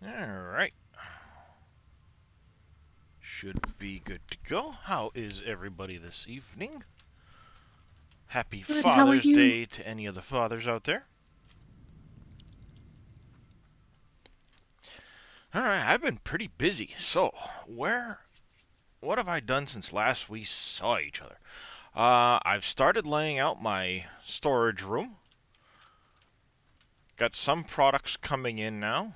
Alright. Should be good to go. How is everybody this evening? Happy Good, how are Father's you? Day to any of the fathers out there. Alright, I've been pretty busy. So, what have I done since last we saw each other? I've started laying out my storage room. Got some products coming in now.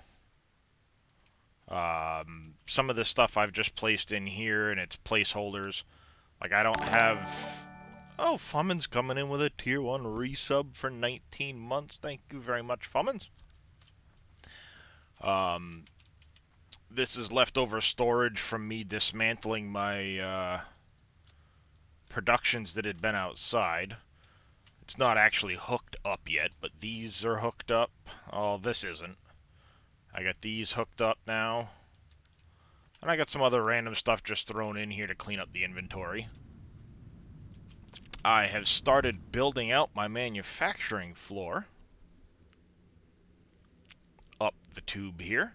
Some of the stuff I've just placed in here and it's placeholders. Like I don't have... Oh, Fummin's coming in with a tier 1 resub for 19 months. Thank you very much, Fummins. This is leftover storage from me dismantling my productions that had been outside. It's not actually hooked up yet, but these are hooked up. Oh, this isn't. I got these hooked up now. And I got some other random stuff just thrown in here to clean up the inventory. I have started building out my manufacturing floor. Up the tube here.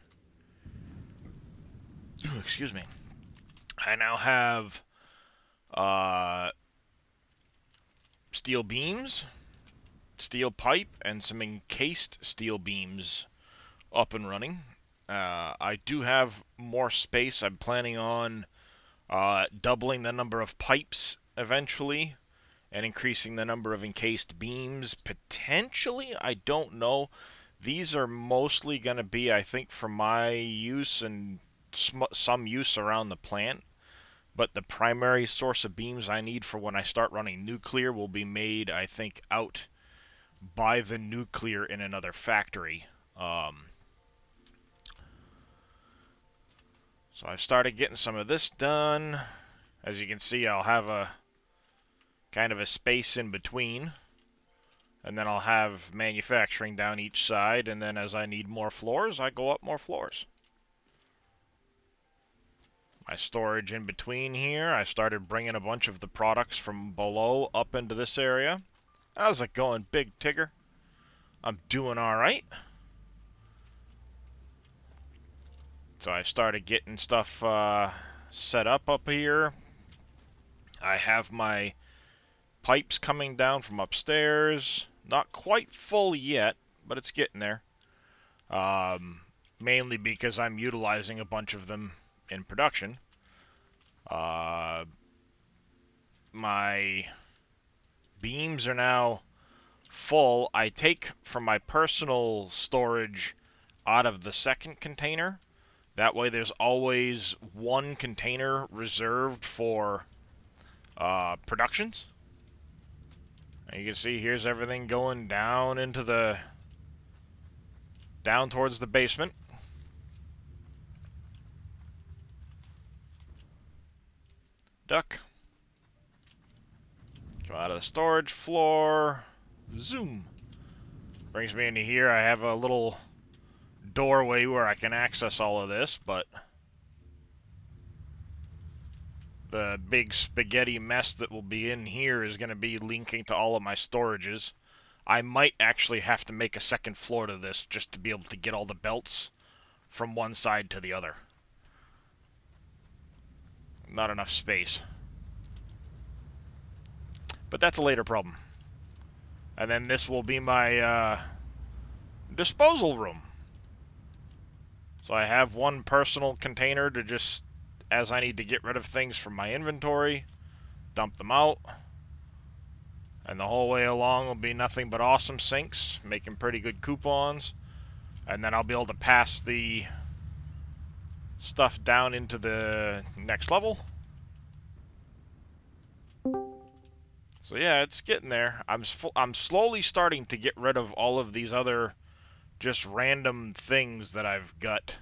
Excuse me. I now have steel beams, steel pipe, and some encased steel beams up and running. I do have more space. I'm planning on doubling the number of pipes eventually and increasing the number of encased beams potentially. I don't know. These are mostly going to be, I think, for my use and some use around the plant. But the primary source of beams I need for when I start running nuclear will be made, I think, out by the nuclear in another factory. So I've started getting some of this done. As you can see, I'll have a kind of a space in between. And then I'll have manufacturing down each side. And then as I need more floors, I go up more floors. My storage in between here, I started bringing a bunch of the products from below up into this area. How's it going, Big Tigger? I'm doing alright. So I started getting stuff set up here. I have my pipes coming down from upstairs. Not quite full yet, but it's getting there. Mainly because I'm utilizing a bunch of them in production. My beams are now full. I take from my personal storage out of the second container. That way there's always one container reserved for productions. And you can see here's everything going down into the... down towards the basement. Duck. Come out of the storage floor. Zoom. Brings me into here. I have a little doorway where I can access all of this, but the big spaghetti mess that will be in here is going to be linking to all of my storages. I might actually have to make a second floor to this just to be able to get all the belts from one side to the other. Not enough space. But that's a later problem. And then this will be my disposal room. So I have one personal container to just, as I need to get rid of things from my inventory, dump them out. And the whole way along will be nothing but awesome sinks, making pretty good coupons. And then I'll be able to pass the stuff down into the next level. So yeah, it's getting there. I'm slowly starting to get rid of all of these other just random things that I've got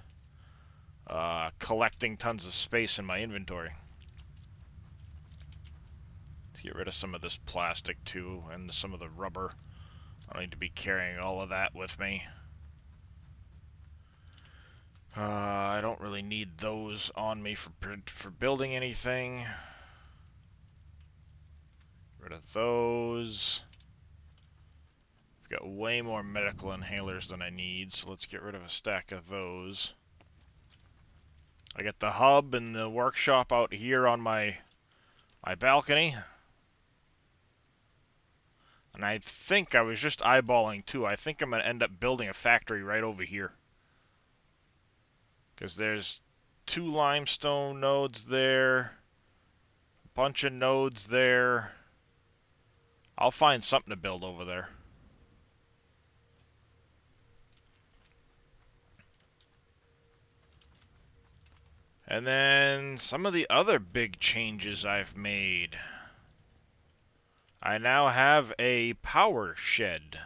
collecting tons of space in my inventory. Let's get rid of some of this plastic too, and some of the rubber. I don't need to be carrying all of that with me. I don't really need those on me for building anything. Get rid of those. I've got way more medical inhalers than I need, so let's get rid of a stack of those. I got the hub and the workshop out here on my balcony. And I think I was just eyeballing too. I think I'm going to end up building a factory right over here. Because there's 2 limestone nodes there. A bunch of nodes there. I'll find something to build over there. And then some of the other big changes I've made. I now have a power shed.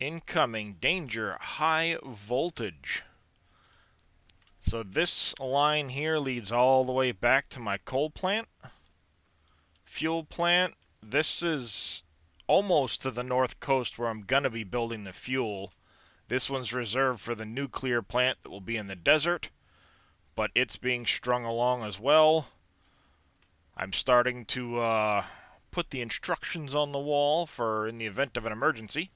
Incoming danger, high voltage. So this line here leads all the way back to my coal plant. Fuel plant. This is almost to the north coast where I'm going to be building the fuel. This one's reserved for the nuclear plant that will be in the desert, but it's being strung along as well. I'm starting to put the instructions on the wall for in the event of an emergency.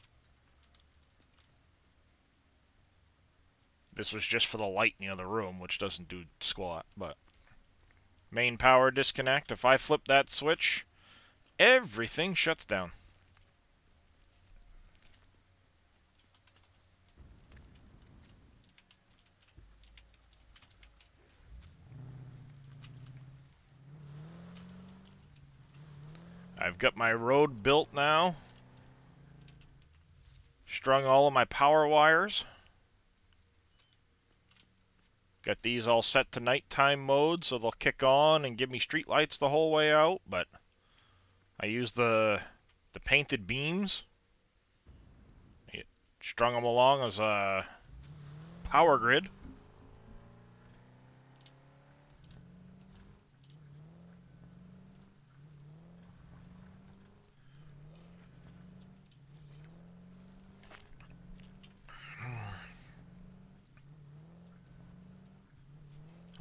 This was just for the light in the other room, which doesn't do squat, but... Main power disconnect. If I flip that switch, everything shuts down. I've got my road built now. Strung all of my power wires. Got these all set to nighttime mode, so they'll kick on and give me street lights the whole way out, but I use the painted beams. Strung them along as a power grid.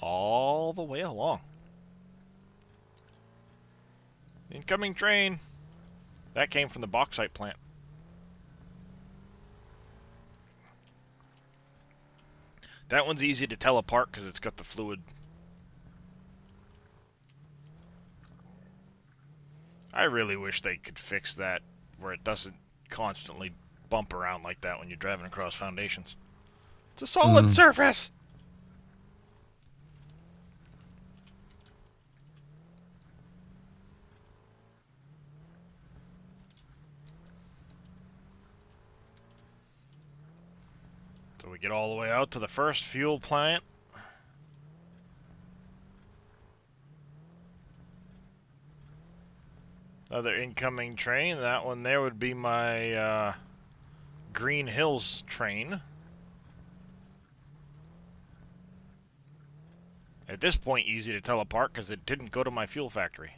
All the way along. Incoming train. That came from the bauxite plant. That one's easy to tell apart because it's got the fluid. I really wish they could fix that where it doesn't constantly bump around like that when you're driving across foundations. It's a solid surface! So we get all the way out to the first fuel plant. Another incoming train. That one there would be my Green Hills train. At this point, easy to tell apart because it didn't go to my fuel factory.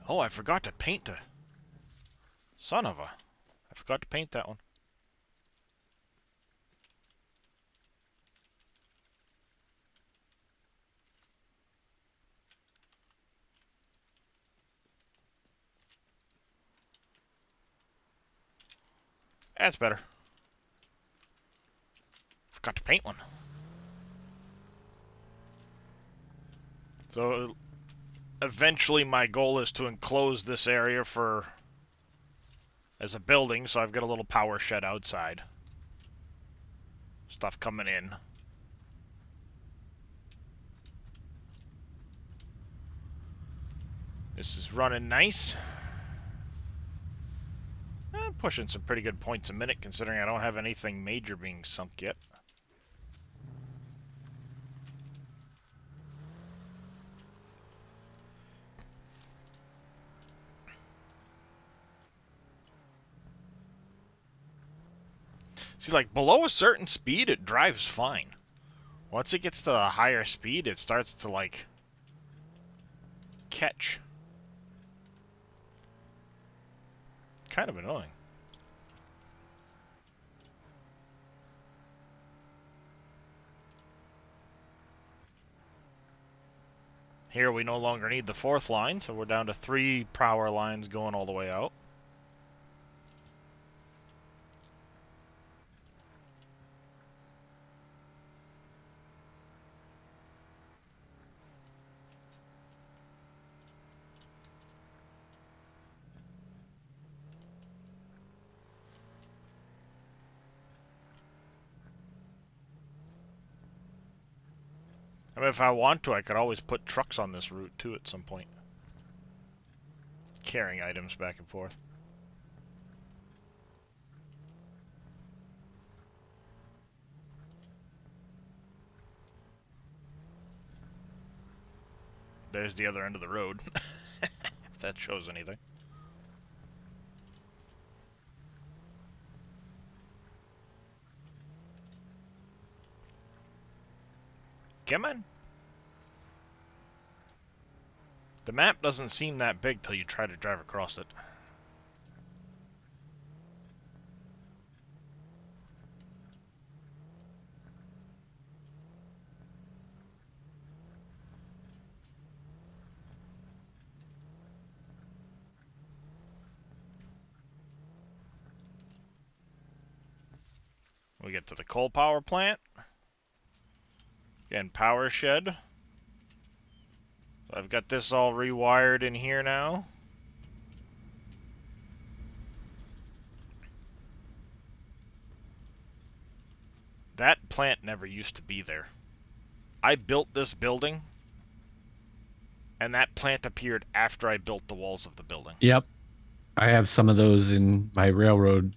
Oh, I forgot to paint the... Son of a... I forgot to paint that one. That's better. Forgot to paint one. So, eventually my goal is to enclose this area for... as a building, so I've got a little power shed outside. Stuff coming in. This is running nice. I'm pushing some pretty good points a minute, considering I don't have anything major being sunk yet. See, like, below a certain speed, it drives fine. Once it gets to a higher speed, it starts to, like, catch. Kind of annoying. Here we no longer need the 4th line, so we're down to 3 power lines going all the way out. I mean, if I want to, I could always put trucks on this route, too, at some point. Carrying items back and forth. There's the other end of the road. If that shows anything. Come on. The map doesn't seem that big till you try to drive across it. We get to the coal power plant. Again, power shed. So I've got this all rewired in here now. That plant never used to be there. I built this building, and that plant appeared after I built the walls of the building. Yep. I have some of those in my railroad.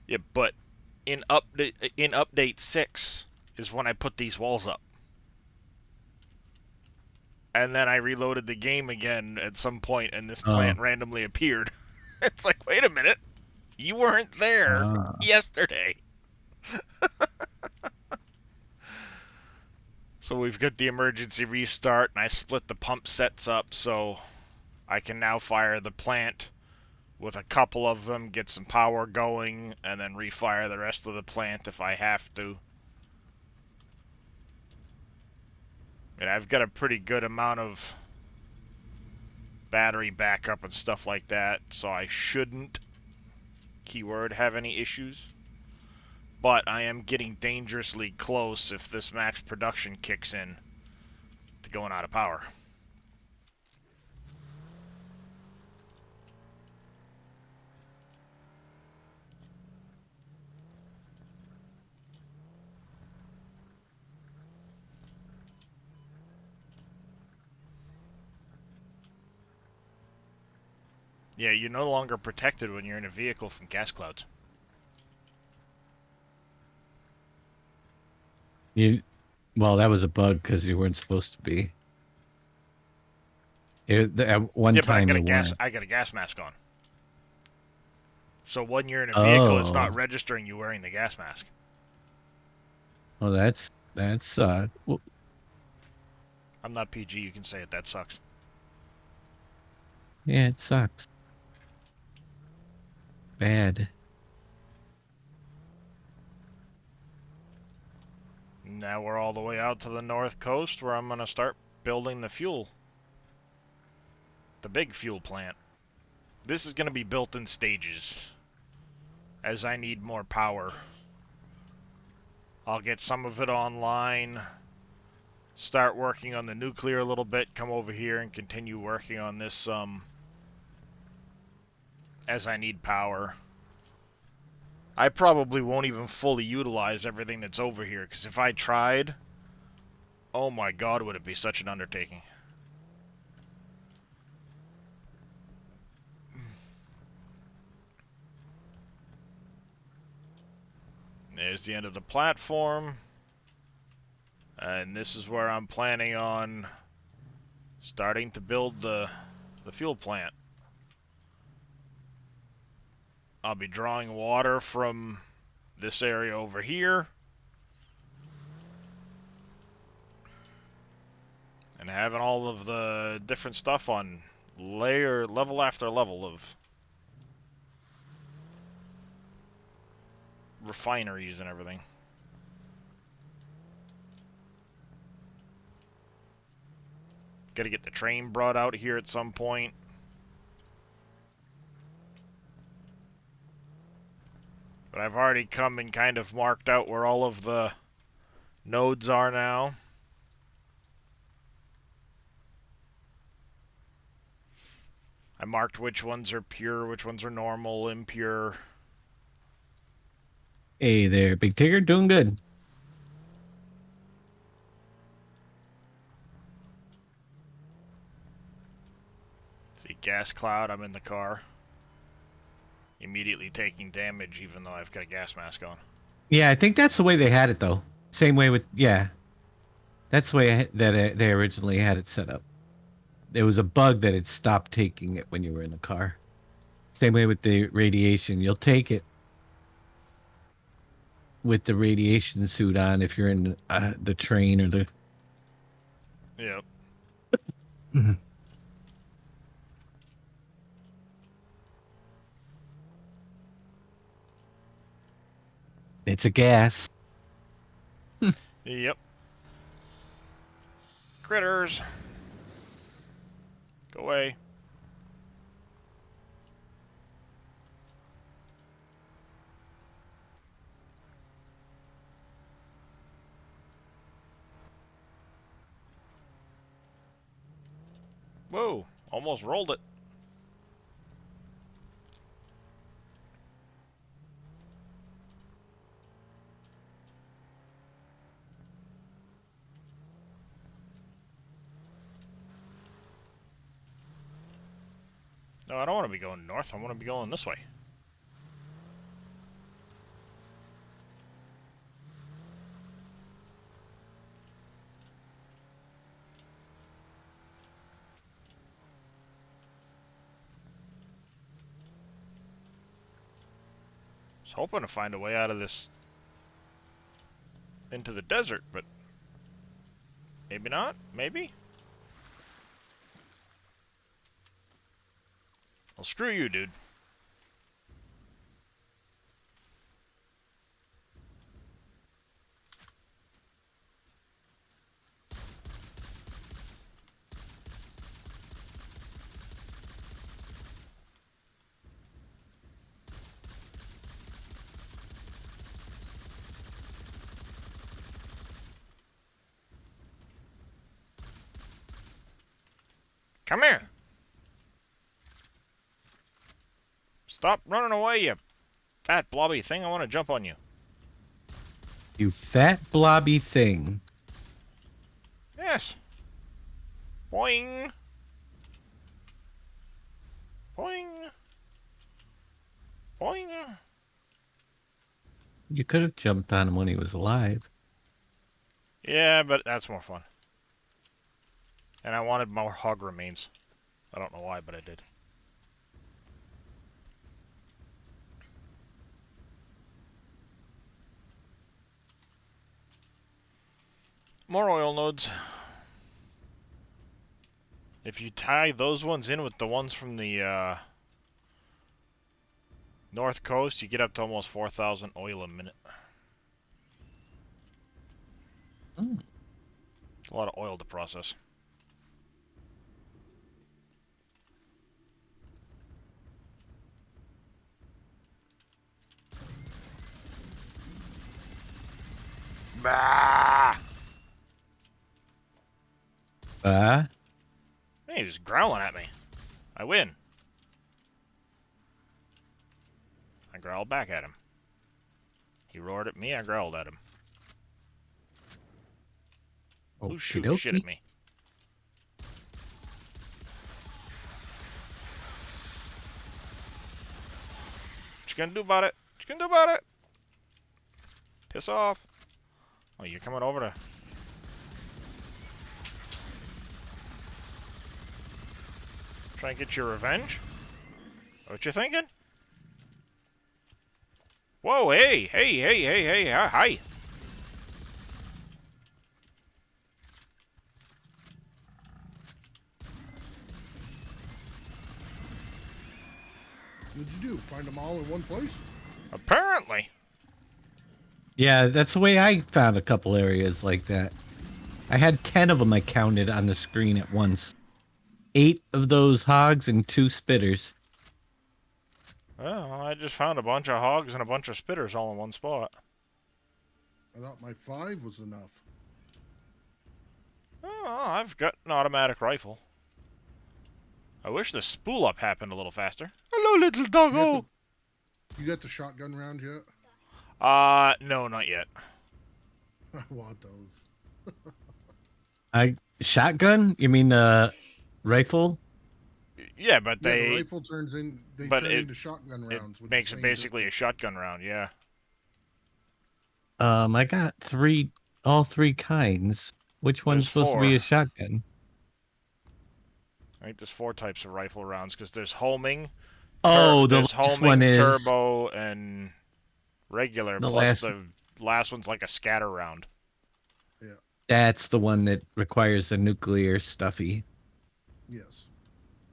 Yeah, but in update 6 is when I put these walls up. And then I reloaded the game again at some point, and this plant randomly appeared. It's like, wait a minute, you weren't there yesterday. So we've got the emergency restart, and I split the pump sets up so I can now fire the plant with a couple of them, get some power going, and then refire the rest of the plant if I have to. And I've got a pretty good amount of battery backup and stuff like that, so I shouldn't, keyword, have any issues. But I am getting dangerously close if this max production kicks in to going out of power. Yeah, you're no longer protected when you're in a vehicle from gas clouds. Well, that was a bug because you weren't supposed to be. At one time you weren't. I got a gas mask on. So when you're in a vehicle, it's not Oh. registering you wearing the gas mask. Well, that's well, I'm not PG, you can say it, that sucks. yeah, it sucks. Bad. Now we're all the way out to the north coast where I'm going to start building the fuel. The big fuel plant. This is going to be built in stages, as I need more power. I'll get some of it online, start working on the nuclear a little bit, come over here and continue working on this as I need power. I probably won't even fully utilize everything that's over here, because if I tried, oh my god, would it be such an undertaking. There's the end of the platform. And this is where I'm planning on starting to build the fuel plant. I'll be drawing water from this area over here. And having all of the different stuff on level after level of refineries and everything. Gotta get the train brought out here at some point. But I've already come and kind of marked out where all of the nodes are now. I marked which ones are pure, which ones are normal, impure. Hey there, Big Tigger, doing good. big gas cloud. I'm in the car, immediately taking damage, even though I've got a gas mask on. Yeah, I think that's the way they had it though. Same way with that's the way they originally had it set up. There was a bug that it stopped taking it when you were in the car. Same way with the radiation. You'll take it with the radiation suit on if you're in the train or the. Yep. Mhm. It's a gas. Yep. Critters. Go away. Whoa. Almost rolled it. No, I don't want to be going north. I want to be going this way. I was hoping to find a way out of this into the desert, but maybe not. Maybe? Well, screw you, dude. Come here. Stop running away, you fat blobby thing. I want to jump on you. You fat blobby thing. Yes. Boing. Boing. Boing. You could have jumped on him when he was alive. Yeah, but that's more fun. And I wanted more hog remains. I don't know why, but I did. More oil nodes. If you tie those ones in with the ones from the north coast, you get up to almost 4,000 oil a minute. Mm. A lot of oil to process. Bah! Hey, he's growling at me. I win. I growled back at him. He roared at me, I growled at him. Who's shooting shit at Okey-dokey. me? What you gonna do about it? What you gonna do about it? Piss off. Oh, you're coming over to... try and get your revenge? What you thinking? Whoa, hey, hi. What'd you do? Find them all in one place? Apparently. Yeah, that's the way I found a couple areas like that. I had 10 of them I counted on the screen at once. 8 of those hogs and 2 spitters. Well, I just found a bunch of hogs and a bunch of spitters all in one spot. I thought my 5 was enough. Oh, I've got an automatic rifle. I wish the spool up happened a little faster. Hello, little doggo! You got the shotgun round yet? No, not yet. I want those. Shotgun? You mean rifle? Yeah, but Yeah, the they rifle turns in. They but turn it into shotgun it rounds with the makes it same basically a distance. shotgun round. Yeah, I got all three kinds. Which there's one's supposed to be a four. shotgun? I think there's four types of rifle rounds because there's homing, Oh, the there's last one homing, is turbo, and regular. the Plus last. the last one's like a scatter round. Yeah. That's the one that requires the nuclear stuffy. Yes.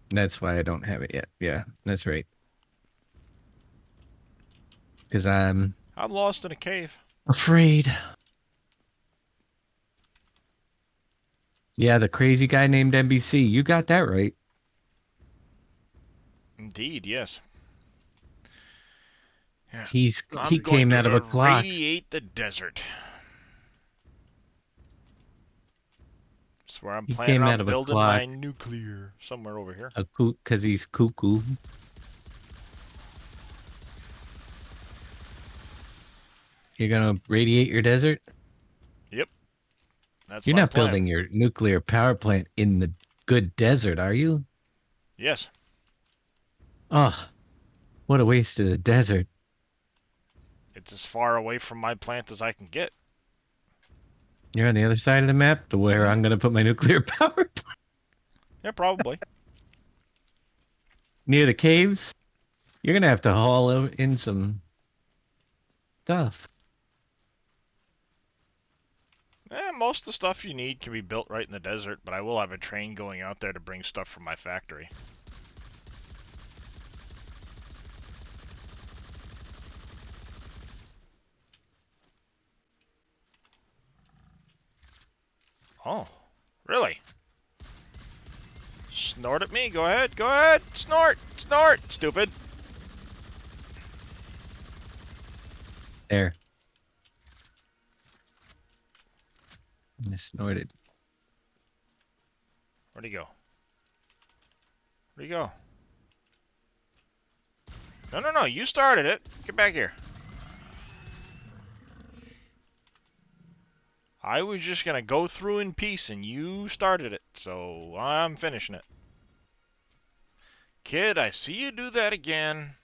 That's why I don't have it yet. Yeah, that's right. Because I'm I'm lost in a cave. afraid. Yeah, the crazy guy named NBC. You got that right. Indeed, yes. Yeah. He I'm going came to out of a clock. irradiate the desert. That's where I'm He planning came out on of a building clock. my nuclear somewhere over here. Because he's cuckoo. You're gonna radiate your desert? Yep, that's You're my not plan. building your nuclear power plant in the good desert, are you? Yes, Oh, what a waste of the desert. it's as far away from my plant as I can get. You're on the other side of the map to where I'm gonna put my nuclear power plant. Yeah, probably. Near the caves. You're gonna have to haul in some stuff. Most of the stuff you need can be built right in the desert, but I will have a train going out there to bring stuff from my factory. Oh, really? Snort at me? Go ahead, go ahead! Snort! Snort! Stupid! There. I snorted. Where'd he go? Where'd he go? No, no, no, you started it. Get back here. I was just gonna go through in peace and you started it, so I'm finishing it. Kid, I see you do that again.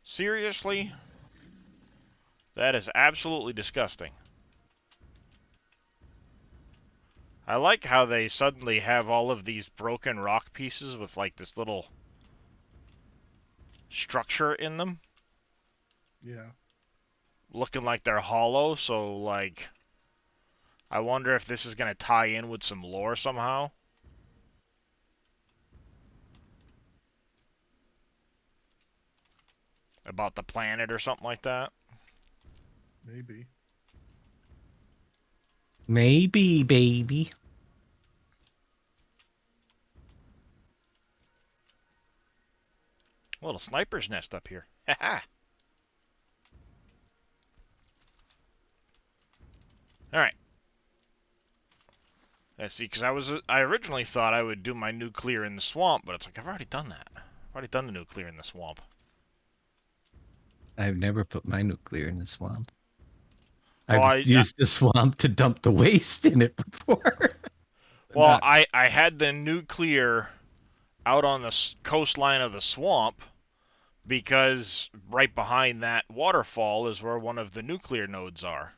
Seriously? That is absolutely disgusting. I like how they suddenly have all of these broken rock pieces with like this little structure in them, Yeah. looking like they're hollow, so like I wonder if this is gonna tie in with some lore somehow. About the planet or something like that. Maybe. Maybe, baby. A little sniper's nest up here. Haha. Alright. Let's see, because I originally thought I would do my nuclear in the swamp, but it's like, I've already done that. I've already done the nuclear in the swamp. I've never put my nuclear in the swamp. Well, I've used the swamp to dump the waste in it before. well, Not. I had the nuclear out on the coastline of the swamp because right behind that waterfall is where one of the nuclear nodes are.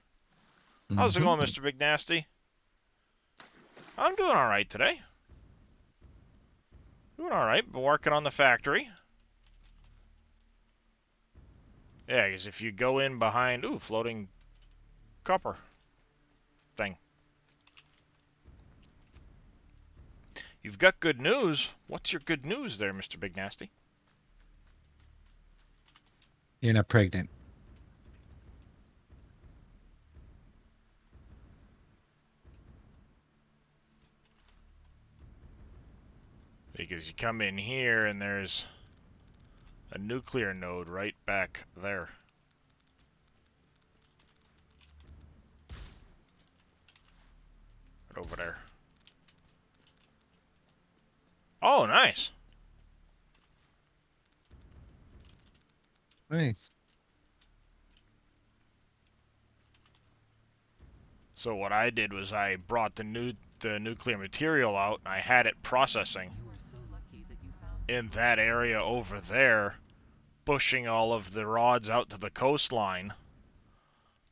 How's it going, Mhm. Mr. Big Nasty? I'm doing alright today. Doing alright. Been working on the factory. Yeah, because if you go in behind... Ooh, floating copper thing. You've got good news. What's your good news there, Mr. Big Nasty? You're not pregnant. Because you come in here and there's a nuclear node right back there. Right over there. Oh, nice. Right. So what I did was I brought the nuclear material out and I had it processing. in that area over there, pushing all of the rods out to the coastline.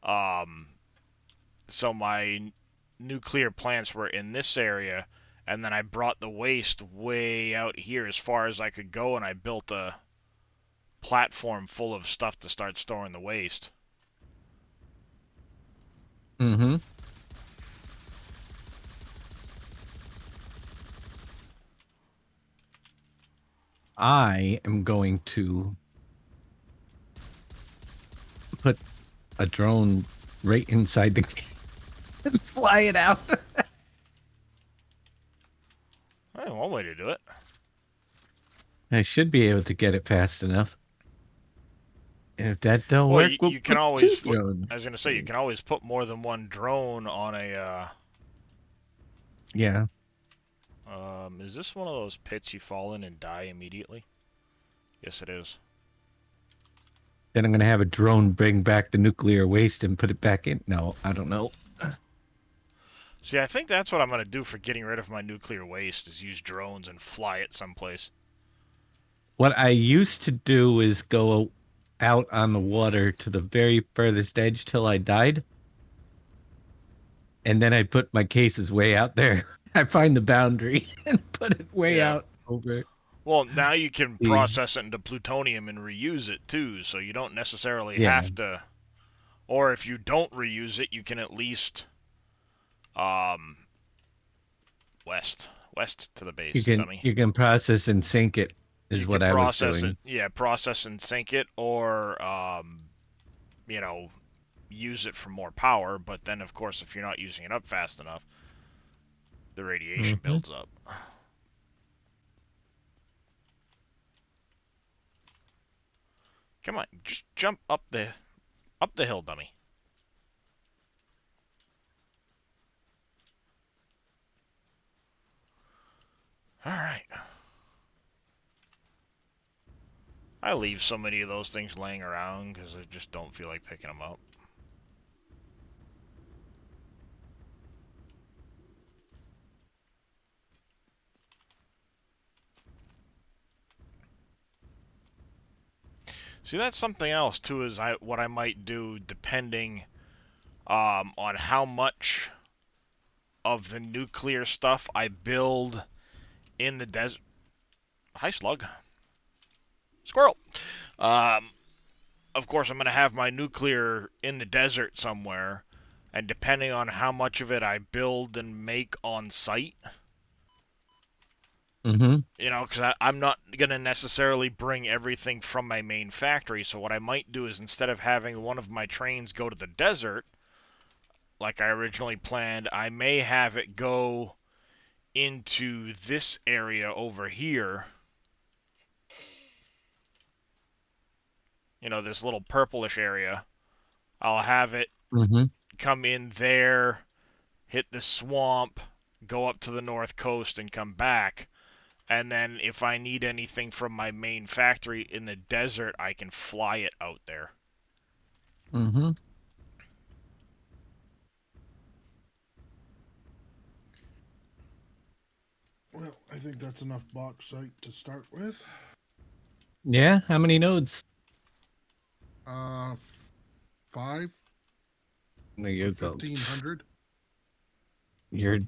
Um, so my nuclear plants were in this area, and then I brought the waste way out here as far as I could go, and I built a platform full of stuff to start storing the waste. Mm-hmm. I am going to put a drone right inside the cave and fly it out. Hey, one way to do it. I should be able to get it fast enough. If that don't Well, work, you, we'll you can put two always put. drones. I was gonna say you can always put more than one drone on a. Yeah. Is this one of those pits you fall in and die immediately? Yes, it is. Then I'm gonna have a drone bring back the nuclear waste and put it back in. No, I don't know. See, I think that's what I'm gonna do for getting rid of my nuclear waste is use drones and fly it someplace. What I used to do is go out on the water to the very furthest edge till I died, and then I'd put my cases way out there. I find the boundary and put it way Yeah. out over Well, now you can the. process it into plutonium and reuse it too, so you don't necessarily Yeah, have to. Or if you don't reuse it, you can at least um west to the you base, can dummy. you can process and sync it You is what can I was process it, doing. yeah, process and sink it, or you know, use it for more power. But then, of course, if you're not using it up fast enough, the radiation Hmm. builds up. Come on, just jump up the hill, dummy. All right. I leave so many of those things laying around because I just don't feel like picking them up. See, that's something else too. Is what I might do depending on how much of the nuclear stuff I build in the desert. Hi, slug. Squirrel. Um, of course, I'm going to have my nuclear in the desert somewhere, and depending on how much of it I build and make on site, Hmm. because I'm not going to necessarily bring everything from my main factory. So what I might do is instead of having one of my trains go to the desert, like I originally planned, I may have it go into this area over here. This little purplish area. I'll have it Hmm. come in there, hit the swamp, go up to the north coast, and come back. And then if I need anything from my main factory in the desert, I can fly it out there. Hmm. Well, I think that's enough bauxite to start with. Yeah. How many nodes? Uh, 5 There for you go. 1,500. You're.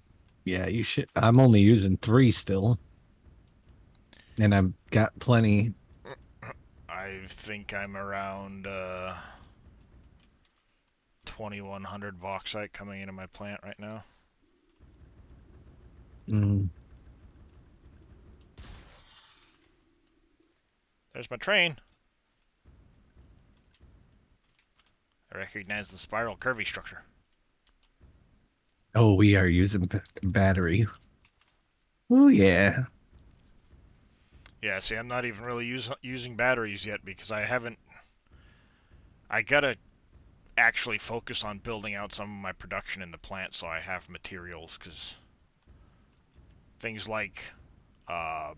Yeah, you should. I'm only using 3 still, and I've got plenty. I think I'm around 2,100 bauxite coming into my plant right now. Mm. There's my train. I recognize the spiral curvy structure. Oh, we are using battery. Oh yeah. Yeah, see, I'm not even really using batteries yet because I haven't. I gotta actually focus on building out some of my production in the plant so I have materials because things like uh,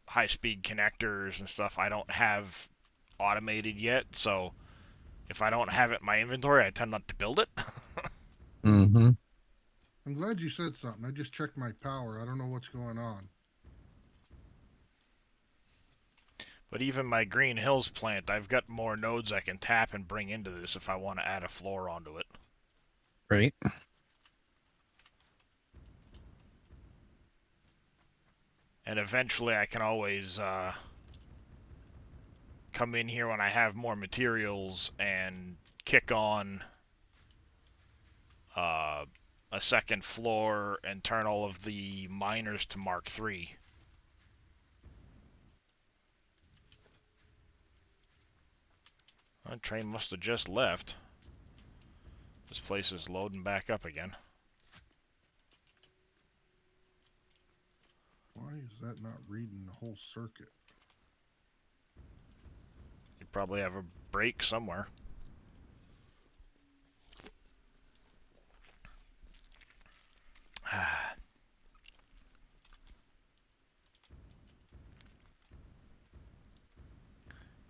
high-speed connectors and stuff I don't have automated yet. So if I don't have it in my inventory, I tend not to build it. Mm-hmm. I'm glad you said something. I just checked my power. I don't know what's going on. But even my Green Hills plant, I've got more nodes I can tap and bring into this if I want to add a floor onto it. Right. And eventually I can always come in here when I have more materials and kick on a second floor and turn all of the miners to Mark III. That train must have just left. This place is loading back up again. Why is that not reading the whole circuit? You probably have a break somewhere.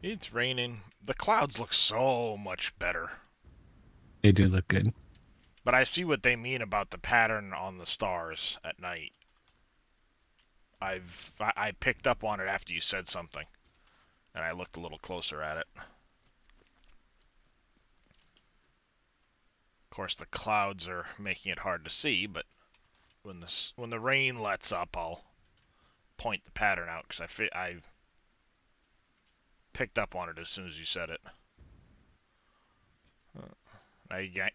It's raining. The clouds look so much better. They do look good. But I see what they mean about the pattern on the stars at night. I picked up on it after you said something, and I looked a little closer at it. Of course, the clouds are making it hard to see, but when the rain lets up, I'll point the pattern out because I picked up on it as soon as you said it.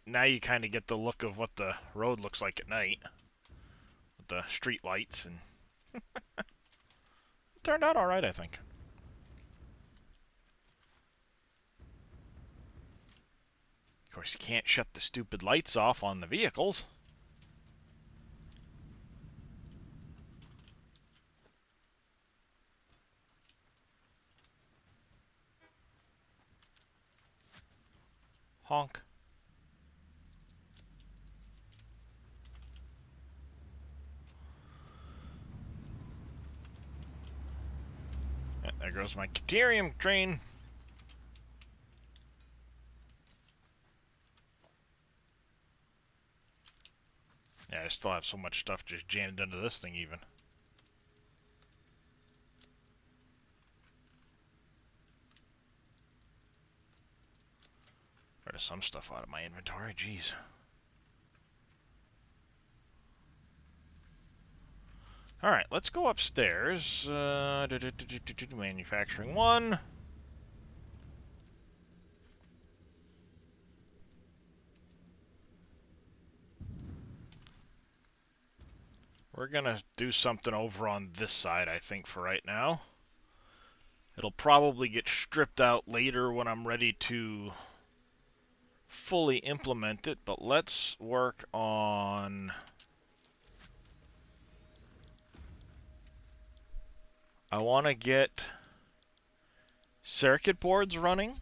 Now you kind of get the look of what the road looks like at night with the street lights, and it turned out all right, I think. Of course, you can't shut the stupid lights off on the vehicles. Honk. Yeah, there goes my Caterium train. Yeah, I still have so much stuff just jammed into this thing even. Rid of some stuff out of my inventory, jeez. Alright, let's go upstairs. Manufacturing 1. We're gonna do something over on this side, I think, for right now. It'll probably get stripped out later when I'm ready to fully implement it, but let's work on... I want to get circuit boards running.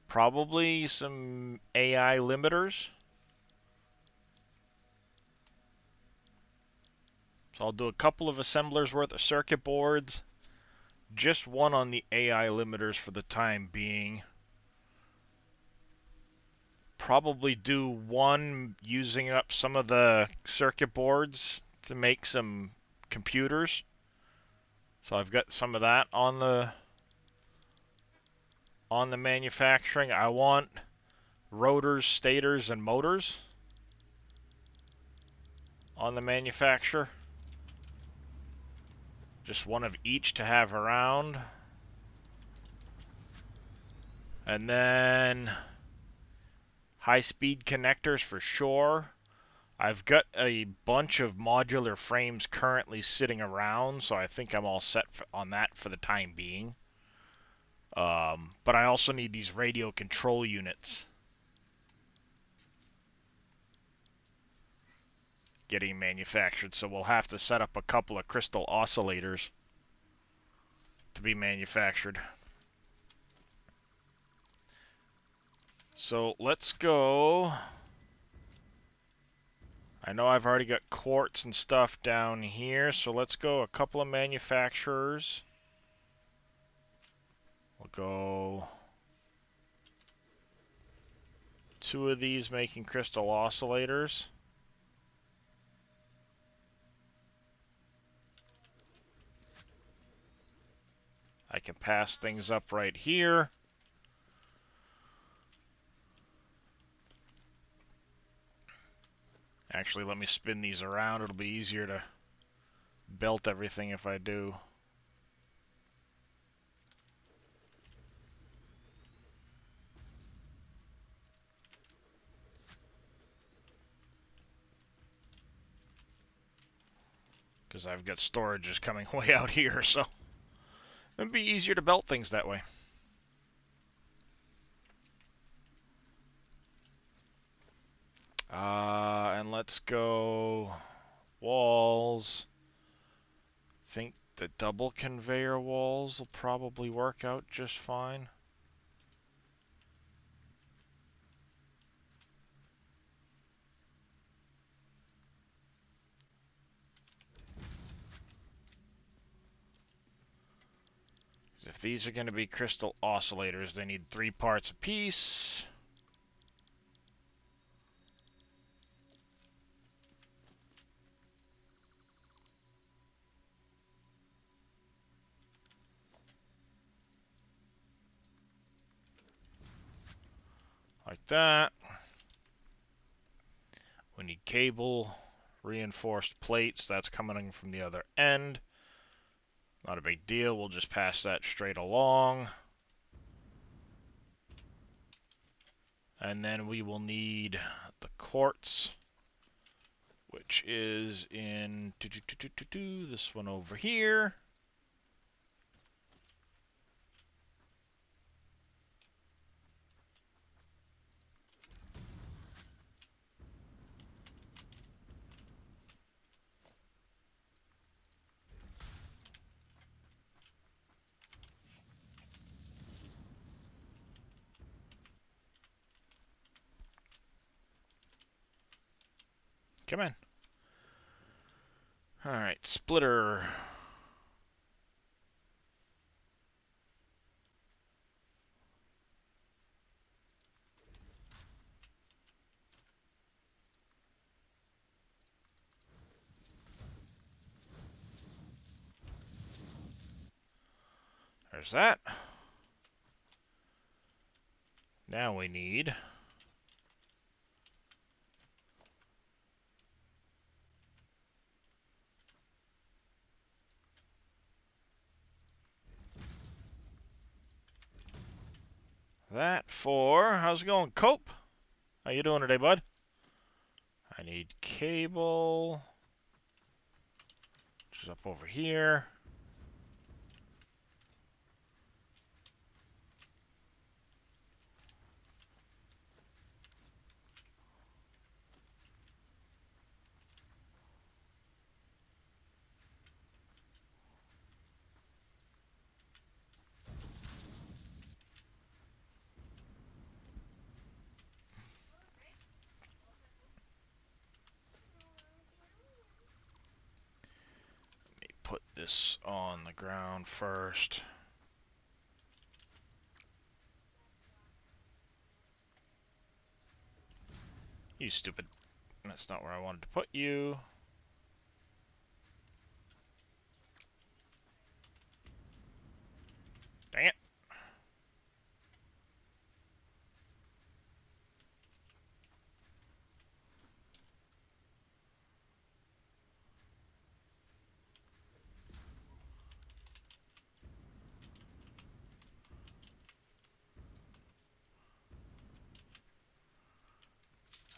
Probably some AI limiters. So I'll do a couple of assemblers worth of circuit boards. Just one on the AI limiters for the time being. Probably do one using up some of the circuit boards to make some computers. So I've got some of that on the manufacturing. I want rotors, stators, and motors on the manufacture. Just one of each to have around. And then high-speed connectors for sure. I've got a bunch of modular frames currently sitting around, so I think I'm all set on that for the time being. But I also need these radio control units getting manufactured, so we'll have to set up a couple of crystal oscillators to be manufactured. So let's go. I know I've already got quartz and stuff down here, so let's go a couple of manufacturers. We'll go 2 of these making crystal oscillators. I can pass things up right here. Actually, let me spin these around. It'll be easier to belt everything if I do. Because I've got storages coming way out here, so it'd be easier to belt things that way. And let's go walls. Think the double conveyor walls will probably work out just fine. If these are going to be crystal oscillators, they need 3 parts apiece. Like that. We need cable, reinforced plates. That's coming from the other end. Not a big deal. We'll just pass that straight along. And then we will need the quartz, which is in this one over here. Come in. Alright, splitter. There's that. Now we need that for... How's it going, Cope? How you doing today, bud? I need cable, which is up over here. Let me put this on the ground first. You stupid. That's not where I wanted to put you. Dang it.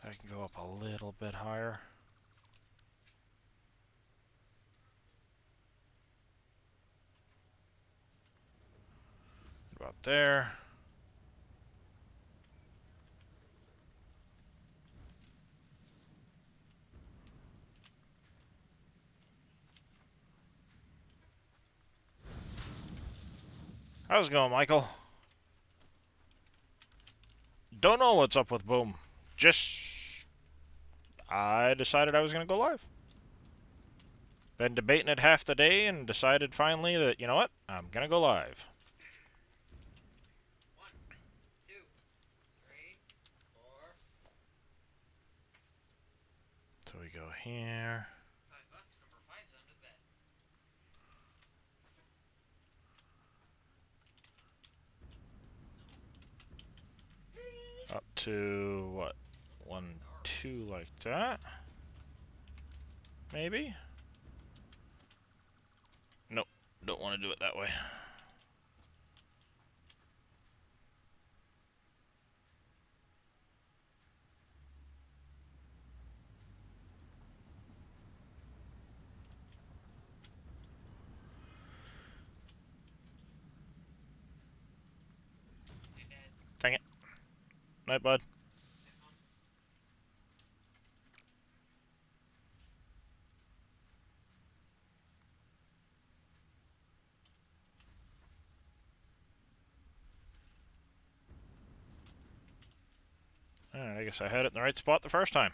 I can go up a little bit higher. About there. How's it going, Michael? Don't know what's up with Boom. Just... I decided I was going to go live. Been debating it half the day and decided finally that, you know what? I'm going to go live. 1, 2, 3, 4. So we go here. $5 for 5 under the bed. Up to, what, 1, 2 like that? Maybe? Nope, don't want to do it that way. Hey, Dad. Dang it. Night, bud. Alright, I guess I had it in the right spot the first time.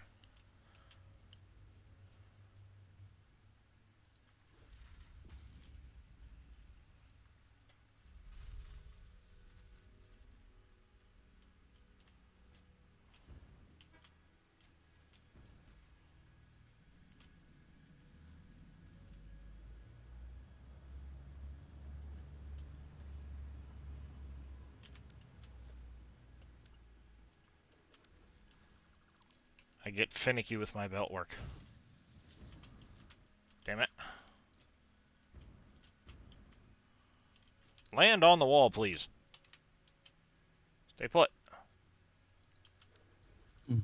I get finicky with my belt work. Damn it. Land on the wall, please. Stay put. Mm.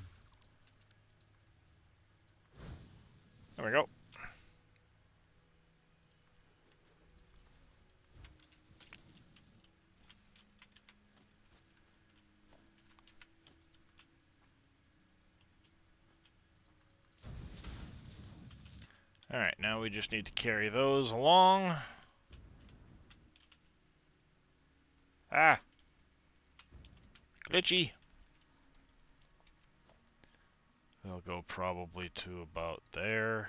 There we go. Alright, now we just need to carry those along. Ah! Glitchy! They'll go probably to about there.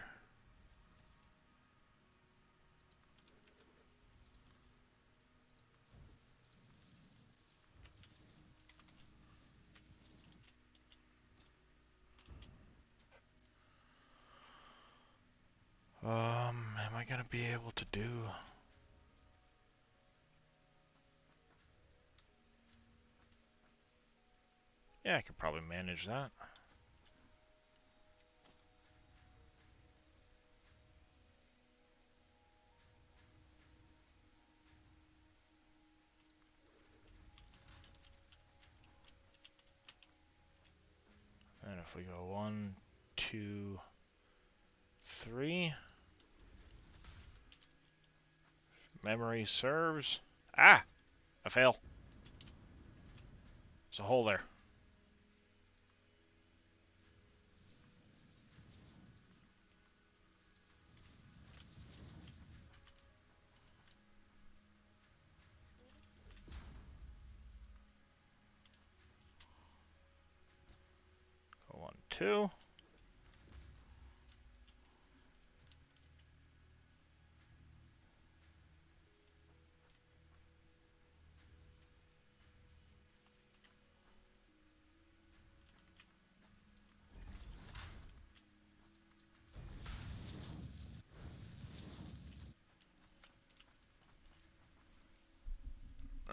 Am I gonna be able to do... Yeah, I could probably manage that. And if we go 1, 2, 3... Memory serves... Ah! I fail. There's a hole there. Go 1, 2...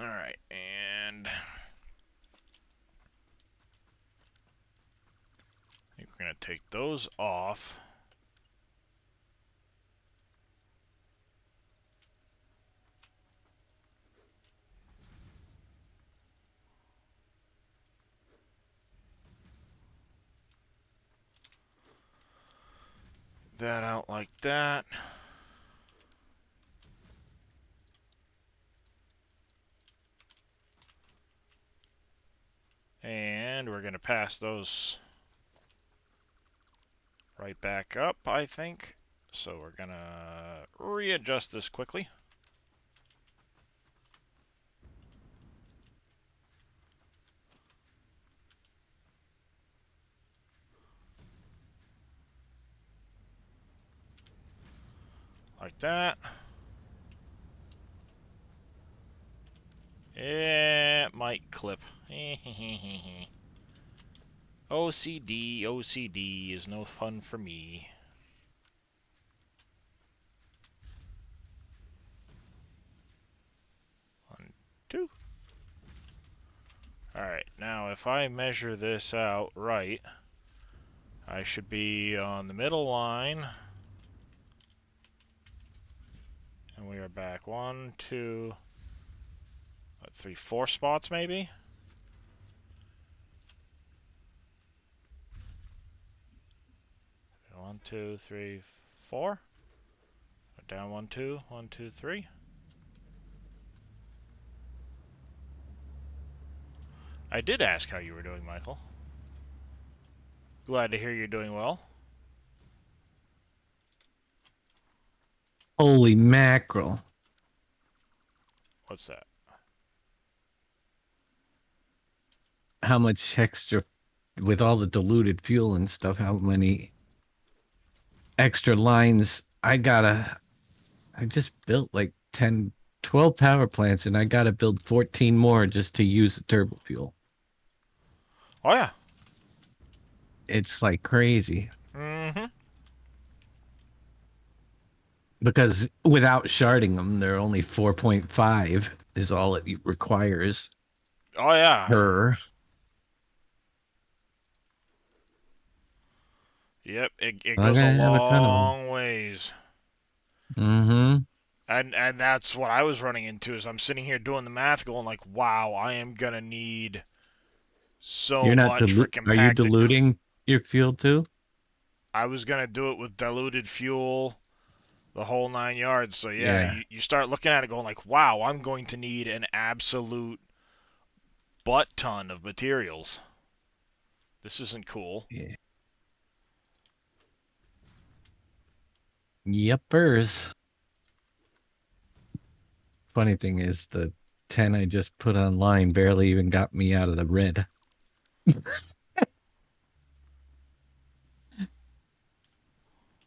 Alright, and... I think we're gonna take those off. That out like that. And we're gonna pass those right back up, I think. So we're gonna readjust this quickly. Like that. It might clip. OCD, OCD is no fun for me. One, two. Alright, now if I measure this out right, I should be on the middle line. And we are back 1, 2, 3, 4 spots maybe? One, two, three, 4. Down 1, 2, 1, 2, 3. I did ask how you were doing, Michael. Glad to hear you're doing well. Holy mackerel. What's that? How much extra, with all the diluted fuel and stuff, how many extra lines I just built like 10, 12 power plants, and I gotta build 14 more just to use the turbo fuel. Oh, yeah. It's like crazy. Mm-hmm. Because without sharding them, they're only 4.5 is all it requires Oh, yeah. per. Yep, it I'm goes a gonna have a ton of them. long ways. Mm-hmm. And that's what I was running into, is I'm sitting here doing the math going like, wow, I am gonna need so You're not much for Are you compacted. diluting your fuel too? I was gonna do it with diluted fuel, the whole 9 yards. So yeah, Yeah. you start looking at it going like, wow, I'm going to need an absolute butt ton of materials. This isn't cool. Yeah. Yuppers. Funny thing is, the 10 I just put online barely even got me out of the red.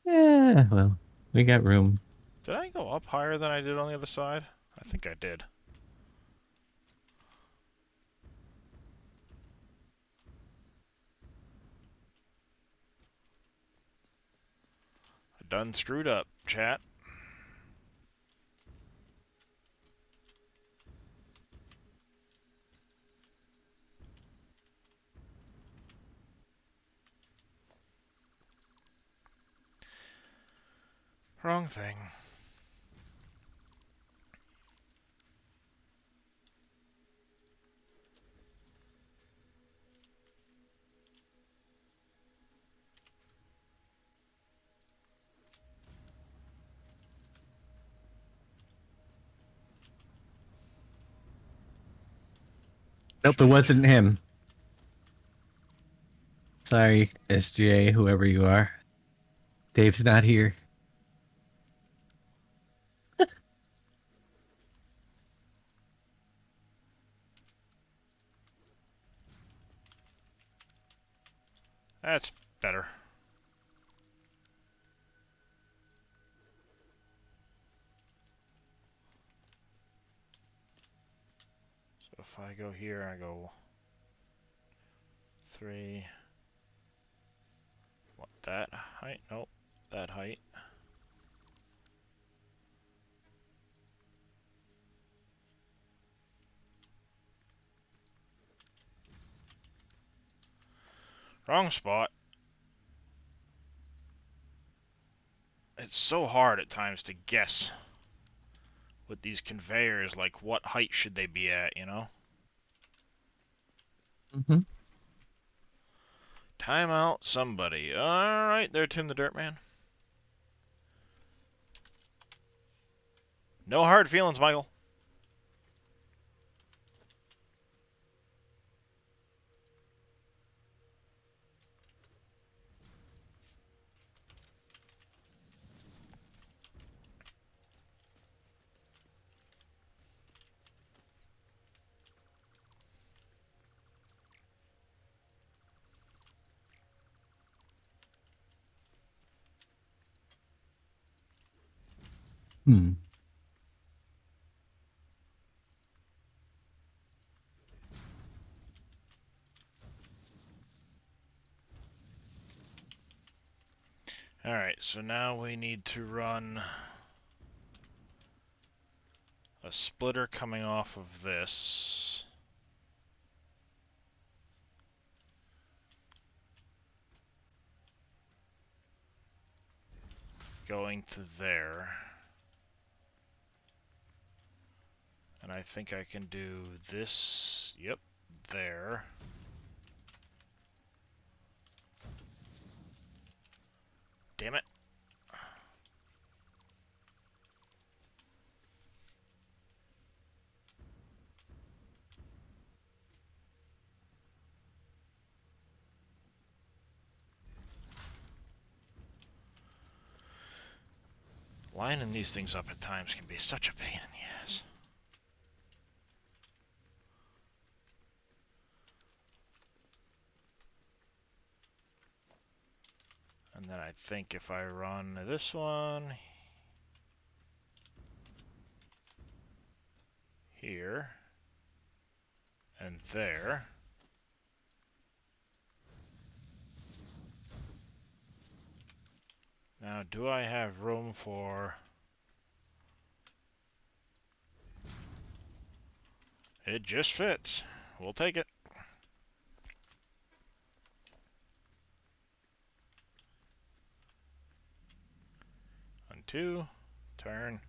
Yeah, well, we got room. Did I go up higher than I did on the other side? I think I did. I done screwed up, chat. Wrong thing. Nope, it wasn't him. Sorry, SGA, whoever you are. Dave's not here. That's better. So if I go here, I go 3. What, that height? Nope, that height. Wrong spot. It's so hard at times to guess with these conveyors, like what height should they be at, you know? Mm-hmm. Time out somebody. Alright there, Tim the Dirtman. No hard feelings, Michael. Hmm. Alright, so now we need to run a splitter coming off of this. going to there. And I think I can do this, yep, there. Damn it. Lining these things up at times can be such a pain in the ass. And then I think if I run this one here and there, now do I have room for... It just fits. We'll take it. On two, turn.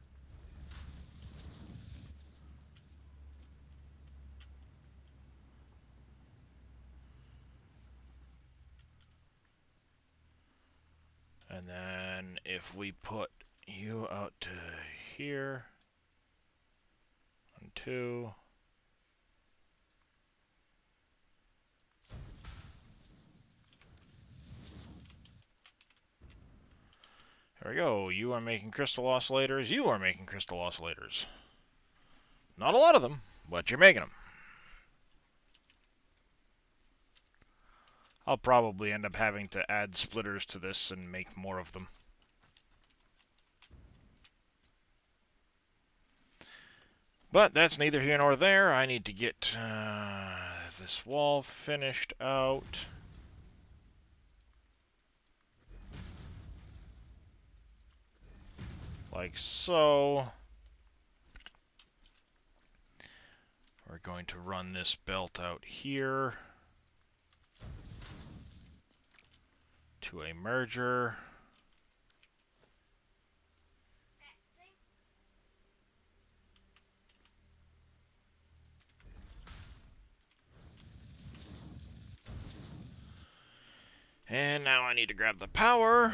And then if we put you out to here, on two, there we go. You are making crystal oscillators. You are making crystal oscillators. Not a lot of them, but you're making them. I'll probably end up having to add splitters to this and make more of them. But that's neither here nor there. I need to get this wall finished out. Like so. We're going to run this belt out here to a merger. And now I need to grab the power.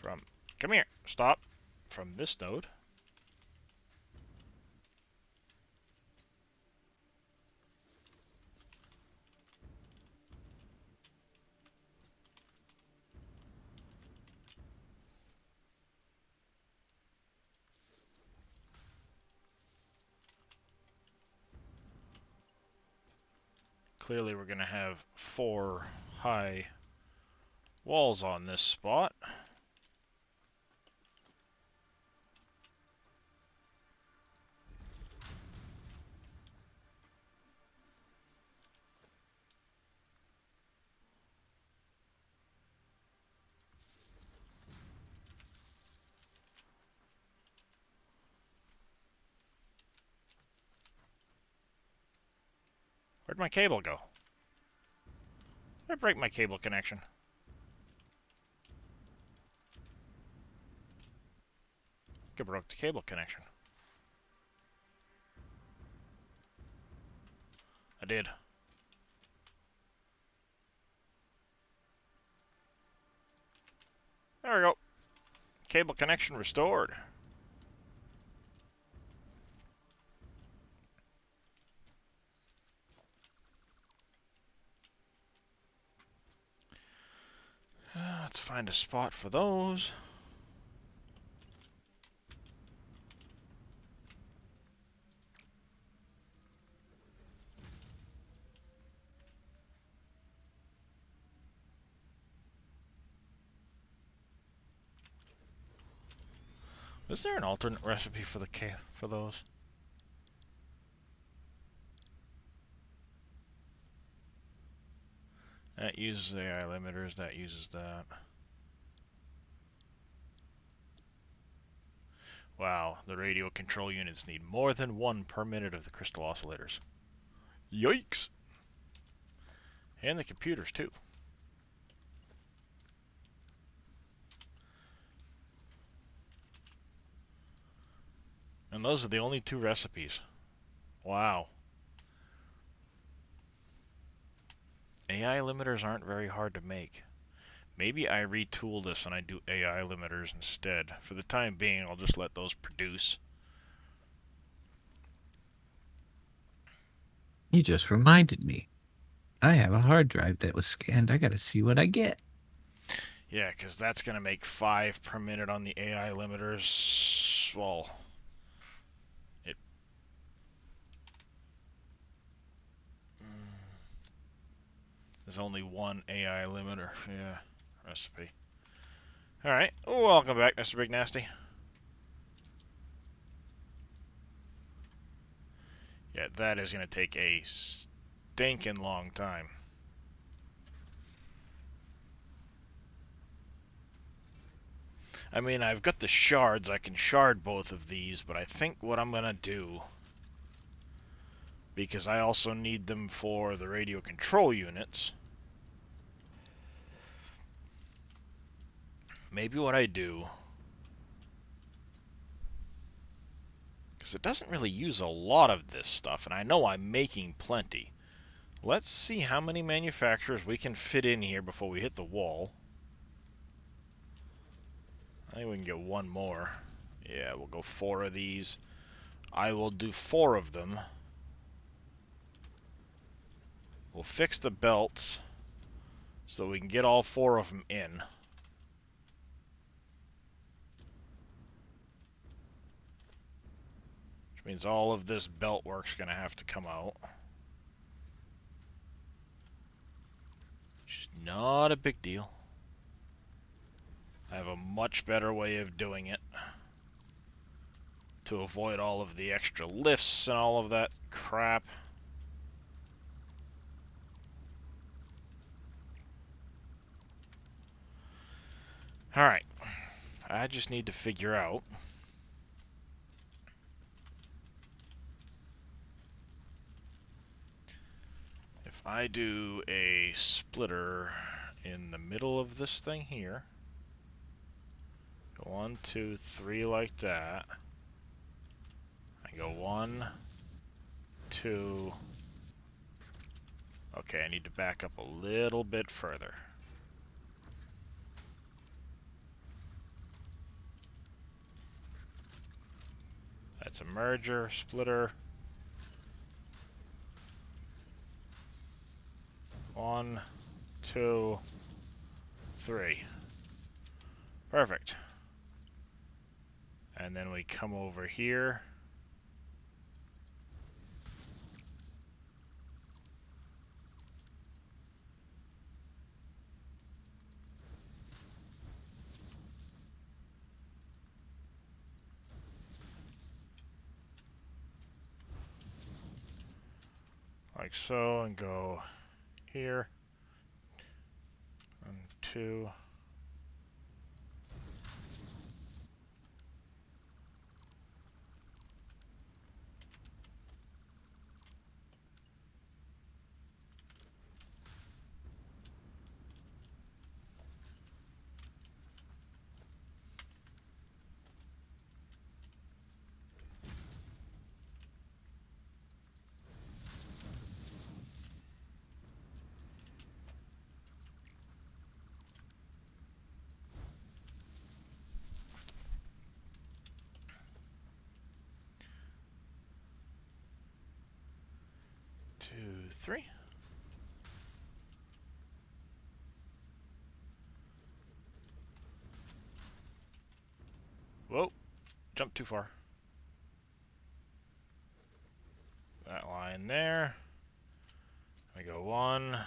From, come here, stop, from this node. Clearly we're going to have 4 high walls on this spot. Where'd my cable go? Did I break my cable connection? I broke the cable connection. I did. There we go. Cable connection restored. Let's find a spot for those. Is there an alternate recipe for the for those? That uses AI limiters, that uses that. Wow, the radio control units need more than 1 per minute of the crystal oscillators. Yikes. And the computers, too. And those are the only 2 recipes. Wow. AI limiters aren't very hard to make. Maybe I retool this and I do AI limiters instead. For the time being, I'll just let those produce. You just reminded me. I have a hard drive that was scanned. I gotta see what I get. Yeah, because that's going to make 5 per minute on the AI limiters. Well, it... There's only one AI limiter. Yeah, recipe. Alright, welcome back, Mr. Big Nasty. Yeah, that is going to take a stinking long time. I mean, I've got the shards. I can shard both of these, but I think what I'm going to do, because I also need them for the radio control units, maybe what I do, because it doesn't really use a lot of this stuff, and I know I'm making plenty. Let's see how many manufacturers we can fit in here before we hit the wall. I think we can get 1 more. Yeah, we'll go 4 of these. I will do 4 of them. We'll fix the belts so we can get all 4 of them in. Which means all of this belt work's going to have to come out. Which is not a big deal. I have a much better way of doing it to avoid all of the extra lifts and all of that crap. Alright, I just need to figure out if I do a splitter in the middle of this thing here. 1, 2, 3 like that. I go 1, 2. Okay, I need to back up a little bit further. That's a merger, splitter. 1, 2, 3. Perfect. And then we come over here. Like so, and go here. 1, 2. Two, 3. Whoa, jumped too far. That line there. I go 1.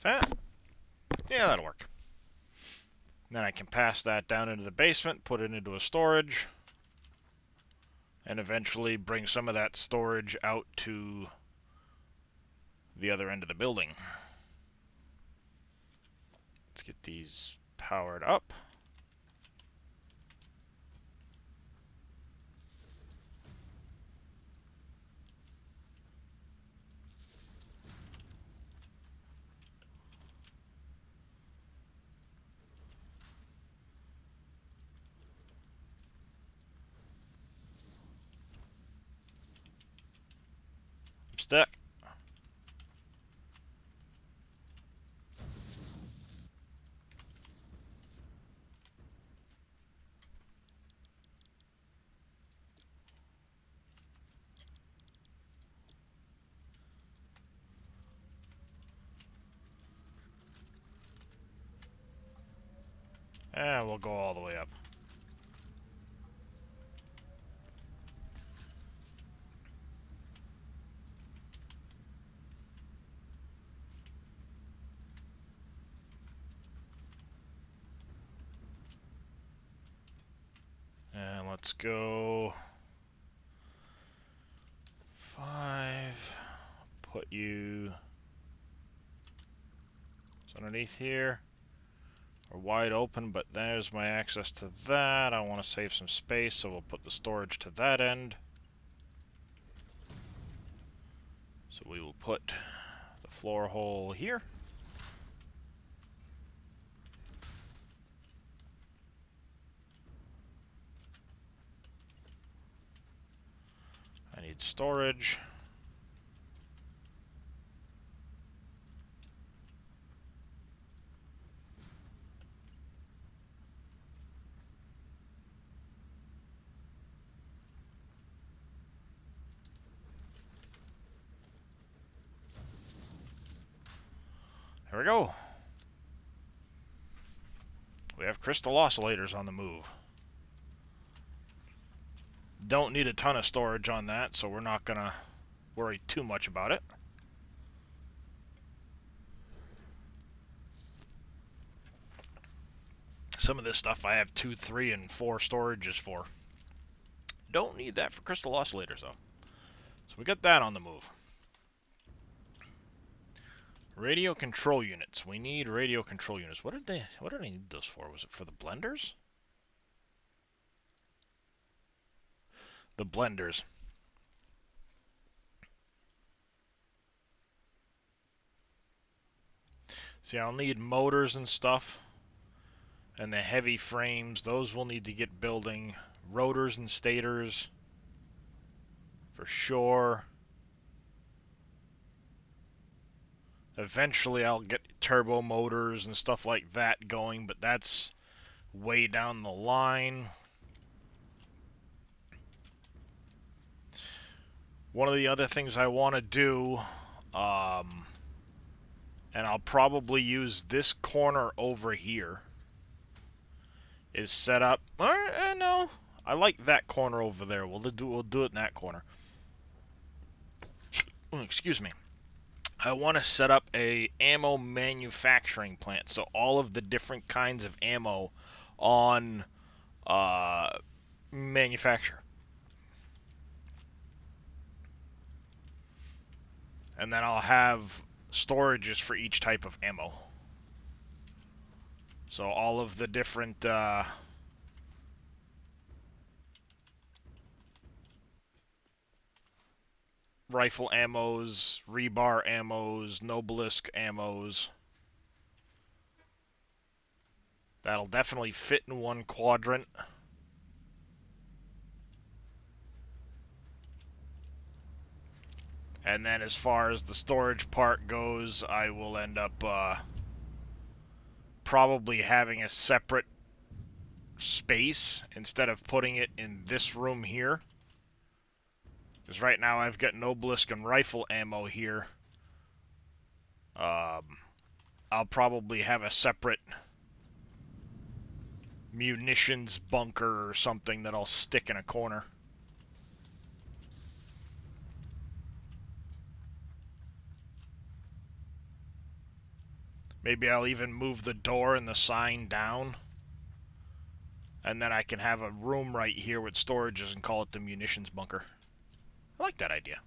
That? Yeah, that'll work. Then I can pass that down into the basement, put it into a storage, and eventually bring some of that storage out to the other end of the building. Let's get these powered up. I'm stuck. And we'll go all the way up. And let's go 5. Put you underneath here. We're wide open, but there's my access to that. I want to save some space, so we'll put the storage to that end. So we will put the floor hole here. I need storage. Here we go. We have crystal oscillators on the move. Don't need a ton of storage on that, so we're not gonna worry too much about it. Some of this stuff I have 2, 3, and 4 storages for. Don't need that for crystal oscillators though. So we got that on the move. Radio control units. We need radio control units. What did I need those for? Was it for the blenders? The blenders. See, I'll need motors and stuff. And the heavy frames, those will need to get building. Rotors and stators. For sure. Eventually I'll get turbo motors and stuff like that going, but that's way down the line. One of the other things I want to do, and I'll probably use this corner over here, is set up. No, I like that corner over there. We'll do it in that corner. Excuse me. I want to set up a ammo manufacturing plant, so all of the different kinds of ammo on manufacture. And then I'll have storages for each type of ammo. So all of the different rifle ammos, rebar ammos, Nobelisk ammos. That'll definitely fit in one quadrant. And then as far as the storage part goes, I will end up probably having a separate space instead of putting it in this room here. Because right now I've got Nobelisk and rifle ammo here. I'll probably have a separate munitions bunker or something that I'll stick in a corner. Maybe I'll even move the door and the sign down. And then I can have a room right here with storages and call it the munitions bunker. I like that idea.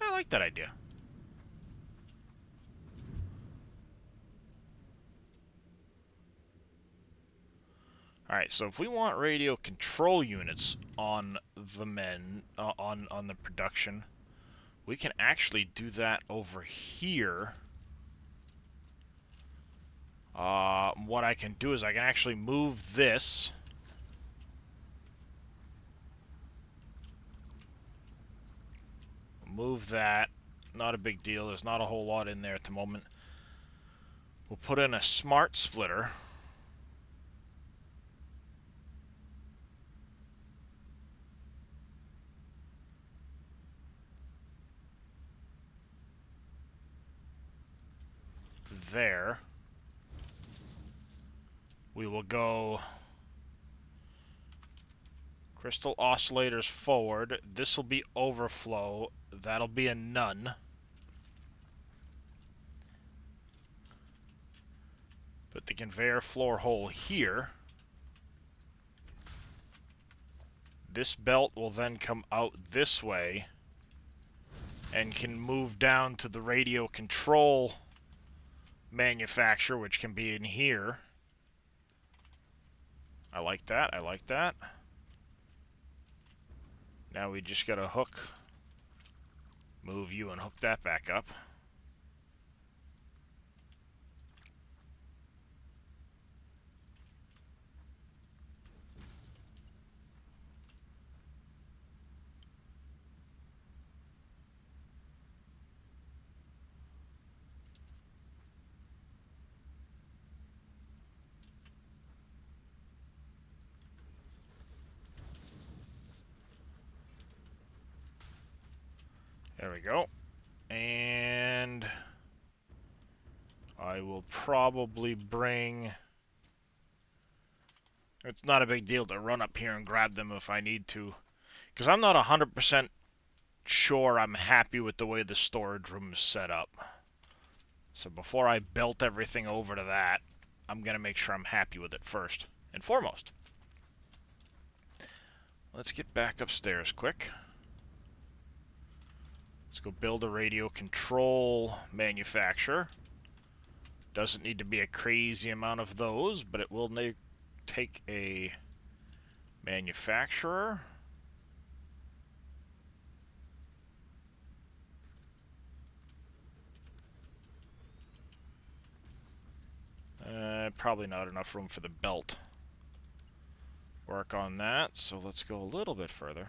I like that idea. Alright, so if we want radio control units on the on the production, we can actually do that over here. What I can do is I can actually move this. Move that. Not a big deal. There's not a whole lot in there at the moment. We'll put in a smart splitter. There. We will go crystal oscillators forward. This will be overflow. That'll be a none. Put the conveyor floor hole here. This belt will then come out this way and can move down to the radio control manufacturer, which can be in here. I like that, I like that. Now we just gotta hook, move you and hook that back up. There we go. And I will probably bring... It's not a big deal to run up here and grab them if I need to. Because I'm not 100% sure I'm happy with the way the storage room is set up. So before I belt everything over to that, I'm going to make sure I'm happy with it first and foremost. Let's get back upstairs quick. Let's go build a radio control manufacturer. Doesn't need to be a crazy amount of those, but it will take a manufacturer. Probably not enough room for the belt. Work on that, so let's go a little bit further.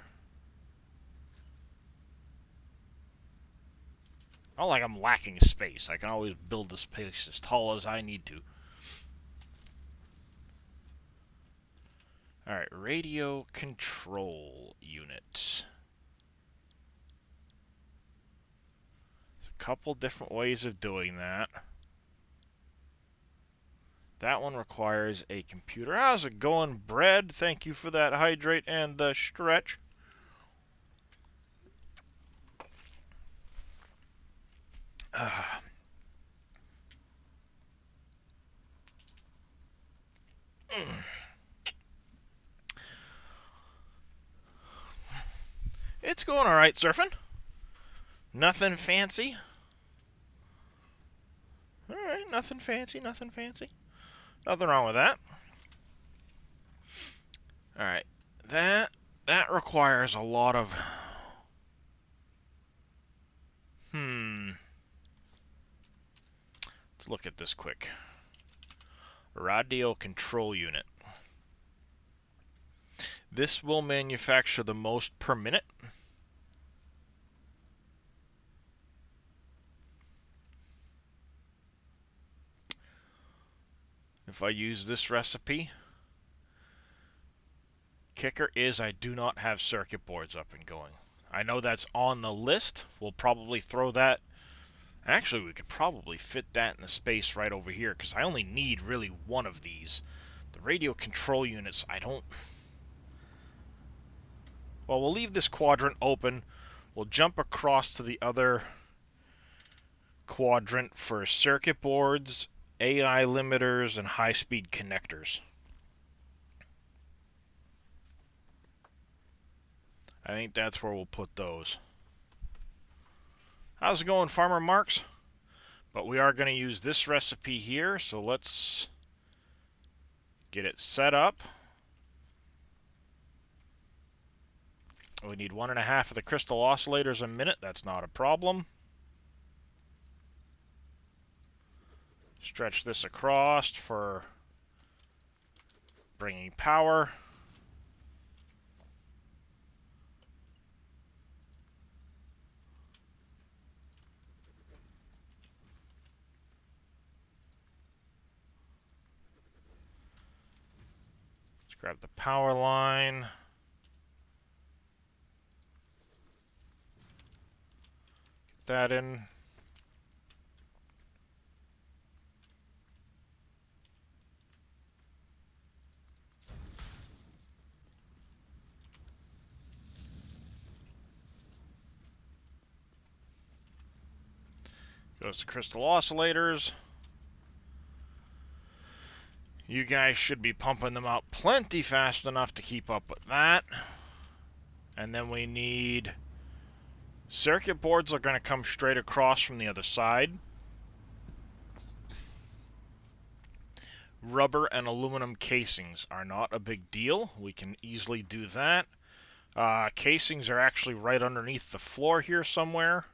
Not like I'm lacking space. I can always build the space as tall as I need to. Alright, radio control unit. There's a couple different ways of doing that. That one requires a computer. How's it going, Bread? Thank you for that hydrate and the stretch. It's going alright, surfing. Nothing fancy. Alright, nothing fancy, nothing fancy. Nothing wrong with that. Alright, that requires a lot of... Let's look at this quick. Radio control unit. This will manufacture the most per minute. If I use this recipe, kicker is I do not have circuit boards up and going. I know that's on the list. We'll probably throw that. Actually, we could probably fit that in the space right over here because I only need really one of these. The radio control units, I don't... Well, we'll leave this quadrant open. We'll jump across to the other quadrant for circuit boards, AI limiters, and high-speed connectors. I think that's where we'll put those. How's it going, Farmer Marks? But we are going to use this recipe here, so let's get it set up. We need 1.5 of the crystal oscillators a minute. That's not a problem. Stretch this across for bringing power. Let's grab the power line. Get that in. Goes to crystal oscillators. You guys should be pumping them out plenty fast enough to keep up with that. And then we need circuit boards are going to come straight across from the other side. Rubber and aluminum casings are not a big deal. We can easily do that. Casings are actually right underneath the floor here somewhere.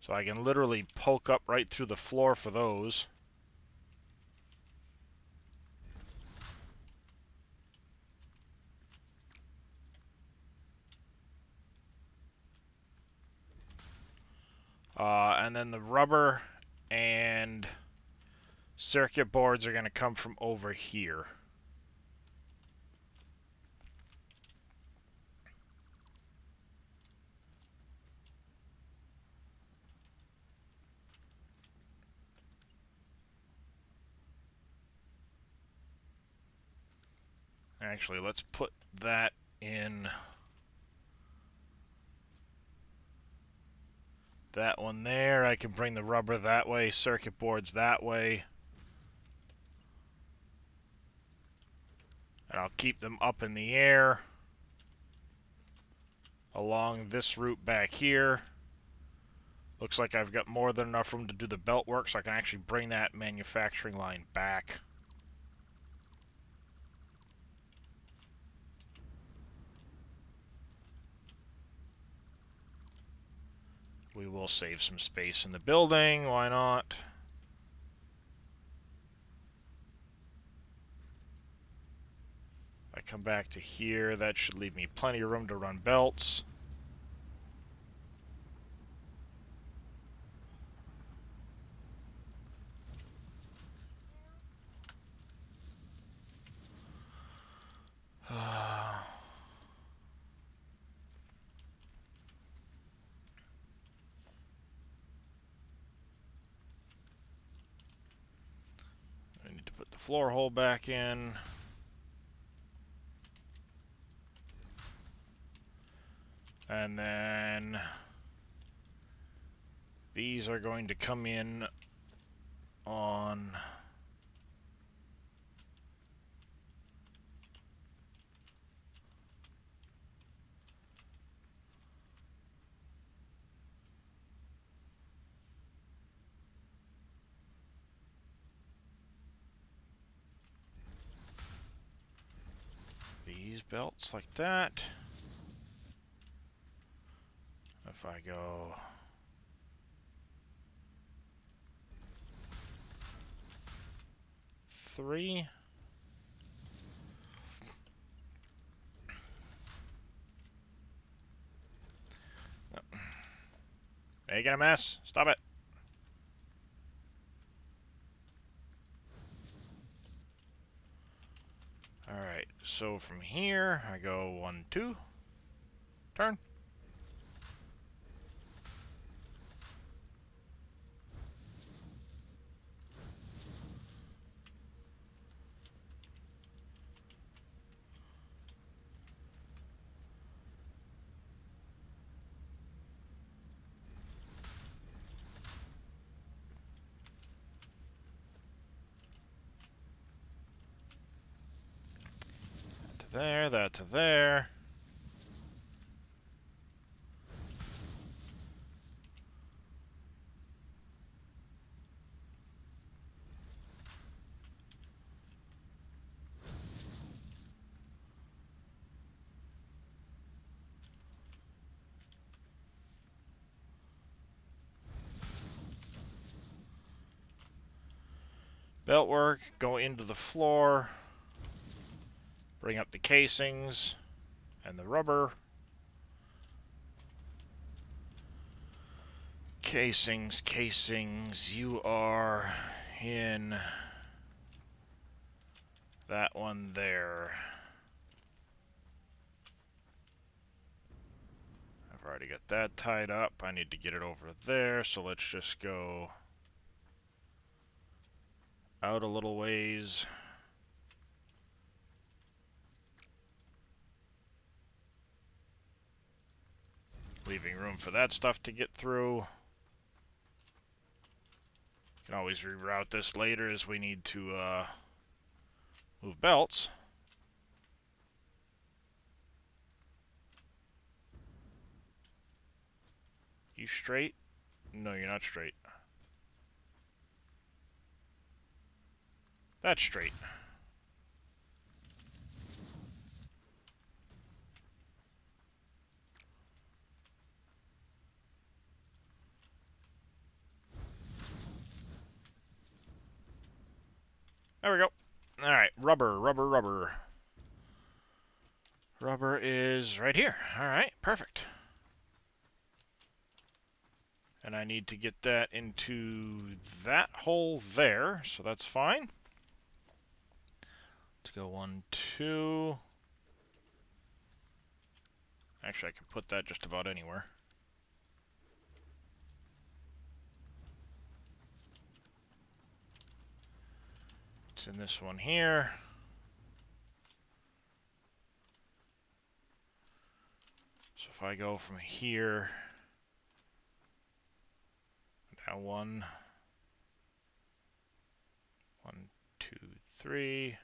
So I can literally poke up right through the floor for those. And then the rubber and circuit boards are going to come from over here. Actually, let's put that in that one there. I can bring the rubber that way, circuit boards that way. And I'll keep them up in the air along this route back here. Looks like I've got more than enough room to do the belt work, so I can actually bring that manufacturing line back. We will save some space in the building, why not? I come back to here, that should leave me plenty of room to run belts. I need to put the floor hole back in. And then these are going to come in on these belts like that. If I go three, no. Making a mess. Stop it. Alright, so from here I go 1, 2, turn. there, that to there. Belt work, go into the floor, bring up the casings and the rubber. Casings, you are in that one there. I've already got that tied up. I need to get it over there, so let's just go out a little ways. Leaving room for that stuff to get through. Can always reroute this later as we need to move belts. You straight? No, you're not straight. That's straight. There we go. Alright, rubber. Rubber is right here. Alright, perfect. And I need to get that into that hole there, so that's fine. Let's go 1, 2. Actually, I can put that just about anywhere. It's in this one here. So if I go from here down 1, 2, 3.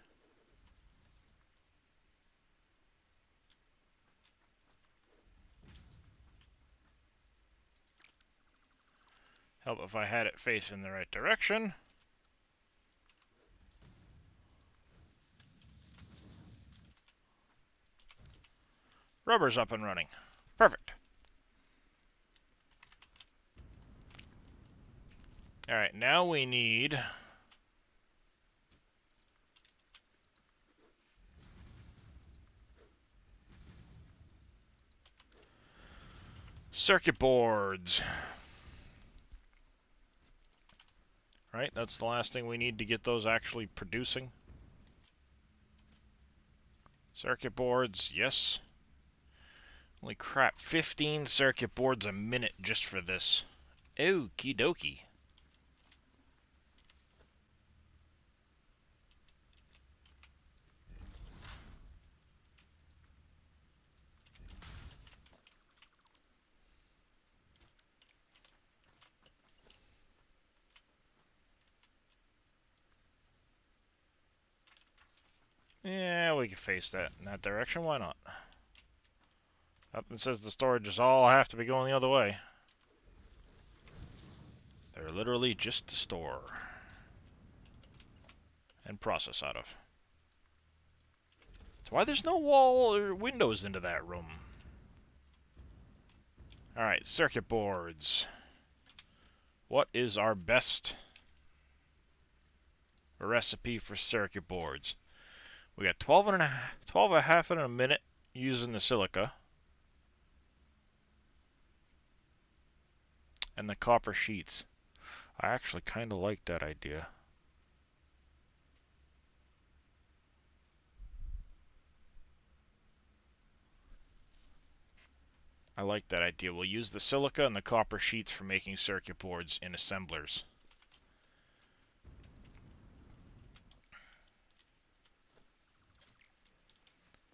Help if I had it facing the right direction. Rubber's up and running. Perfect. Alright, now we need circuit boards. Right, that's the last thing we need to get those actually producing. Circuit boards, yes. Holy crap, 15 circuit boards a minute just for this. Okie dokie. Yeah, we can face that in that direction, why not? Nothing says the storages all have to be going the other way. They're literally just to store and process out of. That's why there's no wall or windows into that room. Alright, circuit boards. What is our best recipe for circuit boards? We got 12 and a half in a minute using the silica. And the copper sheets. I actually kind of like that idea. I like that idea. We'll use the silica and the copper sheets for making circuit boards in assemblers.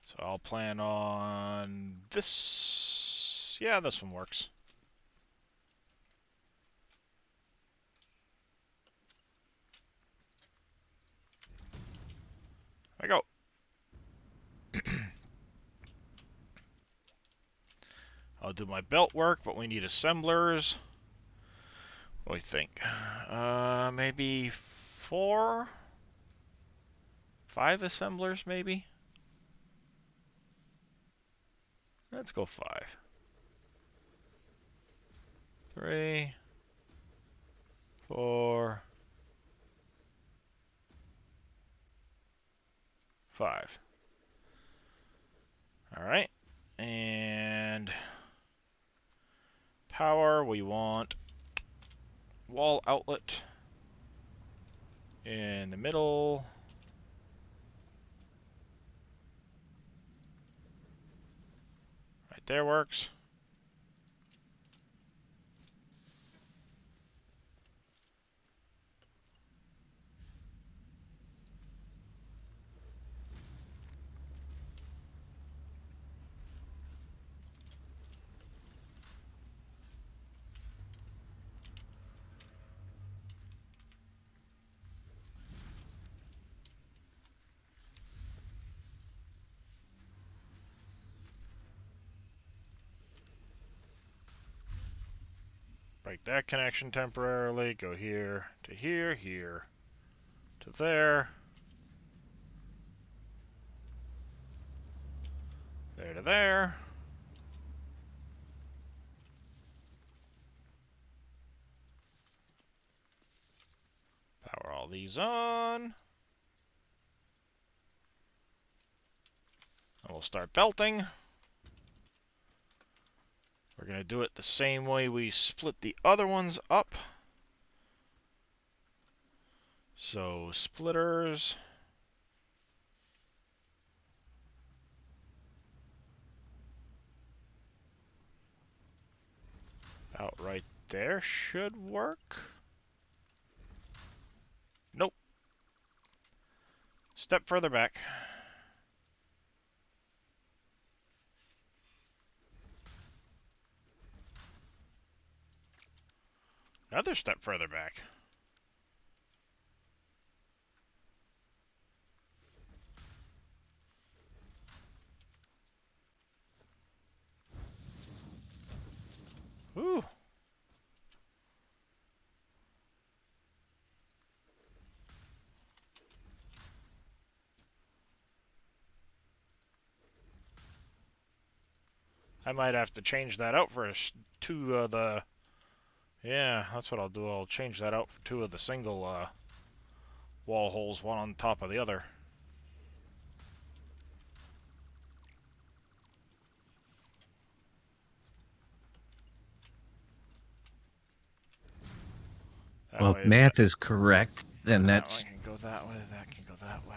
So I'll plan on this. Yeah, this one works. There we go. I'll do my belt work, but we need assemblers. What do we think? Maybe 4? 5 assemblers, maybe? Let's go 5. 3, 4, 5. Alright. And power, we want wall outlet in the middle. Right there works. Break that connection temporarily. Go here to here, here to there. There to there. Power all these on. And we'll start belting. We're going to do it the same way we split the other ones up. So, splitters. About right there should work. Nope. Step further back. Another step further back. Ooh. I might have to change that out for 2 of the... Yeah, that's what I'll do. I'll change that out for 2 of the single wall holes, one on top of the other. That Well, way if math is correct, then that that's... one can go that way, that can go that way.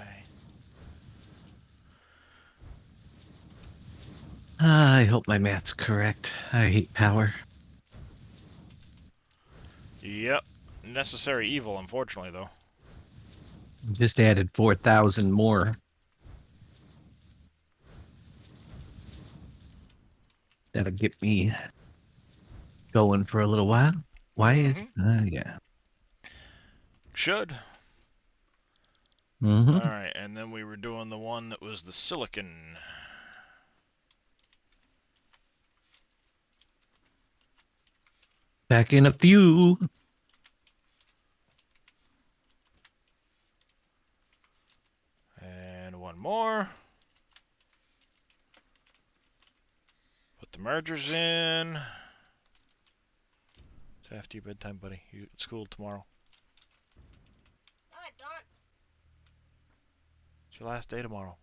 I hope my math's correct. I hate power. Yep. Necessary evil, unfortunately, though. Just added 4,000 more. That'll get me going for a little while. Why is... yeah. Should. Mm-hmm. Alright, and then we were doing the one that was the silicon. Back in a few. And one more. Put the mergers in. It's after your bedtime, buddy. You at school tomorrow. No, I don't. It's your last day tomorrow.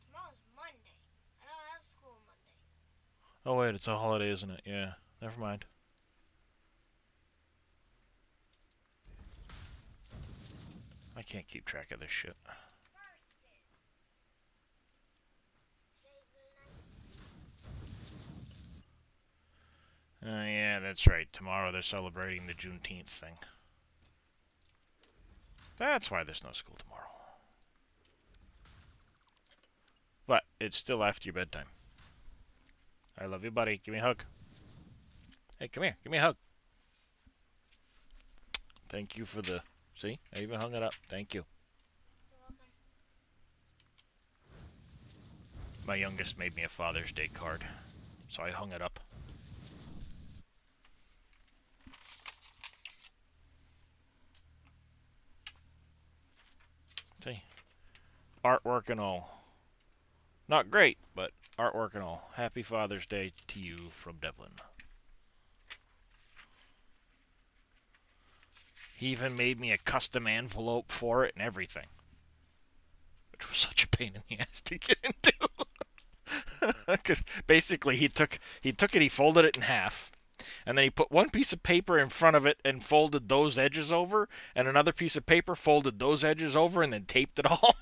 Tomorrow's Monday. I don't have school Monday. Oh wait, it's a holiday, isn't it? Yeah. Never mind. I can't keep track of this shit. First is. Today's the 19th. Oh yeah, that's right. Tomorrow they're celebrating the Juneteenth thing. That's why there's no school tomorrow. But it's still after your bedtime. I love you, buddy. Give me a hug. Hey, come here. Give me a hug. Thank you for the... See? I even hung it up. Thank you. You're welcome. My youngest made me a Father's Day card. So I hung it up. See? Artwork and all. Not great, but artwork and all. Happy Father's Day to you from Devlin. He even made me a custom envelope for it and everything. Which was such a pain in the ass to get into. Because basically he took it, he folded it in half, and then he put one piece of paper in front of it and folded those edges over, and another piece of paper folded those edges over, and then taped it all.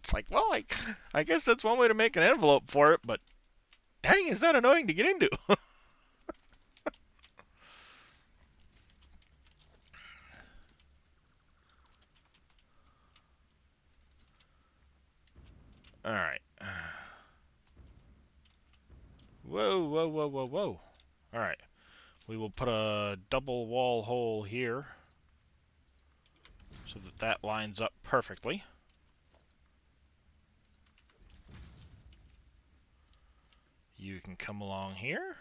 It's like, well, I guess that's one way to make an envelope for it, but dang, is that annoying to get into. Alright. Whoa, whoa, whoa, whoa, whoa. Alright. We will put a double wall hole here so that that lines up perfectly. You can come along here.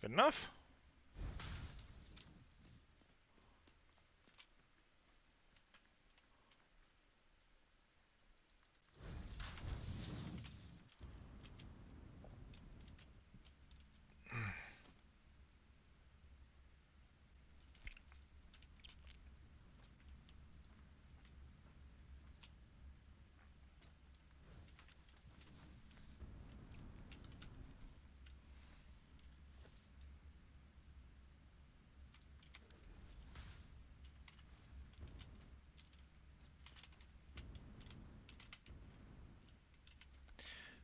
Good enough.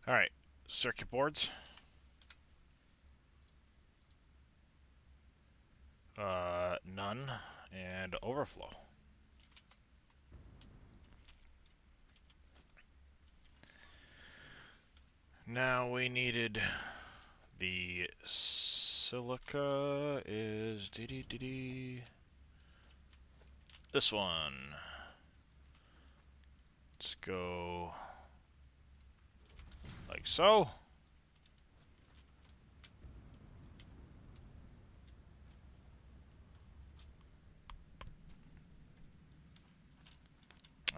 Alright, circuit boards. None. And overflow. Now we needed the silica is this one. Let's go like so.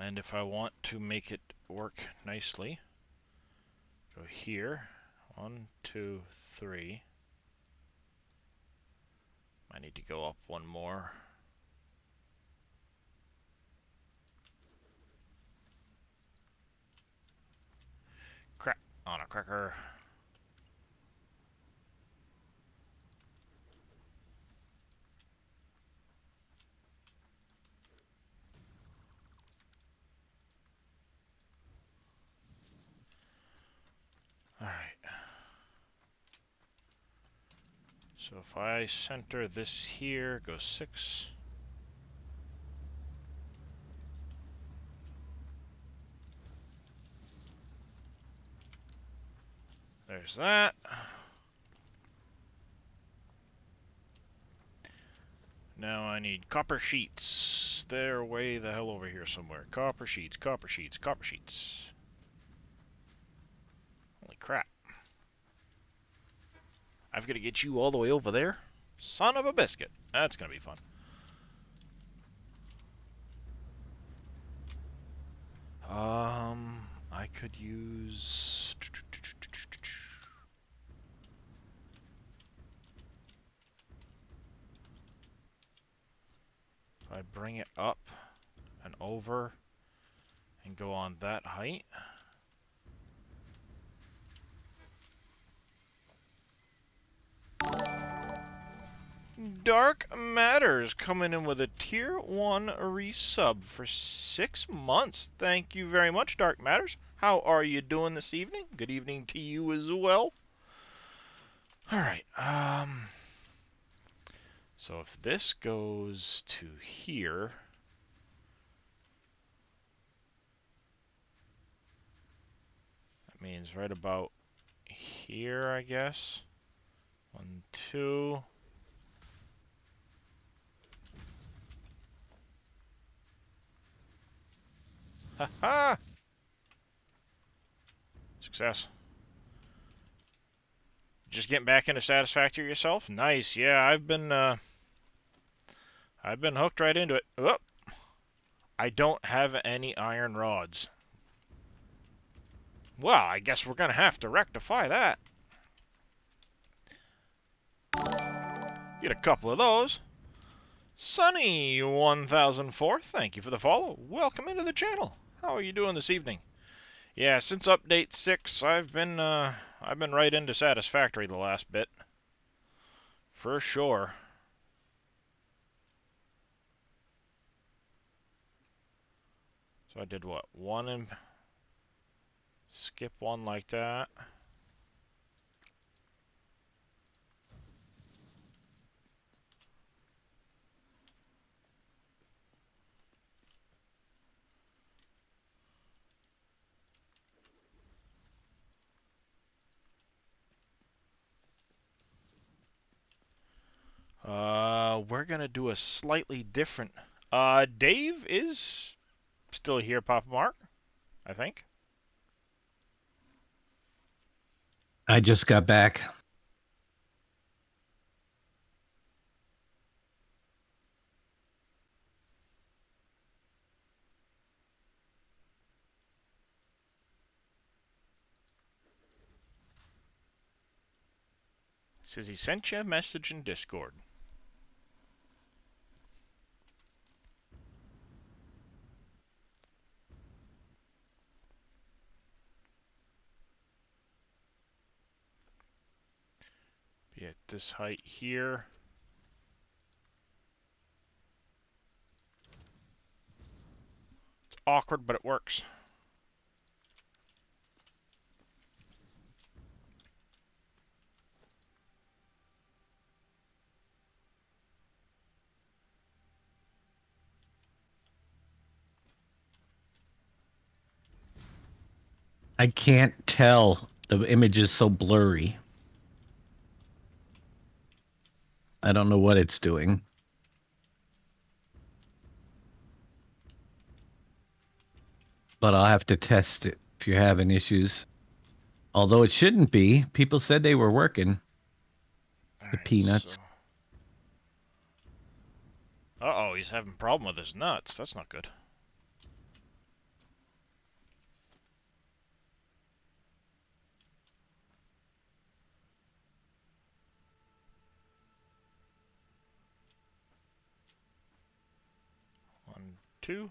And if I want to make it work nicely, go here. 1, 2, 3. I need to go up one more. Crack on a cracker. Alright. So if I center this here, go 6. There's that. Now I need copper sheets. They're way the hell over here somewhere. Copper sheets, copper sheets, copper sheets. Holy crap. I've got to get you all the way over there? Son of a biscuit. That's going to be fun. I could use... If I bring it up and over and go on that height. Dark Matters coming in with a tier 1 resub for 6 months. Thank you very much, Dark Matters. How are you doing this evening? Good evening to you as well. Alright, so if this goes to here, that means right about here, I guess. 1, 2. Ha! Success. Just getting back into Satisfactory yourself? Nice. Yeah, I've been hooked right into it. Oh, I don't have any iron rods. Well, I guess we're gonna have to rectify that. Get a couple of those. Sunny 1004, thank you for the follow. Welcome into the channel. How are you doing this evening? Yeah, since update 6, I've been right into Satisfactory the last bit. For sure. So I did what? One and skip one like that. We're gonna do a slightly different. Dave is still here, Papa Mark, I think. I just got back. Says he sent you a message in Discord. Be at this height here. It's awkward, but it works. I can't tell. The image is so blurry. I don't know what it's doing. But I'll have to test it if you're having issues. Although it shouldn't be. People said they were working. The Alright, so... peanuts. Uh-oh, he's having a problem with his nuts. That's not good. One, two.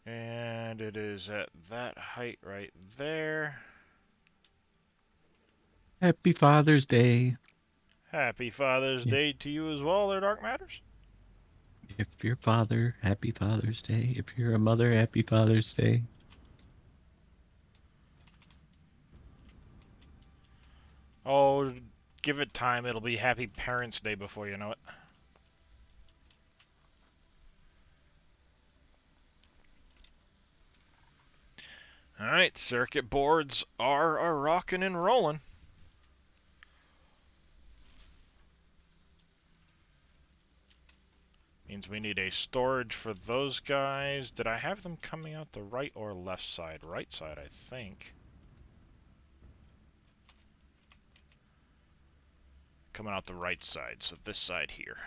And it is at that height right there. Happy Father's Day. Happy Father's Yeah. Day to you as well, there, Dark Matters. If you're a father, happy Father's Day. If you're a mother, happy Father's Day. Oh, give it time. It'll be Happy Parents' Day before you know it. Alright, circuit boards are a rockin' and rollin'. Means we need a storage for those guys. Did I have them coming out the right or left side? Right side, I think. Coming out the right side, so this side here.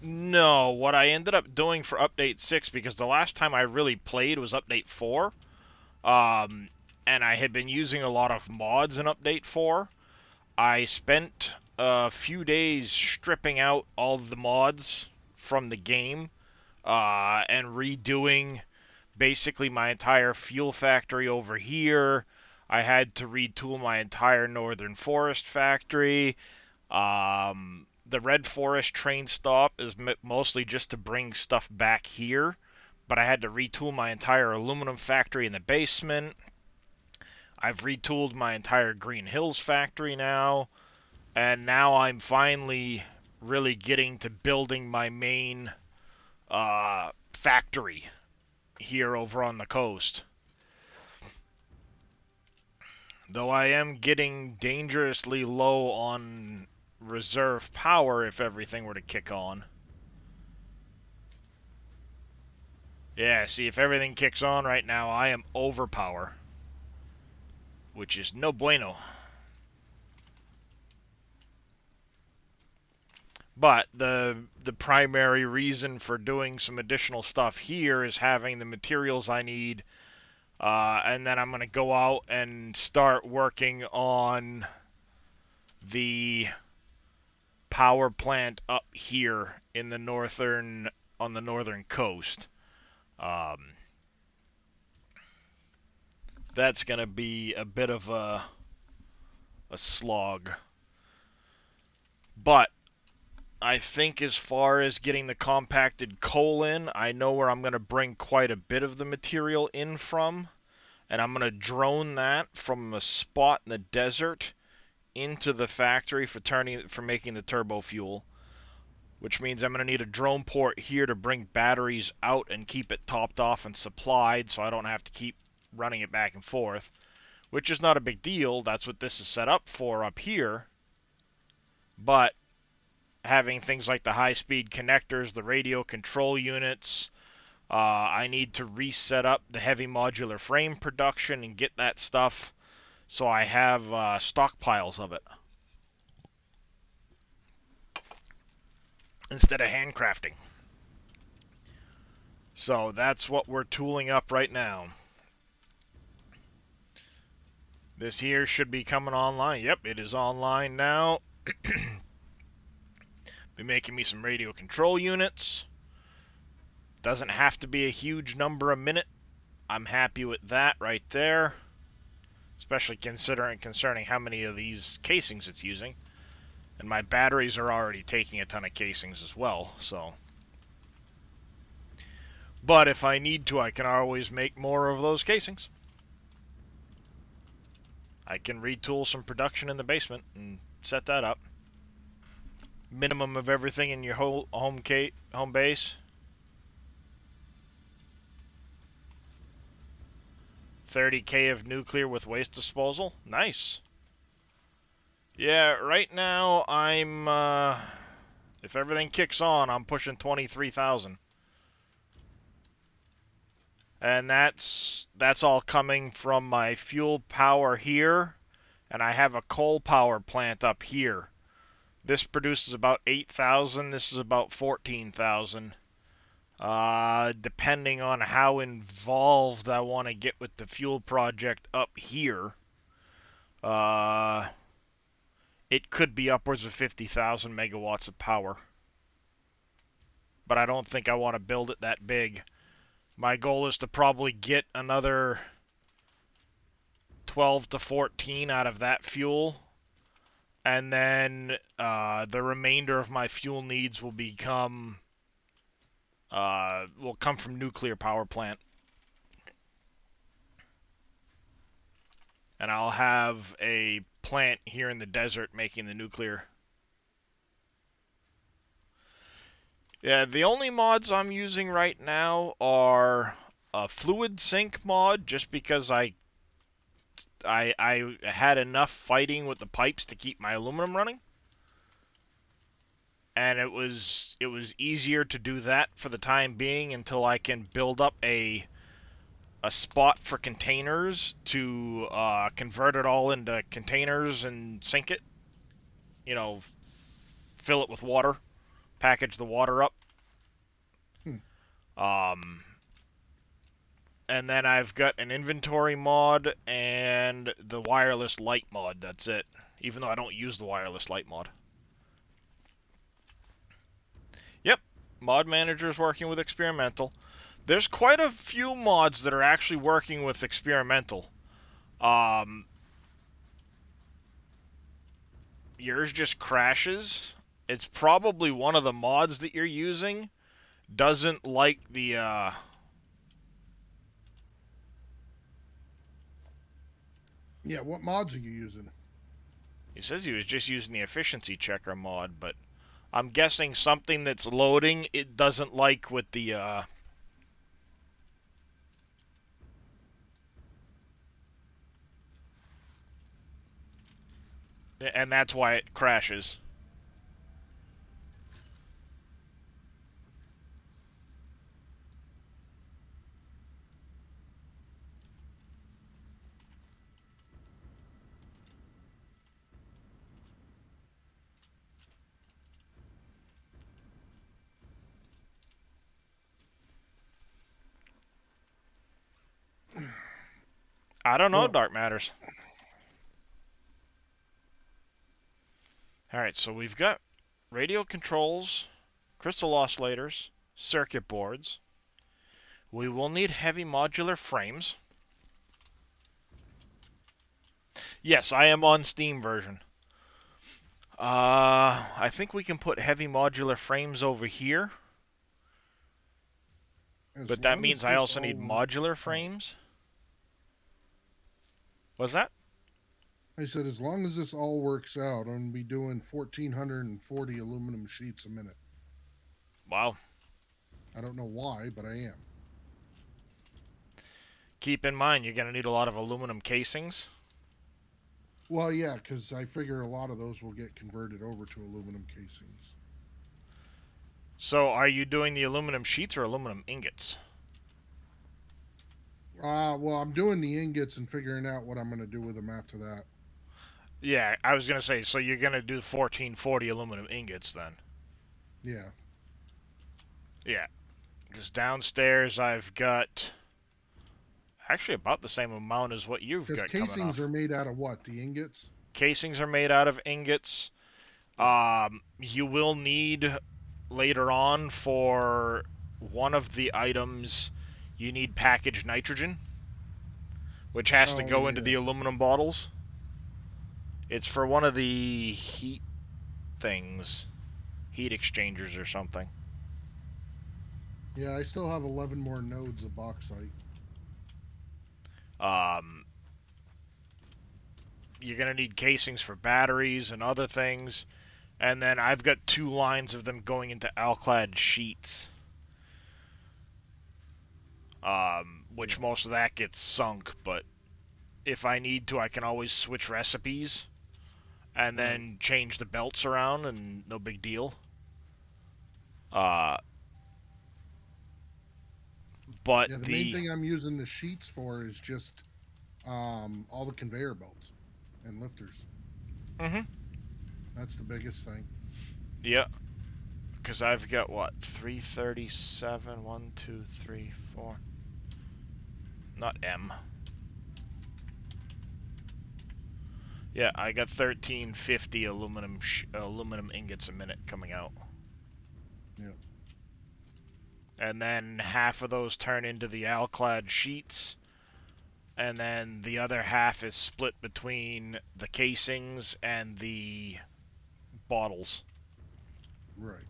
No. What I ended up doing for Update 6, because the last time I really played was Update 4, and I had been using a lot of mods in Update 4, I spent a few days stripping out all of the mods from the game, and redoing basically my entire fuel factory over here. I had to retool my entire northern forest factory. The Red Forest train stop is mostly just to bring stuff back here, but I had to retool my entire aluminum factory in the basement. I've retooled my entire Green Hills factory now, and now I'm finally really getting to building my main factory here over on the coast. Though I am getting dangerously low on reserve power if everything were to kick on. Yeah, see, if everything kicks on right now, I am over power, which is no bueno. But the primary reason for doing some additional stuff here is having the materials I need, and then I'm going to go out and start working on the power plant up here in the on the northern coast. That's going to be a bit of a slog. But I think as far as getting the compacted coal in, I know where I'm going to bring quite a bit of the material in from. And I'm going to drone that from a spot in the desert into the factory for making the turbo fuel. Which means I'm going to need a drone port here to bring batteries out and keep it topped off and supplied so I don't have to keep running it back and forth. Which is not a big deal. That's what this is set up for up here. But having things like the high-speed connectors, the radio control units, I need to reset up the heavy modular frame production and get that stuff so I have stockpiles of it. Instead of handcrafting. So that's what we're tooling up right now. This here should be coming online. Yep, it is online now. Be making me some radio control units. Doesn't have to be a huge number a minute. I'm happy with that right there. Especially concerning how many of these casings it's using. And my batteries are already taking a ton of casings as well, so. But if I need to, I can always make more of those casings. I can retool some production in the basement and set that up. Minimum of everything in your whole home base. 30K of nuclear with waste disposal. Nice. Yeah, right now I'm, if everything kicks on, I'm pushing 23,000. And that's all coming from my fuel power here, and I have a coal power plant up here. This produces about 8,000, this is about 14,000. Depending on how involved I want to get with the fuel project up here, it could be upwards of 50,000 megawatts of power. But I don't think I want to build it that big. My goal is to probably get another 12 to 14 out of that fuel. And then the remainder of my fuel needs will come from nuclear power plant. And I'll have a plant here in the desert making the nuclear. Yeah, the only mods I'm using right now are a fluid sink mod, just because I had enough fighting with the pipes to keep my aluminum running. And it was easier to do that for the time being until I can build up a spot for containers to convert it all into containers and sink it. You know, fill it with water, package the water up. And then I've got an inventory mod and the wireless light mod. That's it. Even though I don't use the wireless light mod. Yep, mod manager is working with experimental. There's quite a few mods that are actually working with experimental. Um, yours just crashes. It's probably one of the mods that you're using doesn't like the, Yeah, what mods are you using? he says he was just using the efficiency checker mod, but I'm guessing something that's loading it doesn't like with the, and that's why it crashes. I don't know, Well, Dark Matters. Alright, so we've got radio controls, crystal oscillators, circuit boards. We will need heavy modular frames. Yes, I am on Steam version. I think we can put heavy modular frames over here. as But that long means as I this also all need works modular out. frames. What's that? I said, as long as this all works out, I'm going to be doing 1,440 aluminum sheets a minute. Wow. I don't know why, but I am. Keep in mind, you're going to need a lot of aluminum casings. Well, yeah, because I figure a lot of those will get converted over to aluminum casings. So, are you doing the aluminum sheets or aluminum ingots? Well, I'm doing the ingots and figuring out what I'm going to do with them after that. Yeah, I was going to say, so you're going to do 1440 aluminum ingots then. Yeah. Yeah. Because downstairs I've got actually about the same amount as what you've Because got coming casings off. are made out of what? The ingots? Casings are made out of ingots. Yeah. You will need later on for one of the items, you need packaged nitrogen, which has to Oh, go into the yeah. aluminum bottles. It's for one of the heat things, heat exchangers or something. Yeah, I still have 11 more nodes of bauxite. Um, you're gonna need casings for batteries and other things, and then I've got 2 lines of them going into alclad sheets. Which Yeah. most of that gets sunk, but if I need to, I can always switch recipes and Right. then change the belts around, and no big deal. Uh, but Yeah, the main the thing I'm using the sheets for is just all the conveyor belts and lifters. mm-hmm, That's the biggest thing. yeah, because I've got what 337, 1, 2, 3, 4. Not M. Yeah, I got 1350 aluminum ingots a minute coming out. Yeah. And then half of those turn into the alclad sheets, and then the other half is split between the casings and the bottles. Right.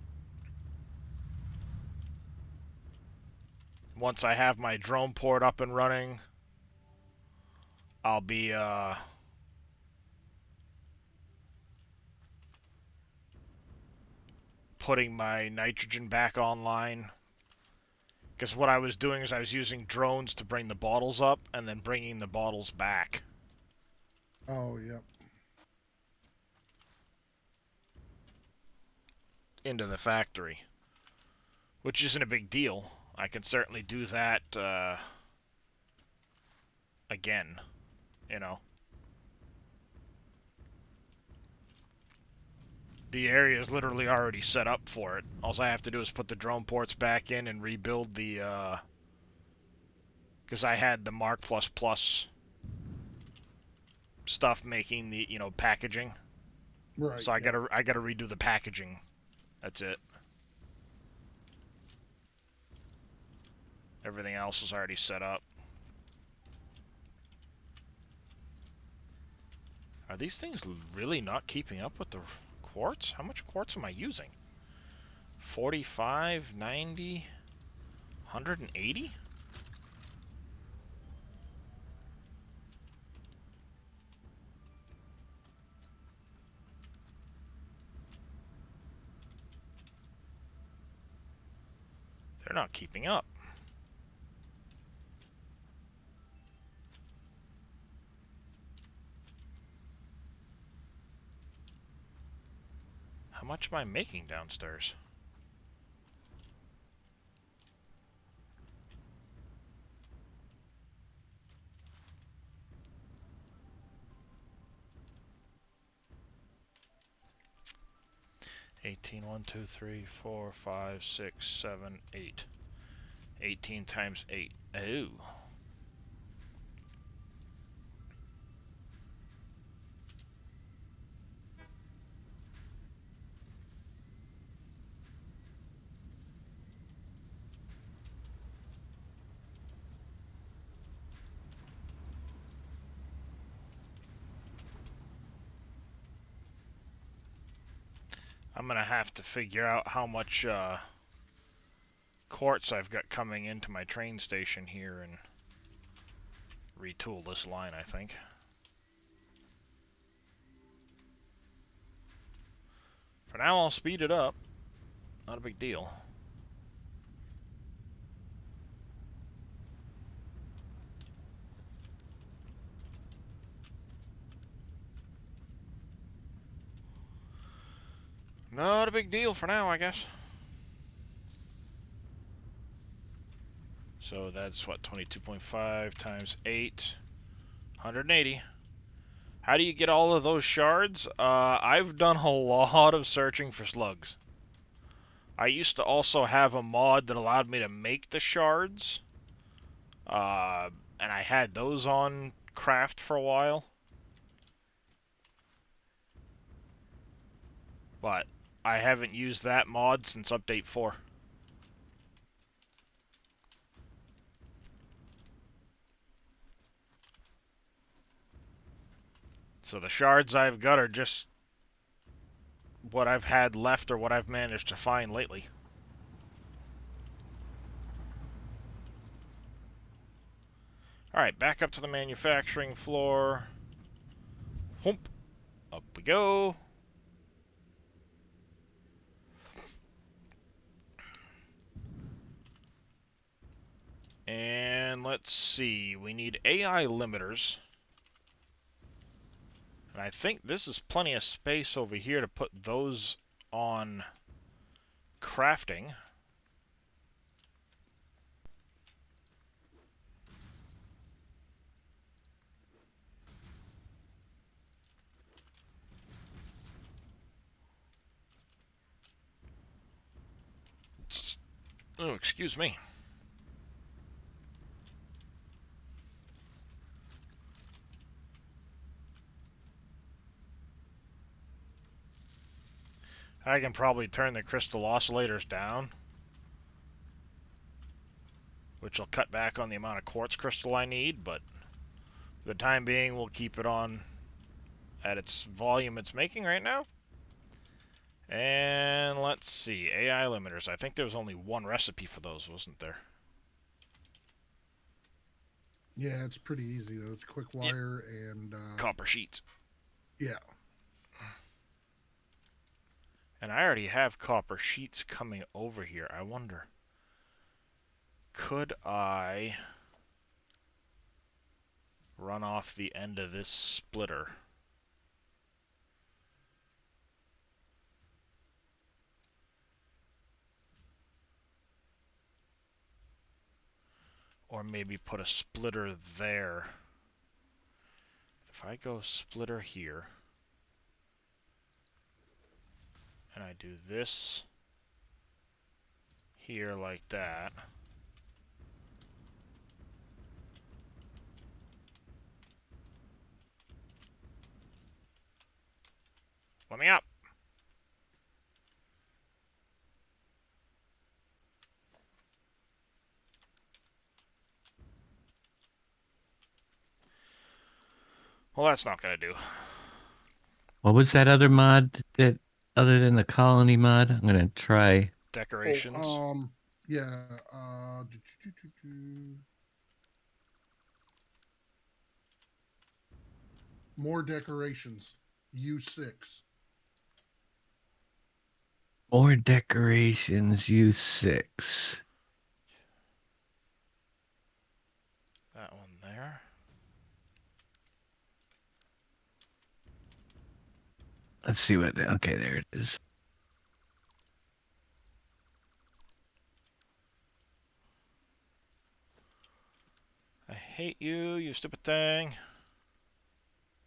Once I have my drone port up and running, I'll be putting my nitrogen back online. Because what I was doing is I was using drones to bring the bottles up and then bringing the bottles back Oh, yep. into the factory, which isn't a big deal. I can certainly do that again, you know. The area is literally already set up for it. All I have to do is put the drone ports back in and rebuild the, because I had the Mark++ stuff making the, packaging. Right. So I Yep. gotta redo the packaging. That's it. Everything else is already set up. Are these things really not keeping up with the quartz? How much quartz am I using? 45, 90, 180? They're not keeping up. How much am I making downstairs? $18, 1, 2, 3, 4, 5, 6, 7, 8. 18 times 8. Oh. I'm gonna have to figure out how much quartz I've got coming into my train station here and retool this line, I think. For now, I'll speed it up. Not a big deal. Not a big deal for now, I guess. So that's what, 22.5 times 8, 180. How do you get all of those shards? I've done a lot of searching for slugs. I used to also have a mod that allowed me to make the shards. And I had those on craft for a while. But I haven't used that mod since update 4. So the shards I've got are just what I've had left or what I've managed to find lately. Alright, back up to the manufacturing floor. Whoop. Up we go. And let's see, we need AI limiters. And I think this is plenty of space over here to put those on crafting. Oh, excuse me. I can probably turn the crystal oscillators down, which will cut back on the amount of quartz crystal I need, but for the time being, we'll keep it on at its volume it's making right now. And let's see, AI limiters. I think there was only one recipe for those, wasn't there? Yeah, it's pretty easy though. It's quick wire and Copper sheets. yeah. And I already have copper sheets coming over here. I wonder, could I run off the end of this splitter? Or maybe put a splitter there. If I go splitter here, and I do this here like that, let me up. Well, that's not gonna do. What was that other mod that, other than the colony mod? I'm gonna try. Decorations. Yeah. More decorations. U6. More decorations, U6. That one there. Let's see what. Okay, there it is. I hate you, you stupid thing.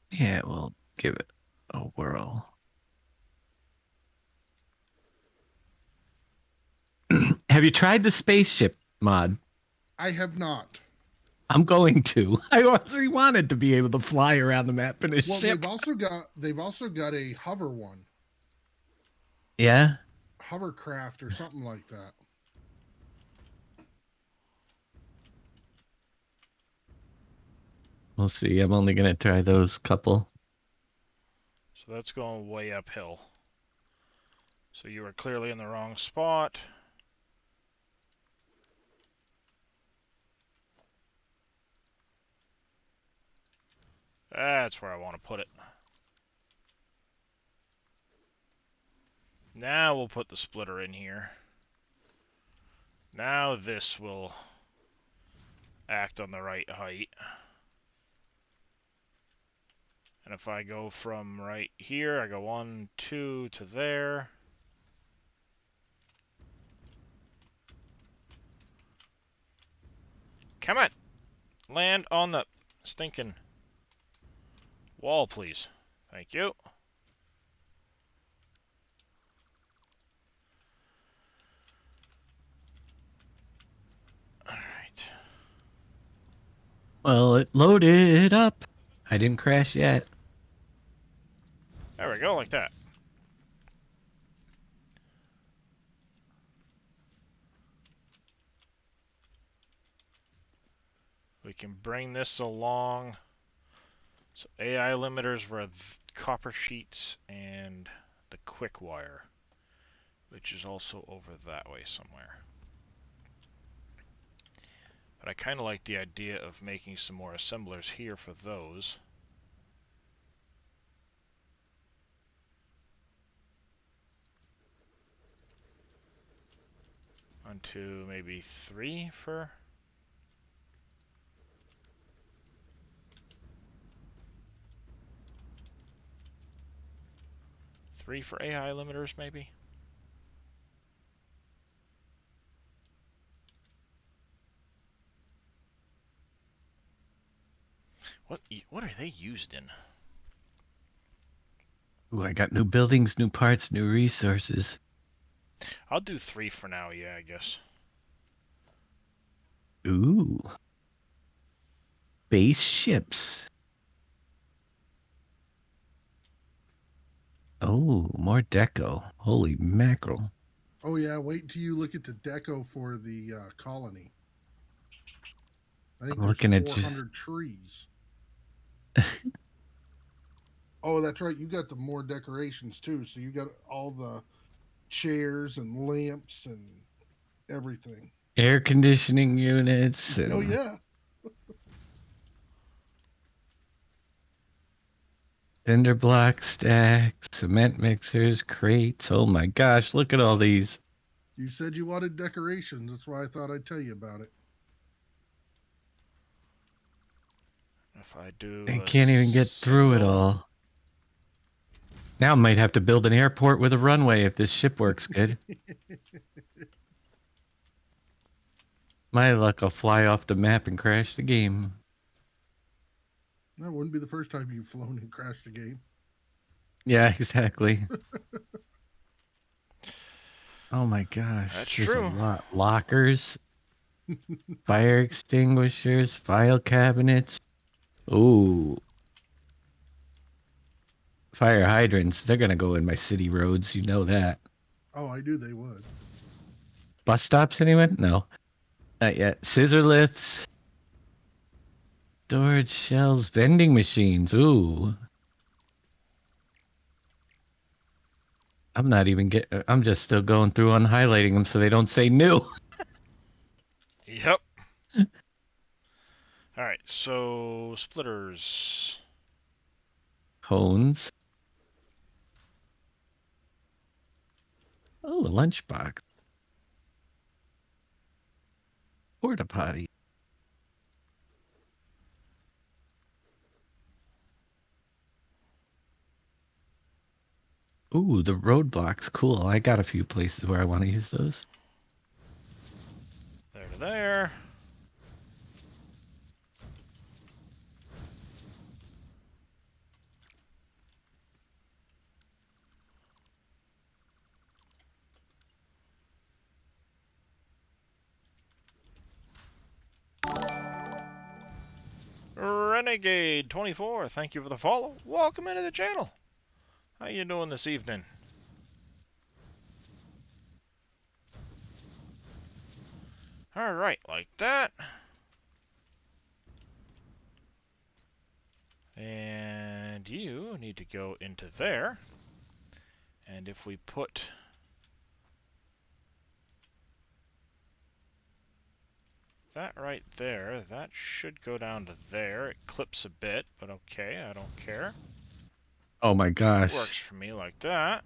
Yeah, we'll give it a whirl. Have you tried the spaceship mod? I have not. I'm going to. I really wanted to be able to fly around the map in a Well, ship. they've also got a hover one, Yeah? hovercraft or something like that. We'll see. I'm only going to try those couple. So that's going way uphill. So you were clearly in the wrong spot. That's where I want to put it. Now we'll put the splitter in here. Now this will act on the right height. And if I go from right here, I go 1, 2 to there. Come on! Land on the stinking wall, please. Thank you. Alright. Well, it loaded up. I didn't crash yet. There we go, like that. We can bring this along. So AI limiters were copper sheets and the quick wire, which is also over that way somewhere. But I kind of like the idea of making some more assemblers here for those. 1, 2, maybe 3 for... 3 for AI limiters, maybe? What are they used in? Ooh, I got new buildings, new parts, new resources. I'll do 3 for now, yeah, I guess. Ooh. Base ships. Oh, more deco. Holy mackerel. Oh yeah, wait until you look at the deco for the colony. I think I'm there's looking at 400 trees. Oh, that's right. You got the more decorations too. So you got all the chairs and lamps and everything. air conditioning units Oh and yeah. cinder block stacks, cement mixers, crates. Oh my gosh, look at all these. You said you wanted decorations. That's why I thought I'd tell you about it. If I do I a can't even get through it single... all. Now I might have to build an airport with a runway if this ship works good. My luck, I'll fly off the map and crash the game. That wouldn't be the first time you've flown and crashed a game. Yeah, exactly. Oh my That's gosh, there's a true. lot. Lockers, fire extinguishers, file cabinets. Ooh, fire hydrants. They're gonna go in my city roads. You know that. Oh, I knew they would. Bus stops, anyone? No, not yet. Scissor lifts. Storage shells, vending machines. Ooh. I'm not even I'm just still going through on highlighting them so they don't say new. Yep. Alright, so splitters. Cones. Oh, a lunchbox. Porta potty. Ooh, the roadblocks. Cool. I got a few places where I want to use those. There to there. Renegade24, thank you for the follow. Welcome into the channel. How you doing this evening? Alright, like that. And you need to go into there. And if we put that right there, that should go down to there. It clips a bit, but okay, I don't care. Oh my gosh. Works for me like that.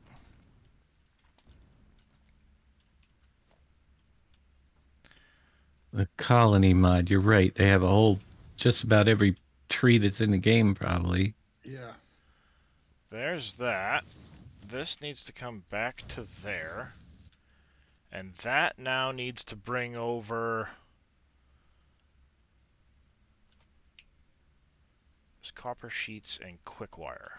The colony mod. You're right. They have a whole, just about every tree that's in the game, probably. Yeah. There's that. This needs to come back to there. And that now needs to bring over copper sheets and quick wire.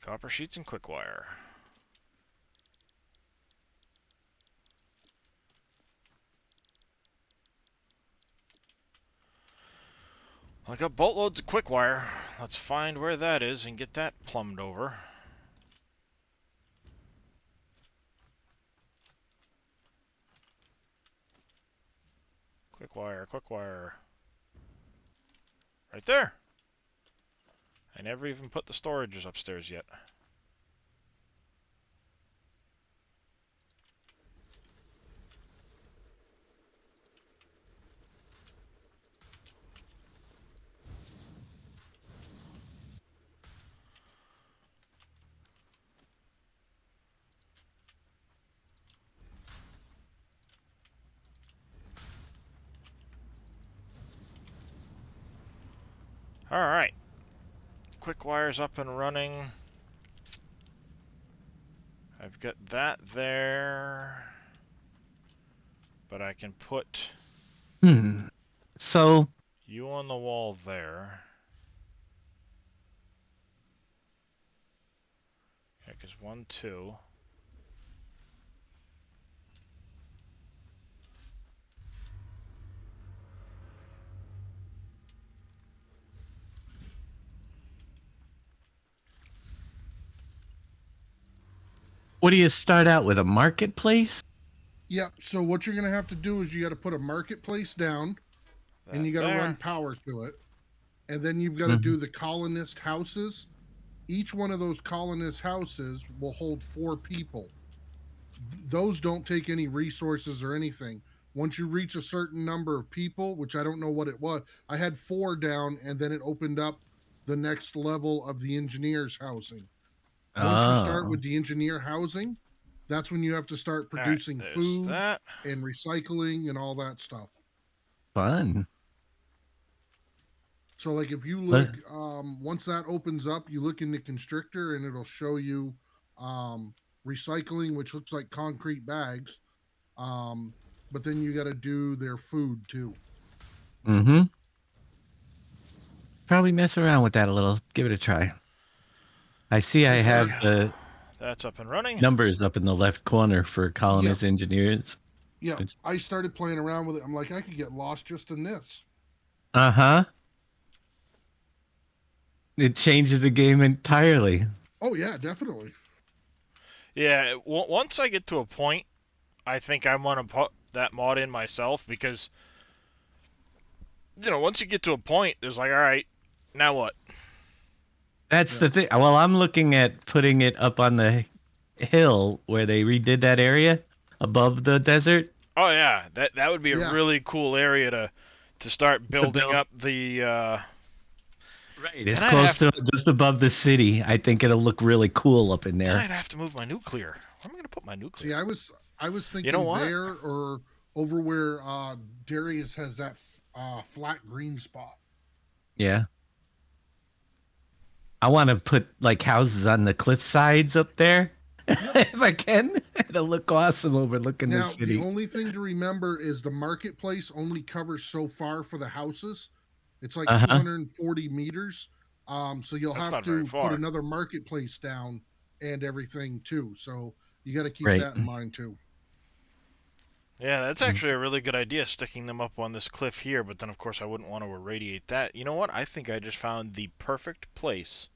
Copper sheets and quick wire. I got boatloads of quick wire. Let's find where that is and get that plumbed over. Quick wire, quick wire. Right there. I never even put the storages upstairs yet. Alright. Quick wire's up and running. I've got that there. But I can put So you on the wall there. Yeah, because 1, 2. what do you start out with? A marketplace? Yep. So what you're gonna have to do is you got to put a marketplace down, That and you got to there. run power to it, and then you've got to Mhm. do the colonist houses. Each one of those colonist houses will hold 4 people. Those don't take any resources or anything. Once you reach a certain number of people, which I don't know what it was, I had 4 down, and then it opened up the next level of the engineer's housing. Once you start Oh, with the engineer housing, that's when you have to start Alright, producing there's food that. and recycling and all that stuff. fun. So like if you Let- look once that opens up, you look in the constrictor and it'll show you recycling, which looks like concrete bags. But then you got to do their food too. Probably mess around with that a little. Give it a try. I see I Yes, have the That's up and running. numbers up in the left corner for colonist engineers. Yeah, I started playing around with it. I'm like, I could get lost just in this. Uh-huh. It changes the game entirely. Oh yeah, definitely. Yeah, once I get to a point, I think I want to put that mod in myself because, once you get to a point, there's like, all right, now what? That's Yeah. the thing. Well, I'm looking at putting it up on the hill where they redid that area above the desert Oh yeah, that would be a Yeah. really cool area to start to building build. up the. Right, Then it's I'd close have to to just above the city. I think it'll look really cool up in then there. I'd have to move my nuclear. Where am I gonna put my See, nuclear? I was You know thinking what? there or over where Darius has that flat green spot. Yeah. I want to put like houses on the cliff sides up there Yep. if I can. It'll look awesome overlooking the Now, the city. only thing to remember is the marketplace only covers so far for the houses. It's like Uh-huh. 240 meters. So you'll That's have not very to put far. another marketplace down and everything too. So you got to keep Right. that in mind too. Yeah, that's Mm. actually a really good idea, sticking them up on this cliff here. But then, of course, I wouldn't want to irradiate that. You know what? I think I just found the perfect place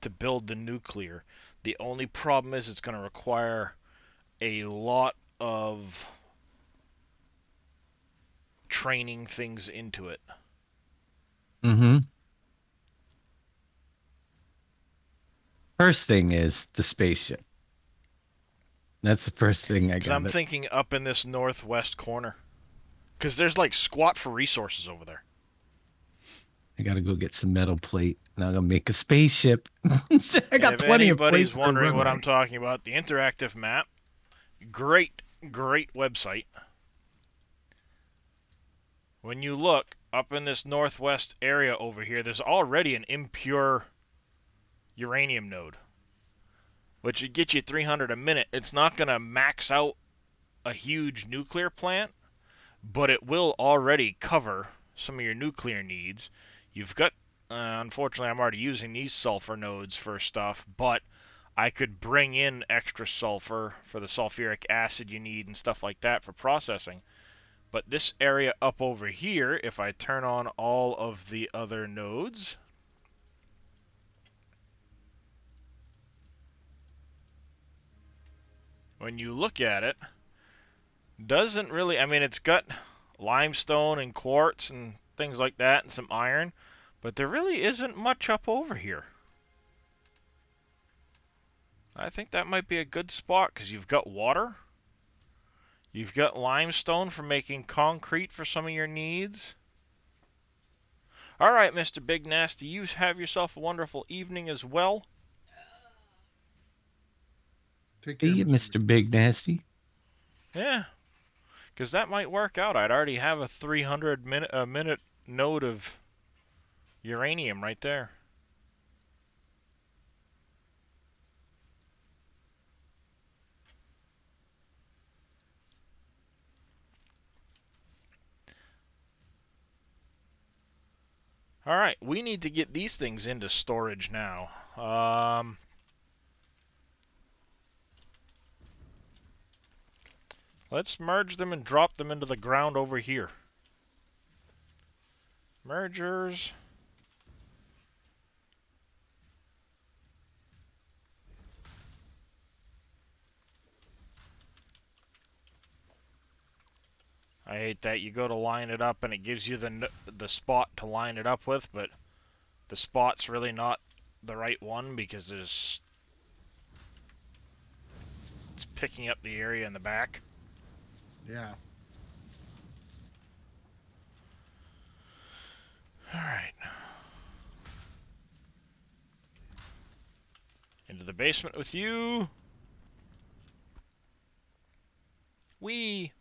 to build the nuclear. The only problem is it's going to require a lot of training things into it. Mm-hmm. First thing is the spaceship. That's the first thing I Because I'm got. thinking up in this northwest corner. Because there's like squat for resources over there. I gotta go get some metal plate. Now I'm gonna make a spaceship. I got If plenty of anybody's place for a wondering what I'm runway. talking about, the interactive map, great, great website. When you look up in this northwest area over here, there's already an impure uranium node, which would get you 300 a minute. It's not going to max out a huge nuclear plant, but it will already cover some of your nuclear needs. You've got, unfortunately, I'm already using these sulfur nodes for stuff, but I could bring in extra sulfur for the sulfuric acid you need and stuff like that for processing. But this area up over here, if I turn on all of the other nodes, when you look at it, doesn't really, I mean, it's got limestone and quartz and things like that and some iron, but there really isn't much up over here. I think that might be a good spot because you've got water, you've got limestone for making concrete for some of your needs. All right, Mr. Big Nasty, you have yourself a wonderful evening as well. Take care, Hey, Mr. Mr. Big Nasty. Yeah, because that might work out. I'd already have a 300 minute node of uranium right there. All right, we need to get these things into storage now. Let's merge them and drop them into the ground over here. Mergers. I hate that you go to line it up and it gives you the spot to line it up with, but the spot's really not the right one because it's picking up the area in the back. Yeah. All right. Into the basement with you. Wee.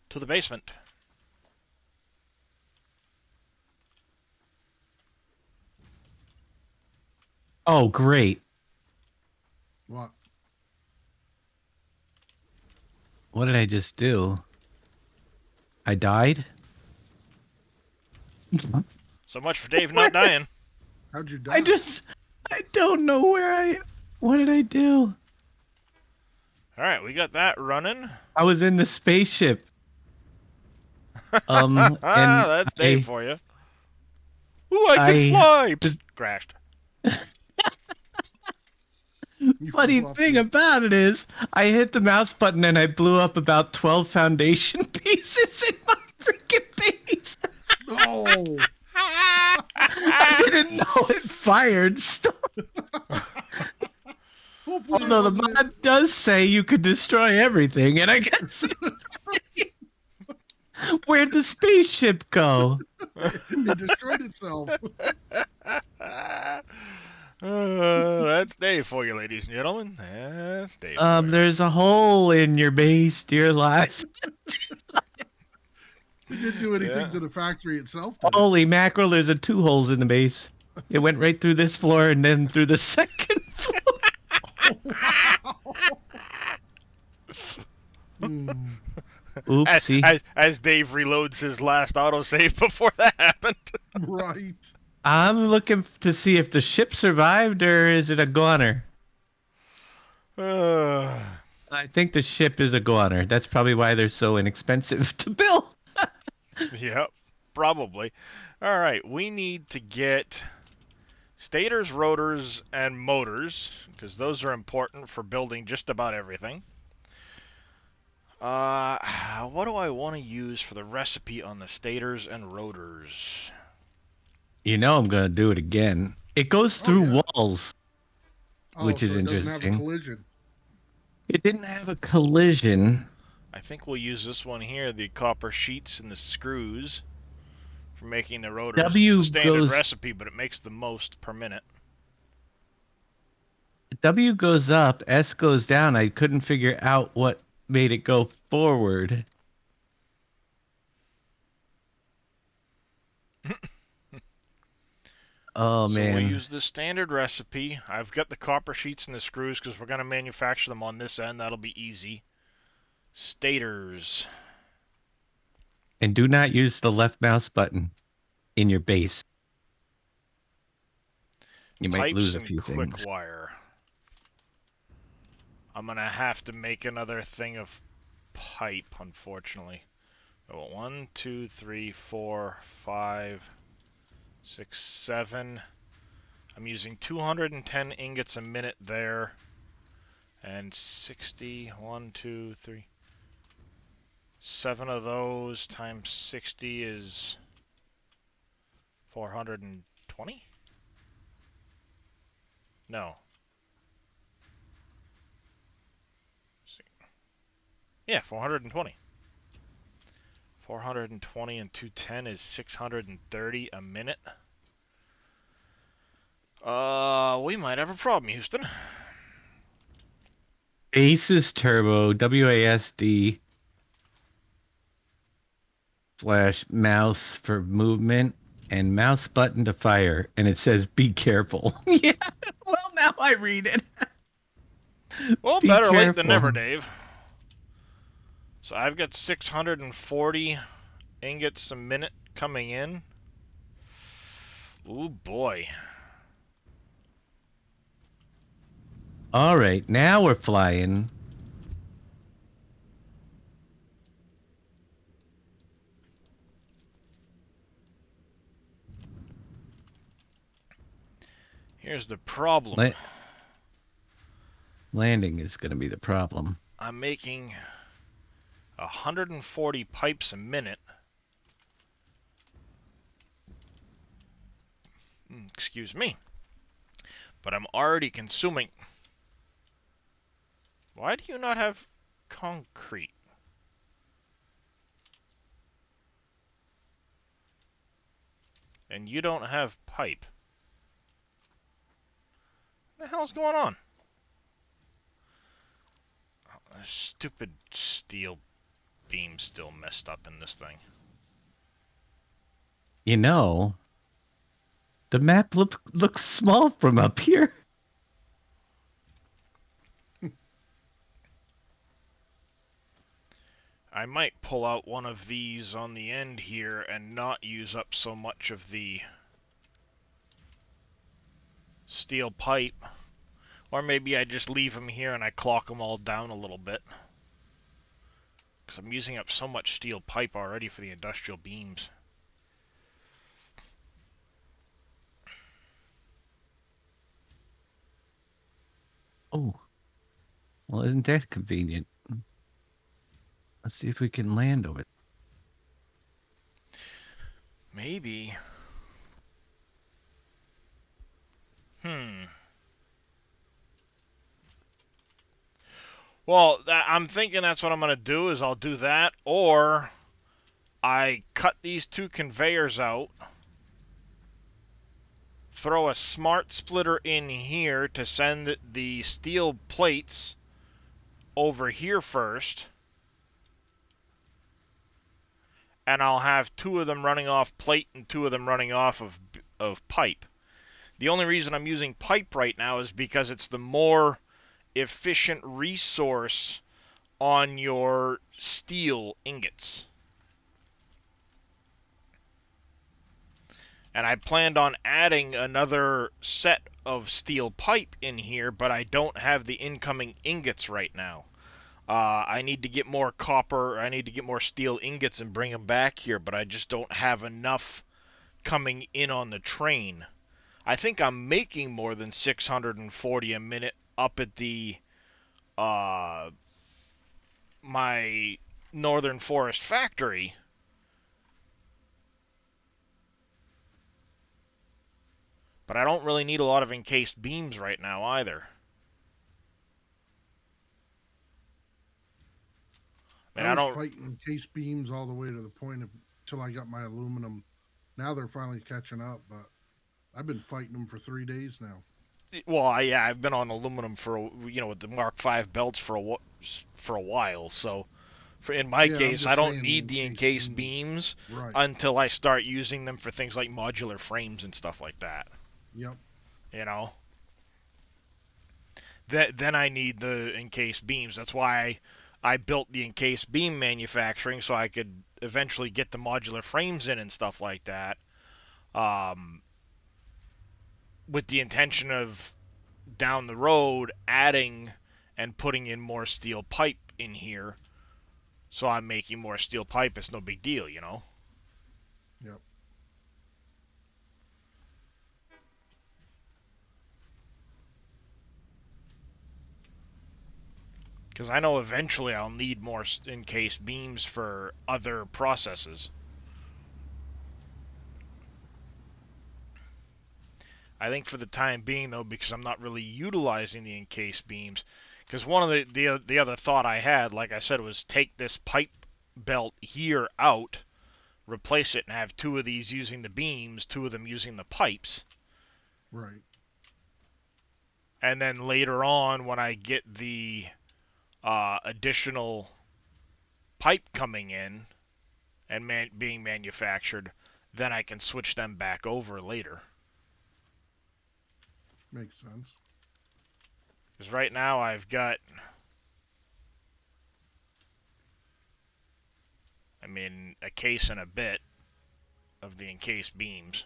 To the basement. Oh, great. What? What did I just do? I died? So much for Dave not What? dying. How'd you die? I don't know what did I do? All right, we got that running. I was in the spaceship. And That's Dave for you. Ooh, I can I, fly! the, Psst, crashed. You Funny flew up thing the. about it is, I hit the mouse button and I blew up about 12 foundation pieces in my freaking base. No. I didn't know it fired stuff. Hopefully it Although the wasn't. mod does say you could destroy everything, and I guess where'd the spaceship go? It destroyed itself. That's Dave for you, ladies and gentlemen. That's Dave for you. There's a hole in your base, dear lies. It didn't do anything Yeah. to the factory itself, did it? Holy mackerel! There's 2 holes in the base. It went right through this floor and then through the second floor. Oh, wow. Hmm. Oopsie. As Dave reloads his last autosave before that happened. Right. I'm looking to see if the ship survived or is it a goner. I think the ship is a goner. That's probably why they're so inexpensive to build. Yep, probably. All right, we need to get stators, rotors, and motors, because those are important for building just about everything. What do I want to use for the recipe on the stators and rotors? You know I'm going to do it again. It goes Oh, through yeah. walls, Oh, which is so it doesn't have a interesting. collision. It didn't have a collision. I think we'll use this one here, the copper sheets and the screws, for making the rotors. It's the standard recipe, but it makes the most per minute. W goes up, S goes down. I couldn't figure out what made it go forward. Oh So we'll man. use the standard recipe. I've got the copper sheets and the screws because we're going to manufacture them on this end. That'll be easy. Stators. And do not use the left mouse button in your base. You might Pipes lose a and few quick things. wire. I'm going to have to make another thing of pipe, unfortunately. Oh, 1, 2, 3, 4, 5, 6, 7. I'm using 210 ingots a minute there. And 60, 1, 2, 3. 7 of those times 60 is 420? No. Yeah, 420. 420 and 210 is 630 a minute. We might have a problem, Houston. Base is turbo, WASD / mouse for movement and mouse button to fire. And it says be careful. Yeah, well now I read it. Well, Be better late than never, careful. Dave. So I've got 640 ingots a minute coming in. Ooh, boy. All right, now we're flying. Here's the problem. Landing is going to be the problem. I'm making 140 pipes a minute. Excuse me. But I'm already consuming. Why do you not have concrete? And you don't have pipe. What the hell's going on? Oh, this stupid steel beam's still messed up in this thing. You know, the map looks small from up here. I might pull out one of these on the end here and not use up so much of the steel pipe. Or maybe I just leave them here and I clock them all down a little bit. Because I'm using up so much steel pipe already for the industrial beams. Oh, well, isn't that convenient? Let's see if we can land on it. Maybe. Hmm. Well, I'm thinking that's what I'm gonna do. Is I'll do that, or I cut these two conveyors out, throw a smart splitter in here to send the steel plates over here first, and I'll have two of them running off plate and two of them running off of pipe. The only reason I'm using pipe right now is because it's the more efficient resource on your steel ingots. And I planned on adding another set of steel pipe in here, but I don't have the incoming ingots right now. I need to get more copper, I need to get more steel ingots and bring them back here, but I just don't have enough coming in on the train. I think I'm making more than 640 a minute up at the uh my Northern Forest factory. But I don't really need a lot of encased beams right now either. I I mean, I was don't. fighting case beams all the way to the point of till I got my aluminum. Now they're finally catching up, but I've been fighting them for 3 days now. Well, yeah, I've been on aluminum for with the Mark V belts for a while. So, in my Yeah, I'm case, I just don't saying the need the encased encased beams. beams Right. until I start using them for things like modular frames and stuff like that. Yep. You know, then I need the encased beams. That's why I built the encased beam manufacturing so I could eventually get the modular frames in and stuff like that. Um, with the intention of down the road adding and putting in more steel pipe in here. So I'm making more steel pipe. It's no big deal, you know? Yep. Because I know eventually I'll need more encased beams for other processes. I think for the time being, though, because I'm not really utilizing the encased beams, because one of the other thought I had, like I said, was take this pipe belt here out, replace it, and have two of these using the beams, two of them using the pipes. Right. And then later on, when I get the additional pipe coming in and being manufactured, then I can switch them back over later. Makes sense. Because right now I've got, a case and a bit of the encased beams.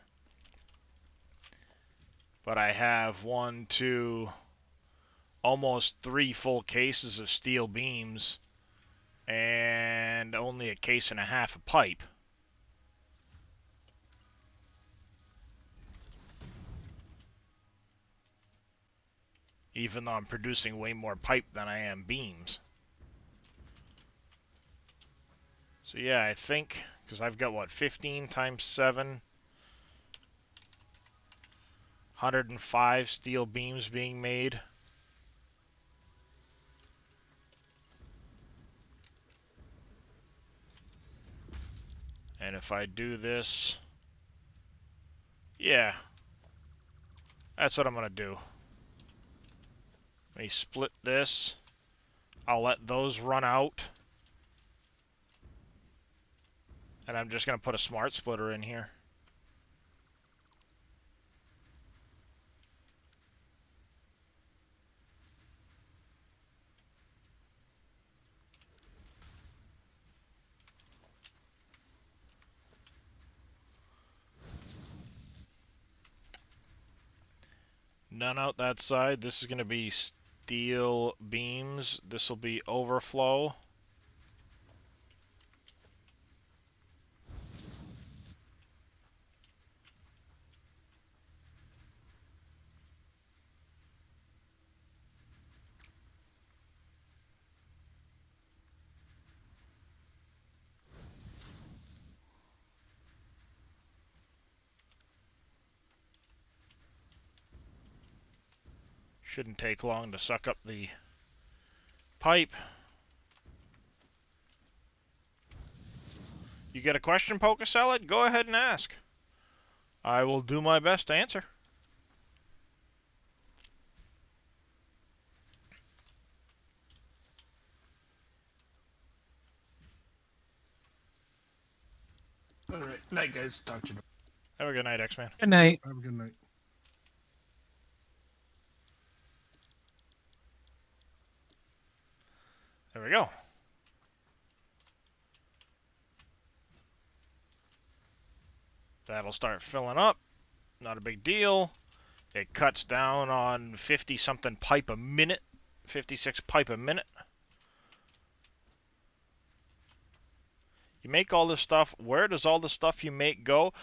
But I have one, two, almost three full cases of steel beams and only a case and a half of pipe. Even though I'm producing way more pipe than I am beams. So yeah, I think, because I've got, what, 15 times 7? 105 steel beams being made. And if I do this, yeah, that's what I'm going to do. Let me split this. I'll let those run out. And I'm just going to put a smart splitter in here. None out that side. This is going to be steel beams. This will be overflow. Shouldn't take long to suck up the pipe. You get a question, Poke Salad? Go ahead and ask. I will do my best to answer. All right. Night, guys. Talk to you. Have a good night, X-Man. Good night. Have a good night. There we go. That'll start filling up. Not a big deal. It cuts down on 50-something pipe a minute. 56 pipe a minute. You make all this stuff. Where does all the stuff you make go?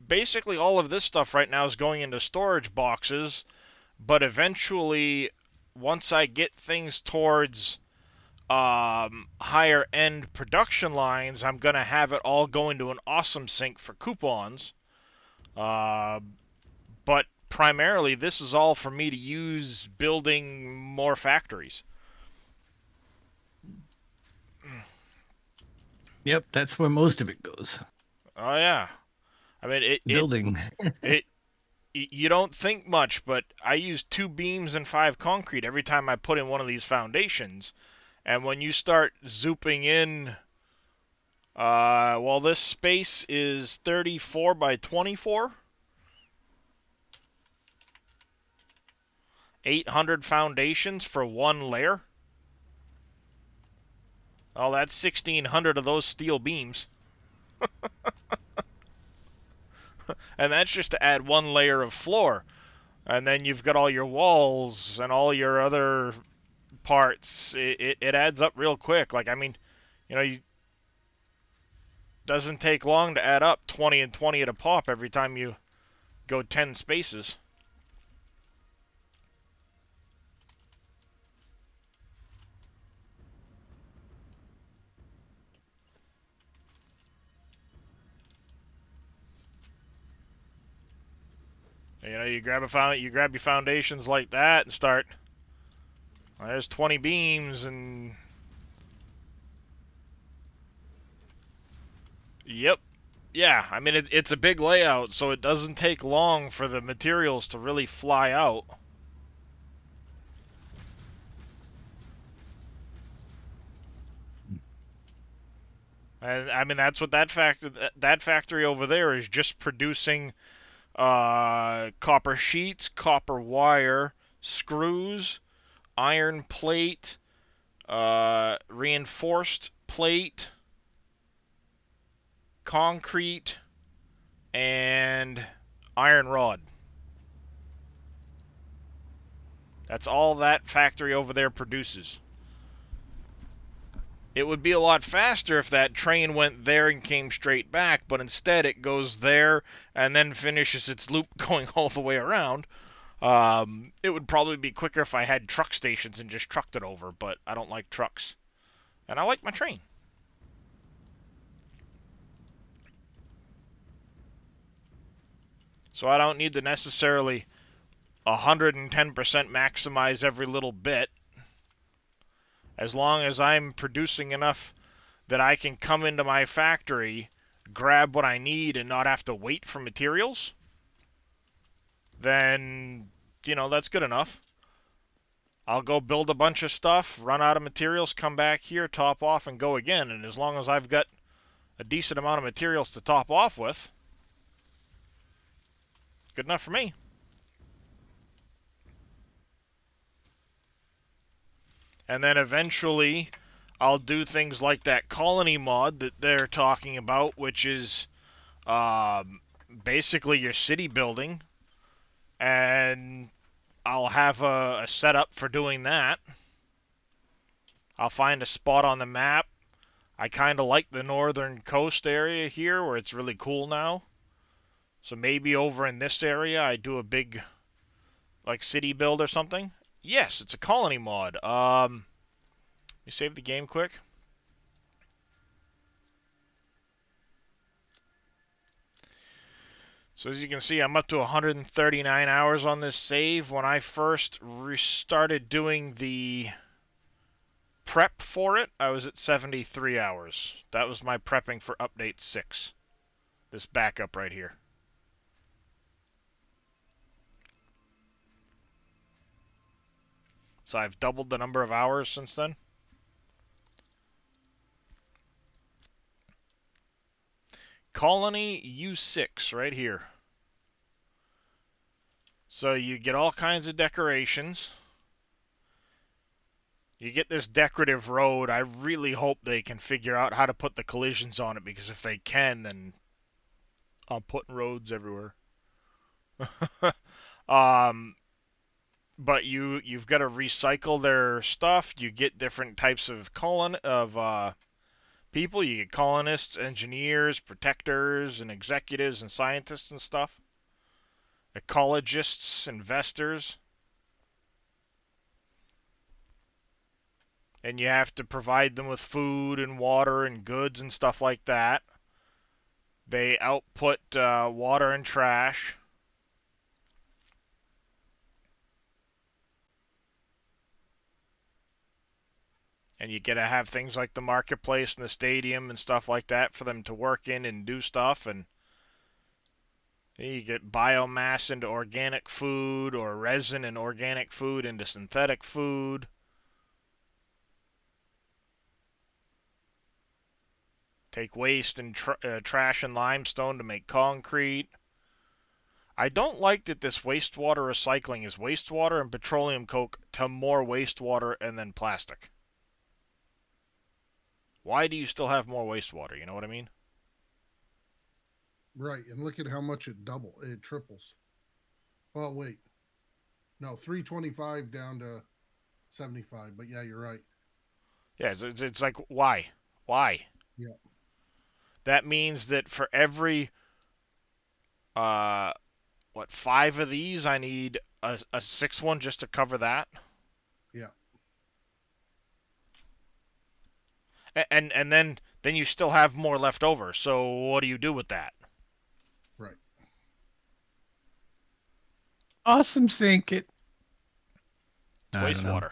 Basically all of this stuff right now is going into storage boxes, but eventually, once I get things towards higher end production lines, I'm gonna have it all go into an awesome sink for coupons. But primarily, this is all for me to use building more factories. Yep, that's where most of it goes. Oh yeah, I mean Building. you don't think much, but I use 2 beams and 5 concrete every time I put in one of these foundations. And when you start zooping in, well, this space is 34 by 24. 800 foundations for 1 layer. Oh, that's 1,600 of those steel beams. And that's just to add 1 layer of floor. And then you've got all your walls and all your other parts. It adds up real quick. Like, I mean, you know, it doesn't take long to add up 20 and 20 at a pop every time you go 10 spaces. You know, you grab your foundations like that and start. Well, there's 20 beams and. Yep. Yeah, I mean it's a big layout, so it doesn't take long for the materials to really fly out. And I mean that's what that factory over there is, just producing copper sheets, copper wire, screws, iron plate, reinforced plate, concrete, and iron rod. That's all that factory over there produces. It would be a lot faster if that train went there and came straight back, but instead it goes there and then finishes its loop going all the way around. It would probably be quicker if I had truck stations and just trucked it over, but I don't like trucks. And I like my train. So I don't need to necessarily 110% maximize every little bit. As long as I'm producing enough that I can come into my factory, grab what I need, and not have to wait for materials, then, you know, that's good enough. I'll go build a bunch of stuff, run out of materials, come back here, top off, and go again. And as long as I've got a decent amount of materials to top off with, good enough for me. And then eventually I'll do things like that colony mod that they're talking about, which is basically your city building. And I'll have a setup for doing that. I'll find a spot on the map. I kind of like the northern coast area here where it's really cool now. So maybe over in this area I do a big like city build or something. Yes, it's a colony mod. Let me save the game quick. So as you can see, I'm up to 139 hours on this save. When I first restarted doing the prep for it, I was at 73 hours. That was my prepping for update 6. This backup right here. So I've doubled the number of hours since then. Colony U6 right here. So you get all kinds of decorations. You get this decorative road. I really hope they can figure out how to put the collisions on it, because if they can, then I'm putting roads everywhere. um, but you've got to recycle their stuff. You get different types of people. You get colonists, engineers, protectors, and executives and scientists and stuff. Ecologists, investors. And you have to provide them with food and water and goods and stuff like that. They output water and trash. And you gotta have things like the marketplace and the stadium and stuff like that for them to work in and do stuff. And you get biomass into organic food, or resin and organic food into synthetic food. Take waste and trash and limestone to make concrete. I don't like that this wastewater recycling is wastewater and petroleum coke to more wastewater and then plastic. Why do you still have more wastewater? You know what I mean? Right, and look at how much it triples. Well, wait. No, 325 down to 75, but yeah, you're right. Yeah, it's like, why? Why? Yeah. That means that for every, 5 of these, I need a sixth one just to cover that? Yeah. And then you still have more left over, so what do you do with that? Right. Awesome sink it. It's I don't know. wastewater.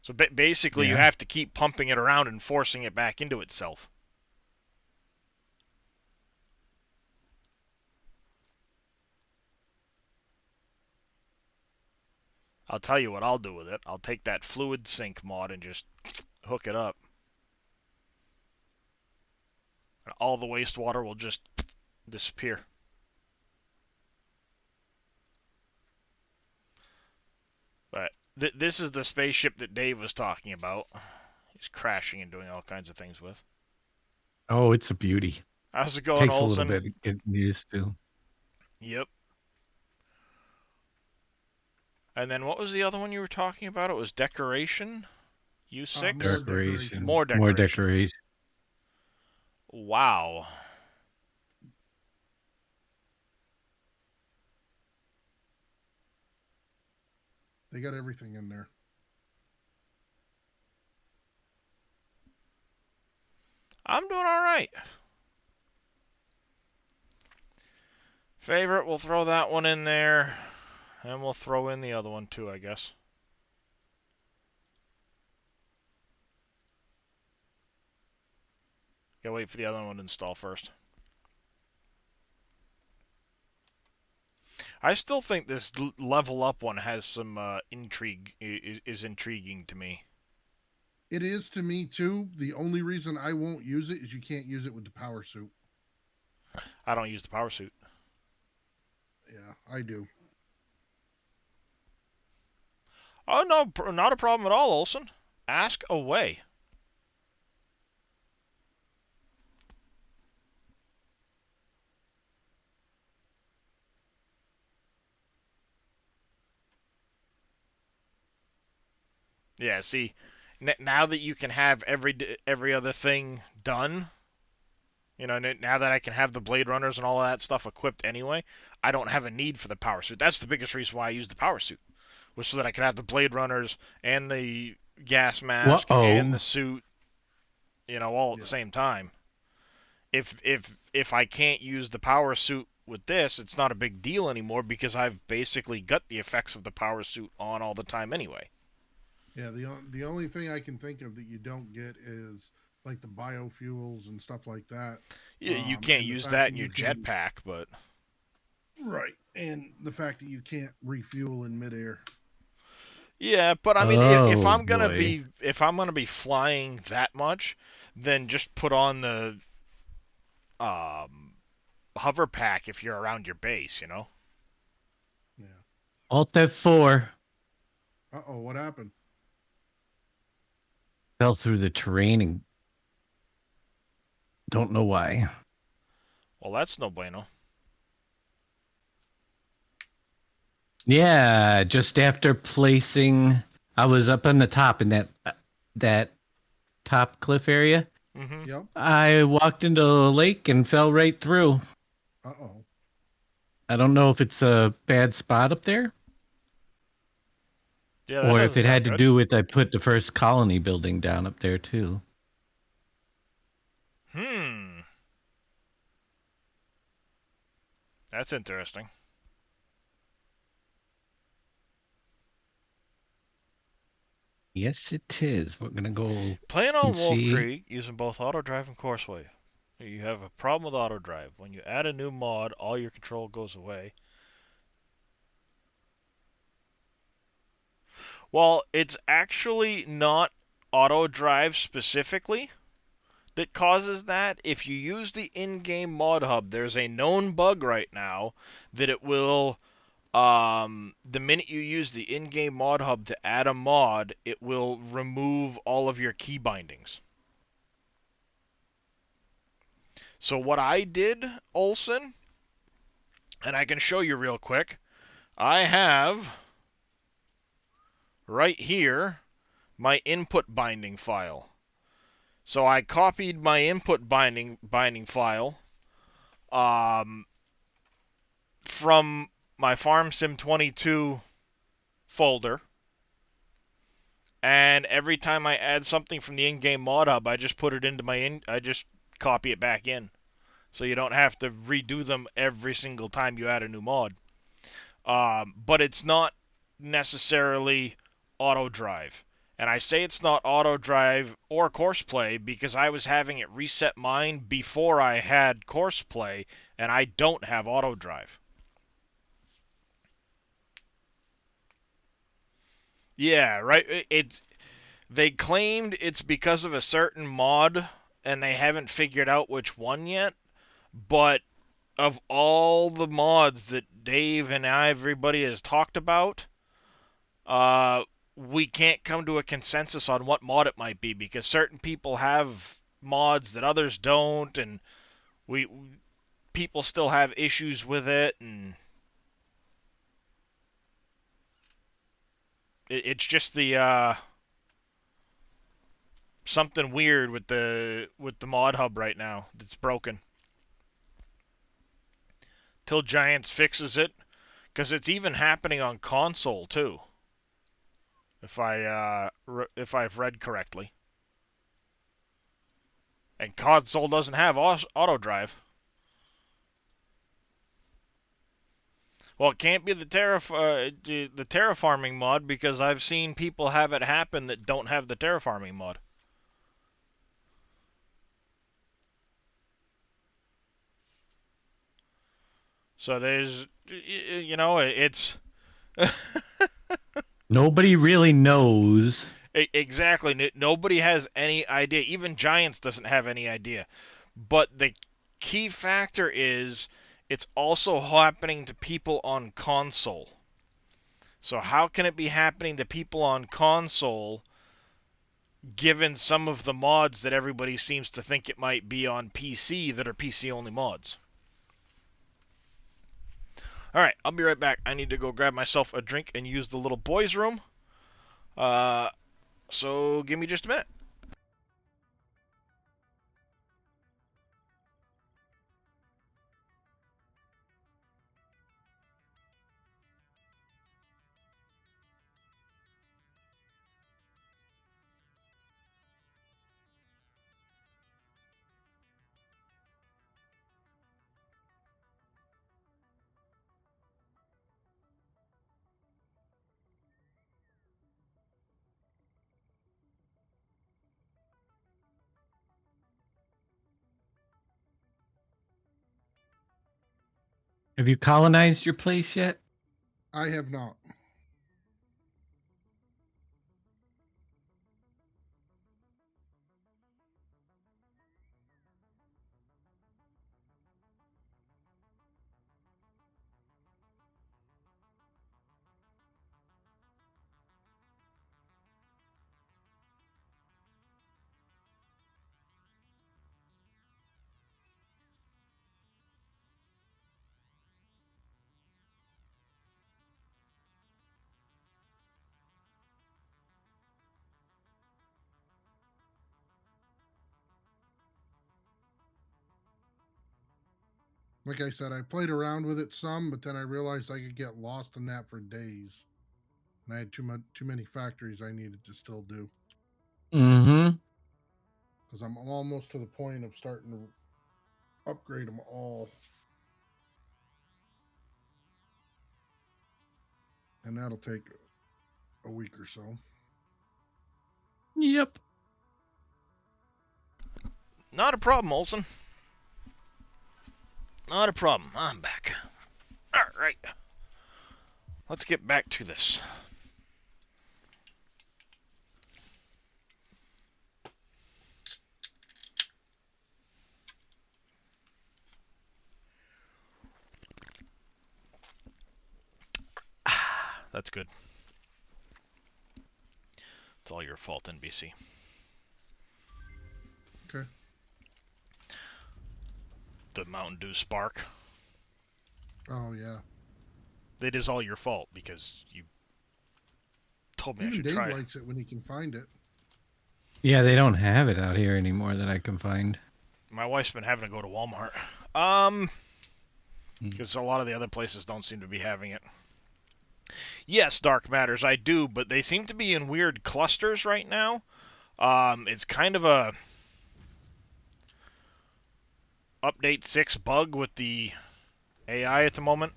So basically, you Yeah. have to keep pumping it around and forcing it back into itself. I'll tell you what I'll do with it. I'll take that fluid sink mod and just hook it up. And all the wastewater will just disappear. But this is the spaceship that Dave was talking about. He's crashing and doing all kinds of things with. Oh, it's a beauty. How's it going, Takes a little Olson? bit to get used to. Yep. And then what was the other one you were talking about? It was decoration? U6? More Decoration. More decoration. More decoration. Wow. They got everything in there. I'm doing alright. Favorite, we'll throw that one in there. And we'll throw in the other one too, I guess. Gotta wait for the other one to install first. I still think this level up one has some intrigue, is intriguing to me. It is to me too. The only reason I won't use it is you can't use it with the power suit. I don't use the power suit. Yeah, I do. Oh, no, not a problem at all, Olson. Ask away. Yeah, see, now that you can have every other thing done, you know, now that I can have the Blade Runners and all of that stuff equipped anyway, I don't have a need for the power suit. That's the biggest reason why I use the power suit, was so that I could have the Blade Runners and the gas mask and the suit, you know, all at the same time. if I can't use the power suit with this, it's not a big deal anymore because I've basically got the effects of the power suit on all the time anyway. Yeah, the only thing I can think of that you don't get is like the biofuels and stuff like that. You can't And the use fact that that in your you can jetpack, but right, and the fact that you can't refuel in midair. yeah, but I mean, if Oh I'm gonna boy. be flying that much, then just put on the um, hover pack if you're around your base, you know. Yeah. Alt F4 Uh-oh, what happened? fell through the terrain and don't know why. Well, that's no bueno. Yeah, just after placing, I was up on the top in that top cliff area. Hmm. Yep. I walked into the lake and fell right through. Uh-oh. I don't know if it's a bad spot up there Yeah, that or if doesn't it sound had to good. do with I put the first colony building down up there too. Hmm, that's interesting. Yes, it is. We're gonna go Playing and on Wolf see. Creek using both auto drive and course wave. You have a problem with auto drive. When you add a new mod, all your control goes away. Well, it's actually not auto drive specifically that causes that. If you use the in-game mod hub, there's a known bug right now that it will the minute you use the in-game mod hub to add a mod, it will remove all of your key bindings. So what I did, Olson, and I can show you real quick, I have right here my input binding file. So I copied my input binding file um, from my Farm Sim 22 folder, and every time I add something from the in-game mod hub, I just put it into I just copy it back in, so you don't have to redo them every single time you add a new mod. But it's not necessarily auto drive. And I say it's not auto drive or course play because I was having it reset mine before I had course play, and I don't have auto drive. Yeah, right. They claimed it's because of a certain mod, and they haven't figured out which one yet. But of all the mods that Dave and everybody has talked about, uh, we can't come to a consensus on what mod it might be because certain people have mods that others don't, and we people still have issues with it, and it's just the something weird with the mod hub right now that's broken. Till Giants fixes it, because it's even happening on console too. If I've read correctly, and console doesn't have auto drive. Well, it can't be the terraforming mod because I've seen people have it happen that don't have the terraforming mod. So there's, it's Nobody really knows. exactly nobody has any idea. Even Giants doesn't have any idea. But the key factor is it's also happening to people on console. So how can it be happening to people on console given some of the mods that everybody seems to think it might be on PC that are PC only mods? Alright, I'll be right back. I need to go grab myself a drink and use the little boys' room. Uh, so give me just a minute. Have you colonized your place yet? I have not. Like I said, I played around with it some, but then I realized I could get lost in that for days. And I had too many factories I needed to still do. Mm-hmm. Because I'm almost to the point of starting to upgrade them all. And that'll take a week or so. Yep. Not a problem, Olson. Not a problem. I'm back. Alright. Let's get back to this. That's good. It's all your fault, NBC. Okay. The Mountain Dew Spark. Oh, yeah. It is all your fault because you told me I Even should Dave try it. likes it when he can find it. Yeah, they don't have it out here anymore that I can find. My wife's been having to go to Walmart. Because a lot of the other places don't seem to be having it. Yes, Dark Matters, I do, but they seem to be in weird clusters right now. It's kind of a update 6 bug with the AI at the moment.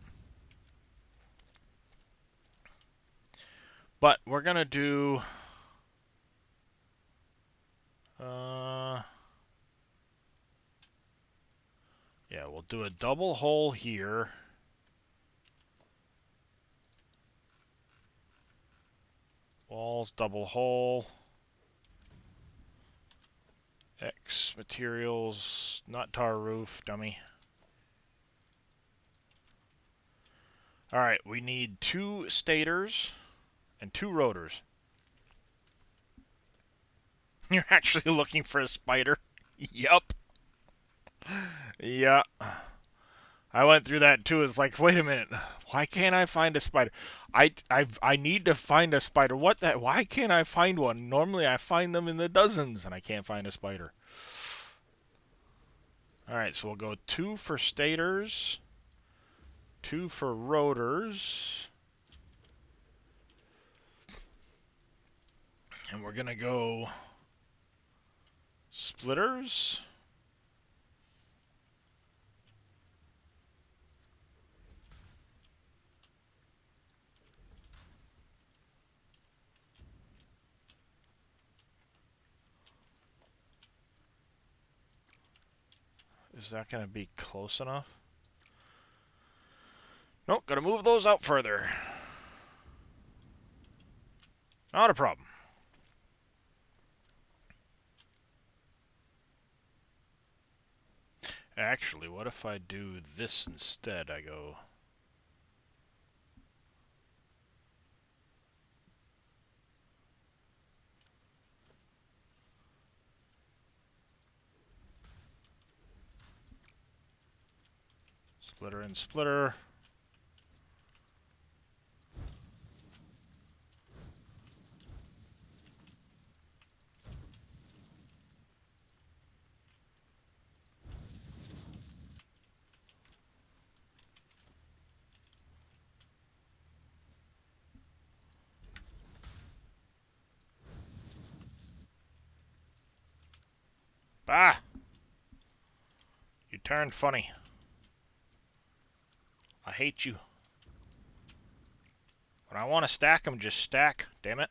But we're gonna do yeah, we'll do a double hole here. Walls, double hole. X materials, not tar roof, dummy. Alright, we need 2 stators and 2 rotors. You're actually looking for a spider? Yup. Yeah. I went through that too. It's like, wait a minute. Why can't I find a spider? I need to find a spider. What the? Why can't I find one? Normally I find them in the dozens and I can't find a spider. Alright, so we'll go 2 for stators. 2 for rotors. And we're gonna go splitters. Is that gonna be close enough? Nope, gotta move those out further. Not a problem. Actually, what if I do this instead? I go... Splitter and splitter. Bah! You turned funny. I hate you. When I want to stack them, just stack. Damn it.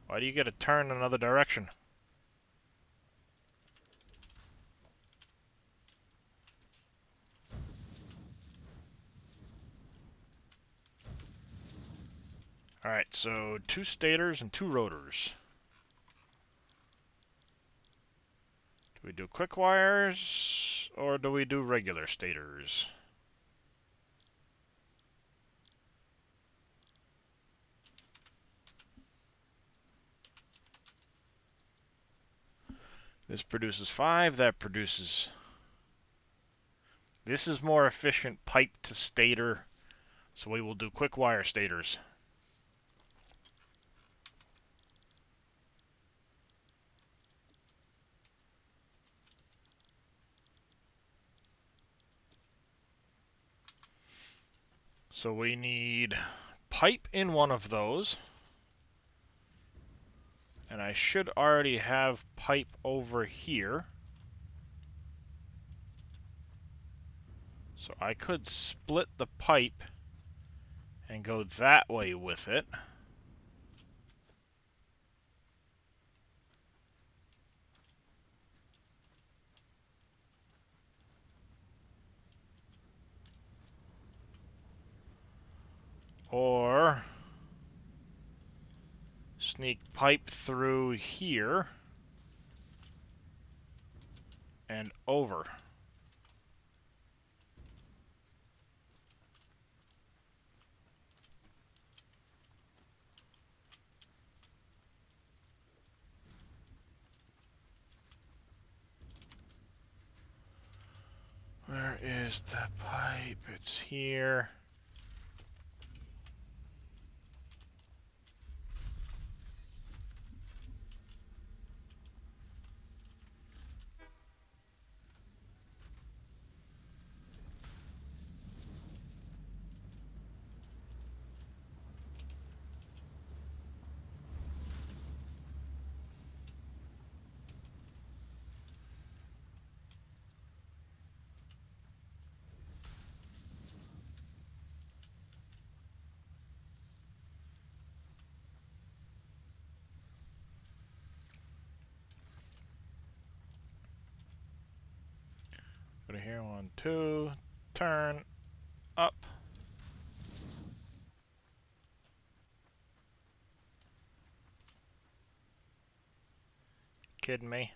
Why do you get to turn another direction? Alright, so 2 stators and 2 rotors. Do we do quick wires, or do we do regular stators? This produces 5, that produces... This is more efficient pipe to stator, so we will do quick wire stators. So we need pipe in one of those. And I should already have pipe over here. So I could split the pipe and go that way with it. Or sneak pipe through here and over. Where is the pipe? It's here. Go to here, 1, 2, turn, up. Kidding me?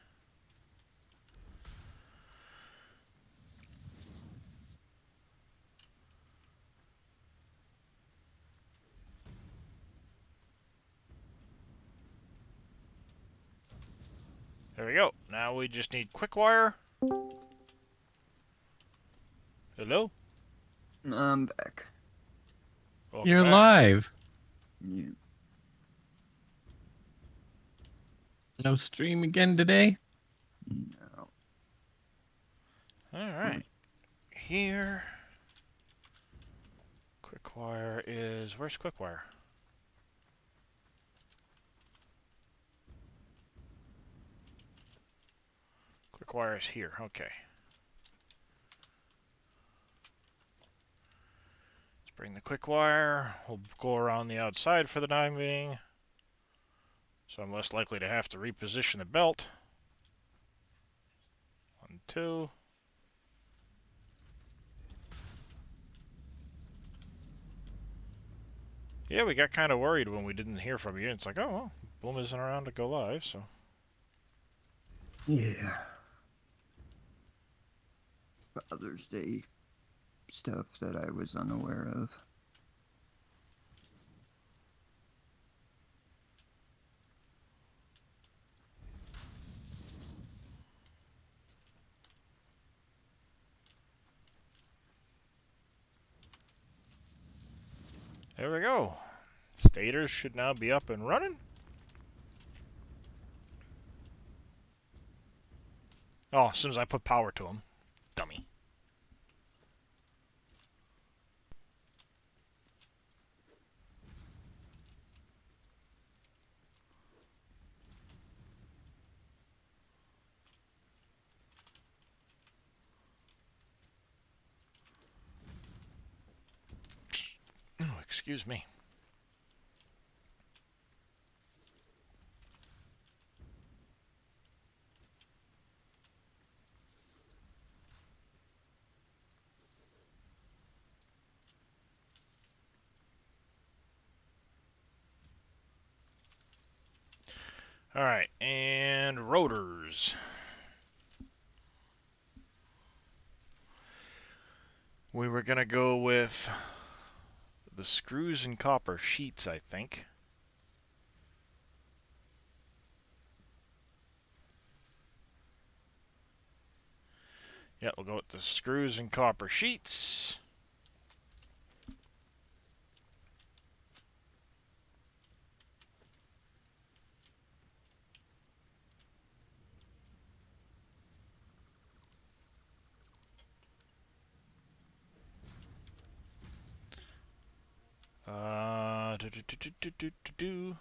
There we go. Now we just need quick wire. Hello? I'm back. Welcome You're back. live. You. No stream again today? No. Alright. Here. Quick wire is... Where's quick wire? Quick wire is here. Okay. Let's bring the quick wire. We'll go around the outside for the time being. So I'm less likely to have to reposition the belt. 1, 2. Yeah, we got kind of worried when we didn't hear from you. It's like, oh, well, Boom isn't around to go live, so. Yeah. Father's Day stuff that I was unaware of. There we go. Stators should now be up and running. Oh, as soon as I put power to them. Dummy. Oh, excuse me. Alright, and rotors. We were gonna go with the screws and copper sheets, I think. Yeah, we'll go with the screws and copper sheets. Do, do, do, do, do, do, do, do.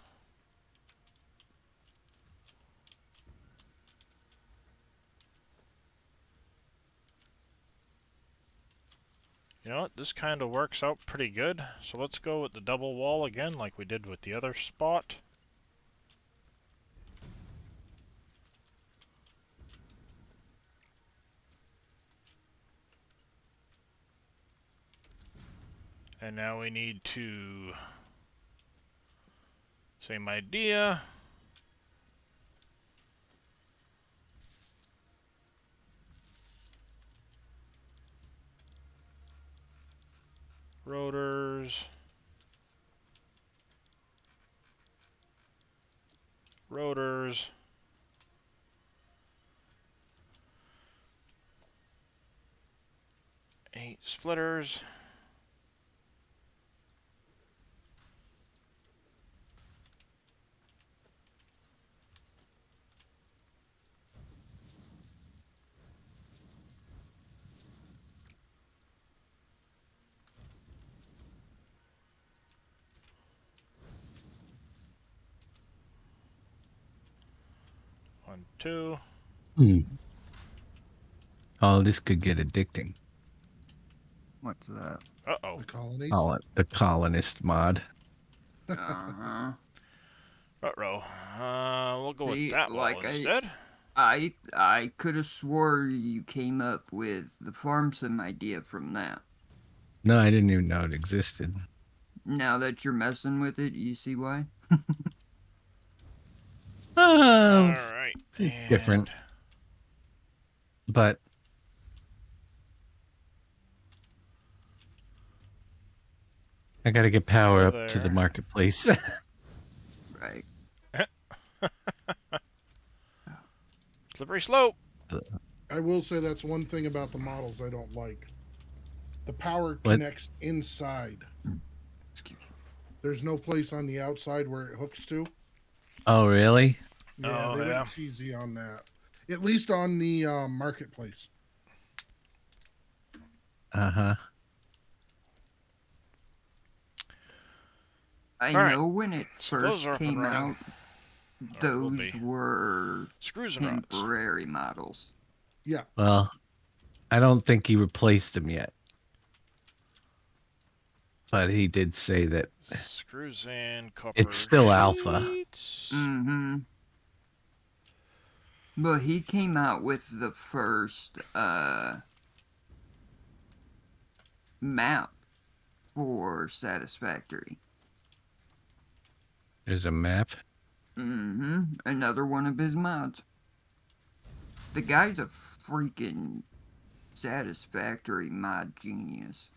You know what? This kind of works out pretty good. So let's go with the double wall again, like we did with the other spot. And now we need to... Same idea. Rotors. Rotors. Eight splitters. One, two. Hmm. Oh, this could get addicting. What's that? Uh-oh. The colonies. Call it the colonist mod. Uh-huh. Ruh-roh. We'll go with See, that wall like instead. I could have swore you came up with the farm sim idea from that. No, I didn't even know it existed. Now that you're messing with it, you see why? Oh, Alright. it's And different, but I got to get power up to the there. marketplace. Right. Slippery slope. I will say that's one thing about the models I don't like. The power What? connects inside. Excuse me. There's no place on the outside where it hooks to. Oh, really? Yeah, Oh, they yeah. went cheesy on that. At least on the marketplace. Uh-huh. I All right. know when it So those first are up and came running. out, Or will those be. were Screws and rods. temporary models. Yeah. Well, I don't think he replaced them yet. But he did say that Screws and copper it's still alpha. sheets. Mm-hmm. But he came out with the first map for Satisfactory. There's a map. Mm-hmm. Another one of his mods. The guy's a freaking Satisfactory mod genius.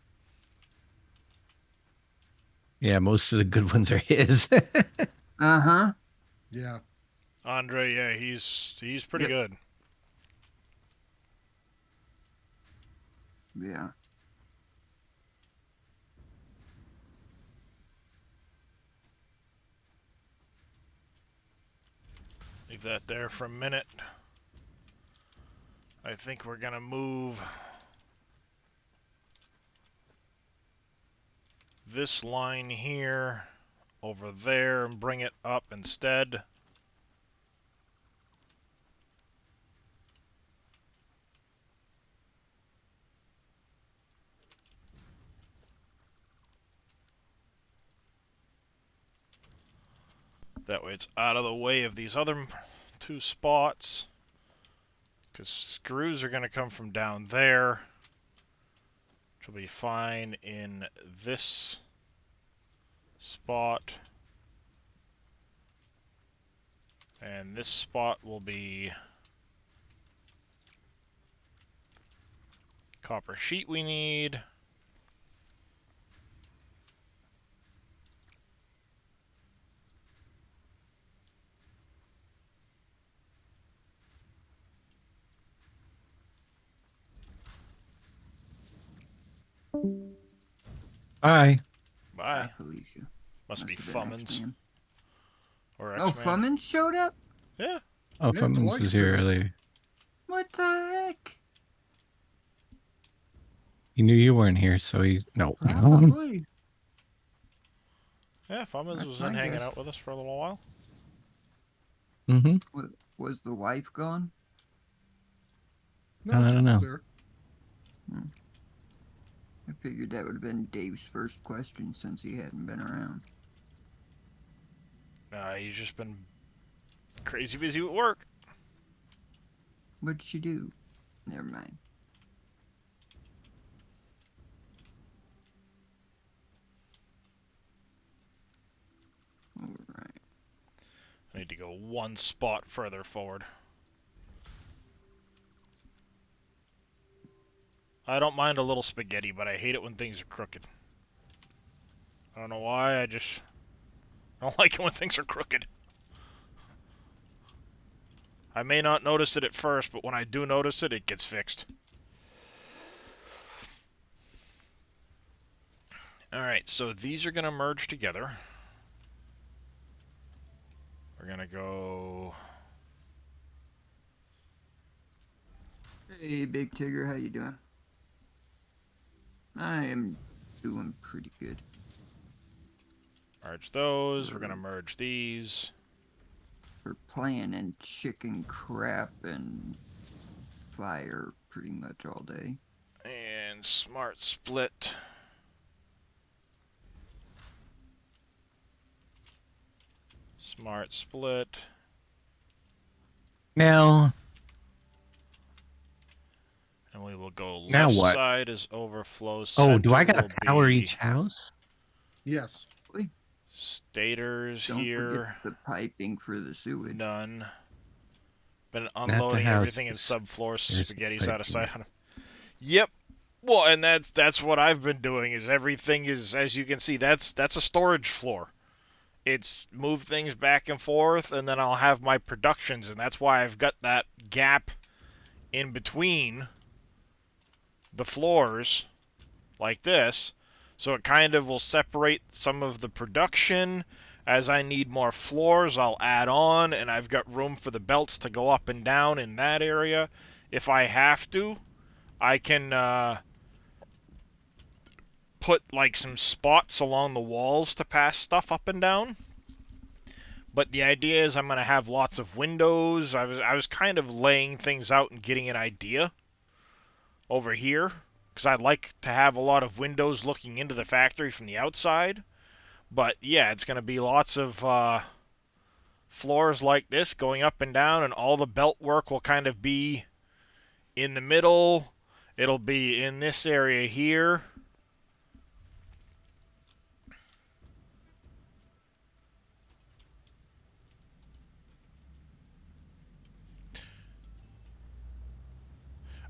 Yeah, most of the good ones are his. Uh-huh. Yeah. Andre, yeah, he's pretty Yep. good. Yeah. Leave that there for a minute. I think we're gonna move this line here over there and bring it up instead. That way it's out of the way of these other two spots. Because screws are going to come from down there. Which will be fine in this spot. And this spot will be copper sheet we need. Bye. Bye. Felicia. Must be have been Fummins. X-Man. Or Oh, X-Man. Fummins showed up? Yeah. Oh, Yeah, Fummins twice was here today. earlier. What the heck? He knew you weren't here, so he... No. Probably. Yeah, Fummins That's was my in hanging guess. out with us for a little while. Mm-hmm. Was the wife gone? No, I she don't was know. there. I figured that would have been Dave's first question since he hadn't been around. He's just been crazy busy with work. What'd she do? Never mind. Alright. I need to go one spot further forward. I don't mind a little spaghetti, but I hate it when things are crooked. I don't know why, I don't like it when things are crooked. I may not notice it at first, but when I do notice it, it gets fixed. Alright, so these are going to merge together. We're going to go... Hey, Big Tigger, how you doing? I am doing pretty good. merge those, we're going to merge these. We're playing in chicken crap and fire pretty much all day. And smart split. Smart split. Now... And we will go Now left what? side is overflow. Oh, do I Center gotta will power be each house? Yes. stators Don't forget here. the piping for the sewage. None. Been Not the unloading everything in houses. subfloor, so There's the spaghetti's out of piping. sight on them. Yep. Well, and that's what I've been doing. Is everything is, as you can see, that's a storage floor. It's move things back and forth, and then I'll have my productions, and that's why I've got that gap in between the floors, like this, so it kind of will separate some of the production. As I need more floors, I'll add on, and I've got room for the belts to go up and down in that area. If I have to, I can put like some spots along the walls to pass stuff up and down. But the idea is I'm going to have lots of windows. I was kind of laying things out and getting an idea over here, because I'd like to have a lot of windows looking into the factory from the outside. But yeah, it's going to be lots of floors like this going up and down, and all the belt work will kind of be in the middle. It'll be in this area here.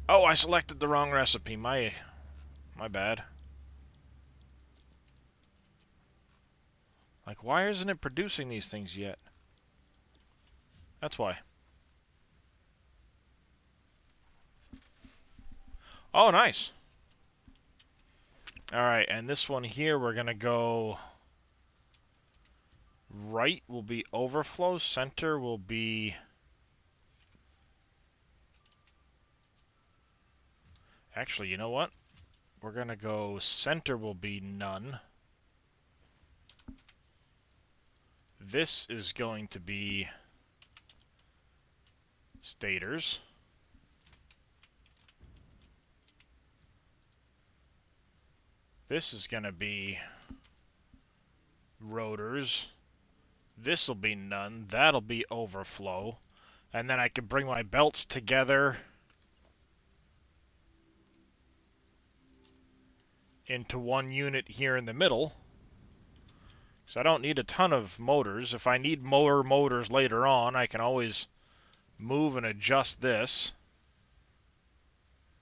Oh, I selected the wrong recipe. My bad. Like, why isn't it producing these things yet? That's why. Oh, nice. Alright, and this one here, we're going to go... Right will be overflow. Center will be... Actually, you know what? We're going to go... Center will be none. This is going to be... Stators. This is going to be... Rotors. This will be none. That'll be overflow. And then I can bring my belts together into one unit here in the middle. So I don't need a ton of motors. If I need more motors later on, I can always move and adjust this.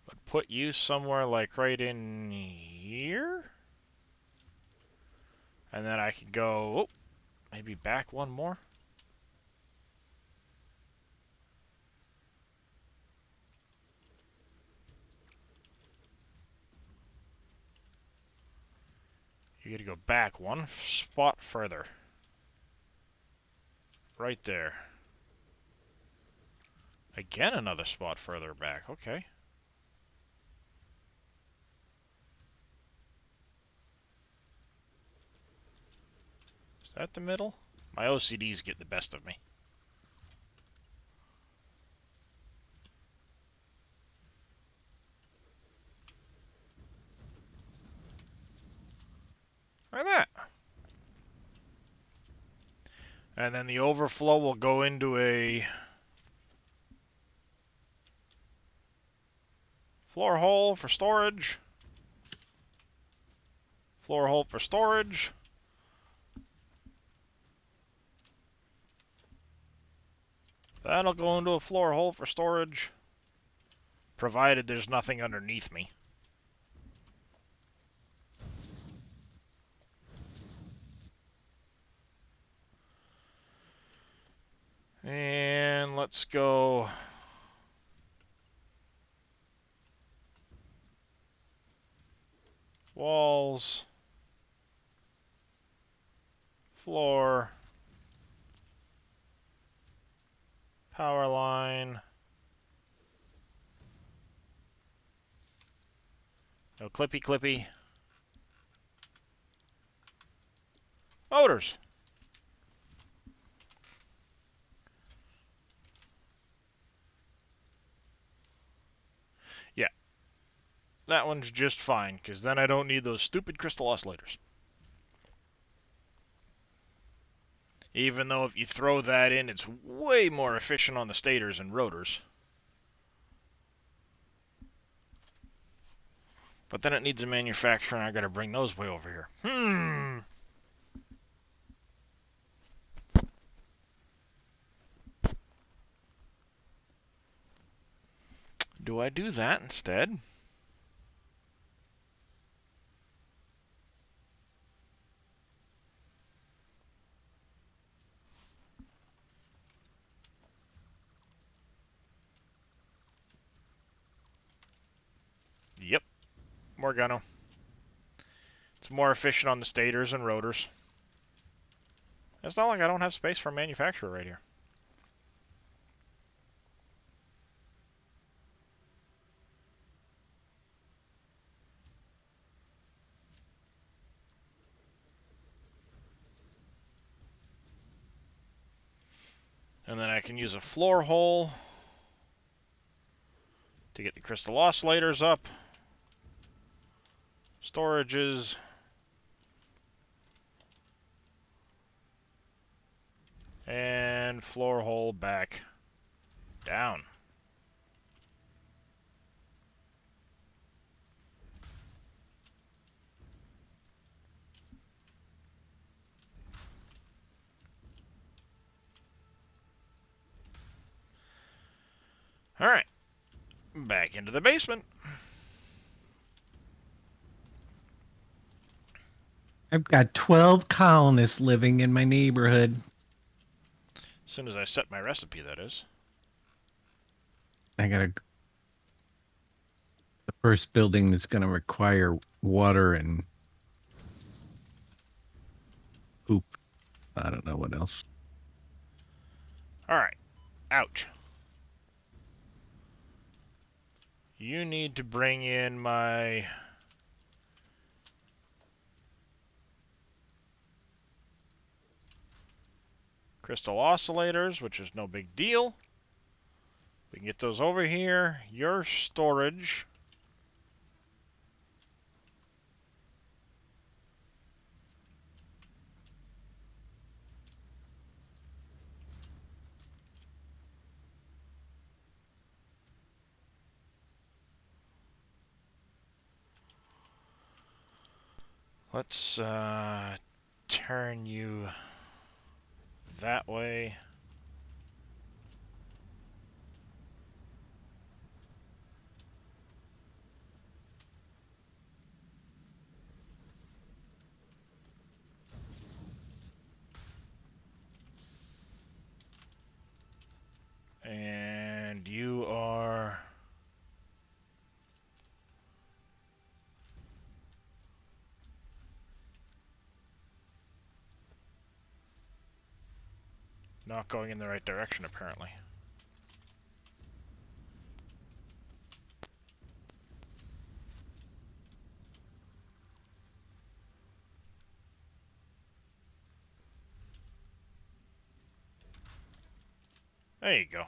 But put you somewhere like right in here. And then I can go, oh, maybe back one more. You gotta go back one spot further. Right there. Again, another spot further back. Okay. Is that the middle? My OCDs get the best of me. Like that. And then the overflow will go into a floor hole for storage. Floor hole for storage. That'll go into a floor hole for storage. Provided there's nothing underneath me. And let's go walls, floor, power line. No clippy clippy. Motors. Yeah, that one's just fine, because then I don't need those stupid crystal oscillators. Even though if you throw that in, it's way more efficient on the stators and rotors. But then it needs a manufacturer, and I gotta bring those way over here. Do I do that instead? Yep, Morgano. It's more efficient on the stators and rotors. It's not like I don't have space for a manufacturer right here. And then I can use a floor hole to get the crystal oscillators up. Storages. And floor hole back down. Alright, back into the basement. I've got 12 colonists living in my neighborhood. As soon as I set my recipe, that is. I gotta. The first building that's gonna require water and poop. I don't know what else. Alright, ouch. You need to bring in my crystal oscillators, which is no big deal. We can get those over here. Your storage. Let's turn you that way. And you are... not going in the right direction, apparently. There you go.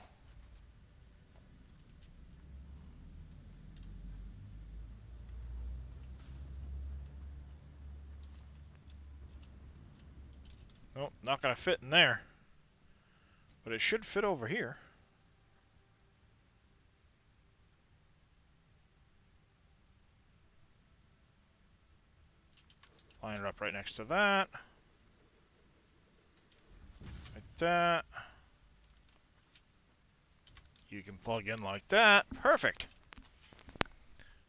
Nope, not gonna fit in there. But it should fit over here. Line it up right next to that. Like that. You can plug in like that. Perfect.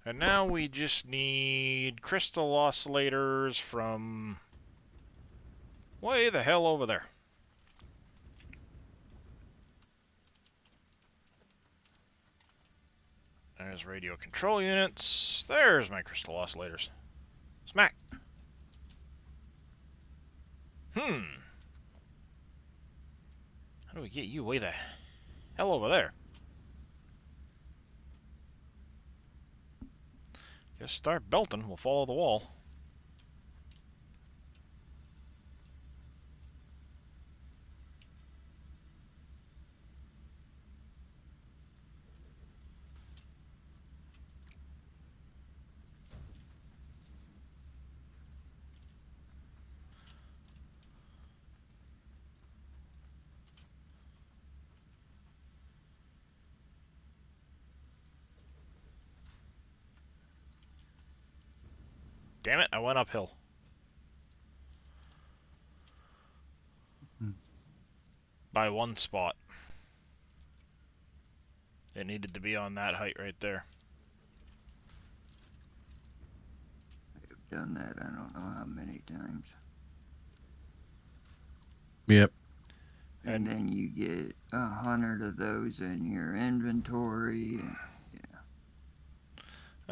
And now we just need crystal oscillators from way the hell over there. There's radio control units. There's my crystal oscillators. Smack. How do we get you way the hell over there? Just start belting. We'll follow the wall. Damn it, I went uphill. By one spot. It needed to be on that height right there. I've done that I don't know how many times. Yep. And then you get 100 of those in your inventory. And,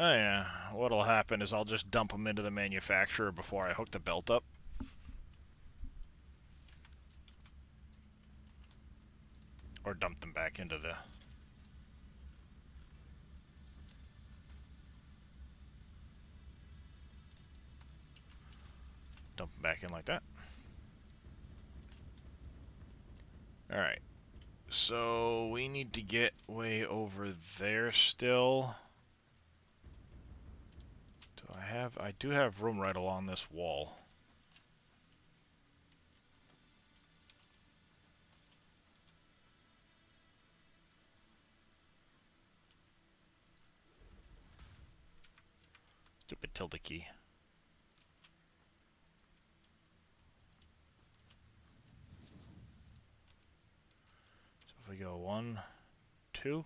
Oh yeah, what'll happen is I'll just dump them into the manufacturer before I hook the belt up. Or dump them back into the... dump them back in like that. Alright. So we need to get way over there still. I do have room right along this wall. Stupid tilde key. So if we go 1, 2.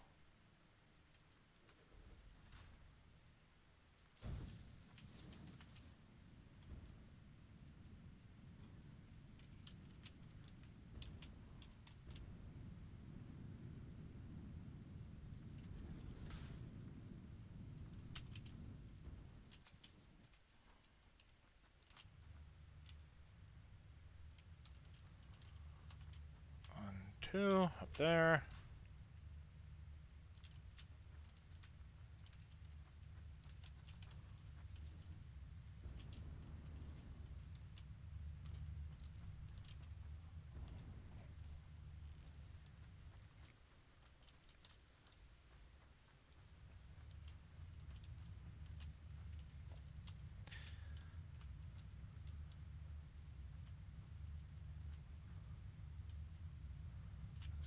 One, 2, up there.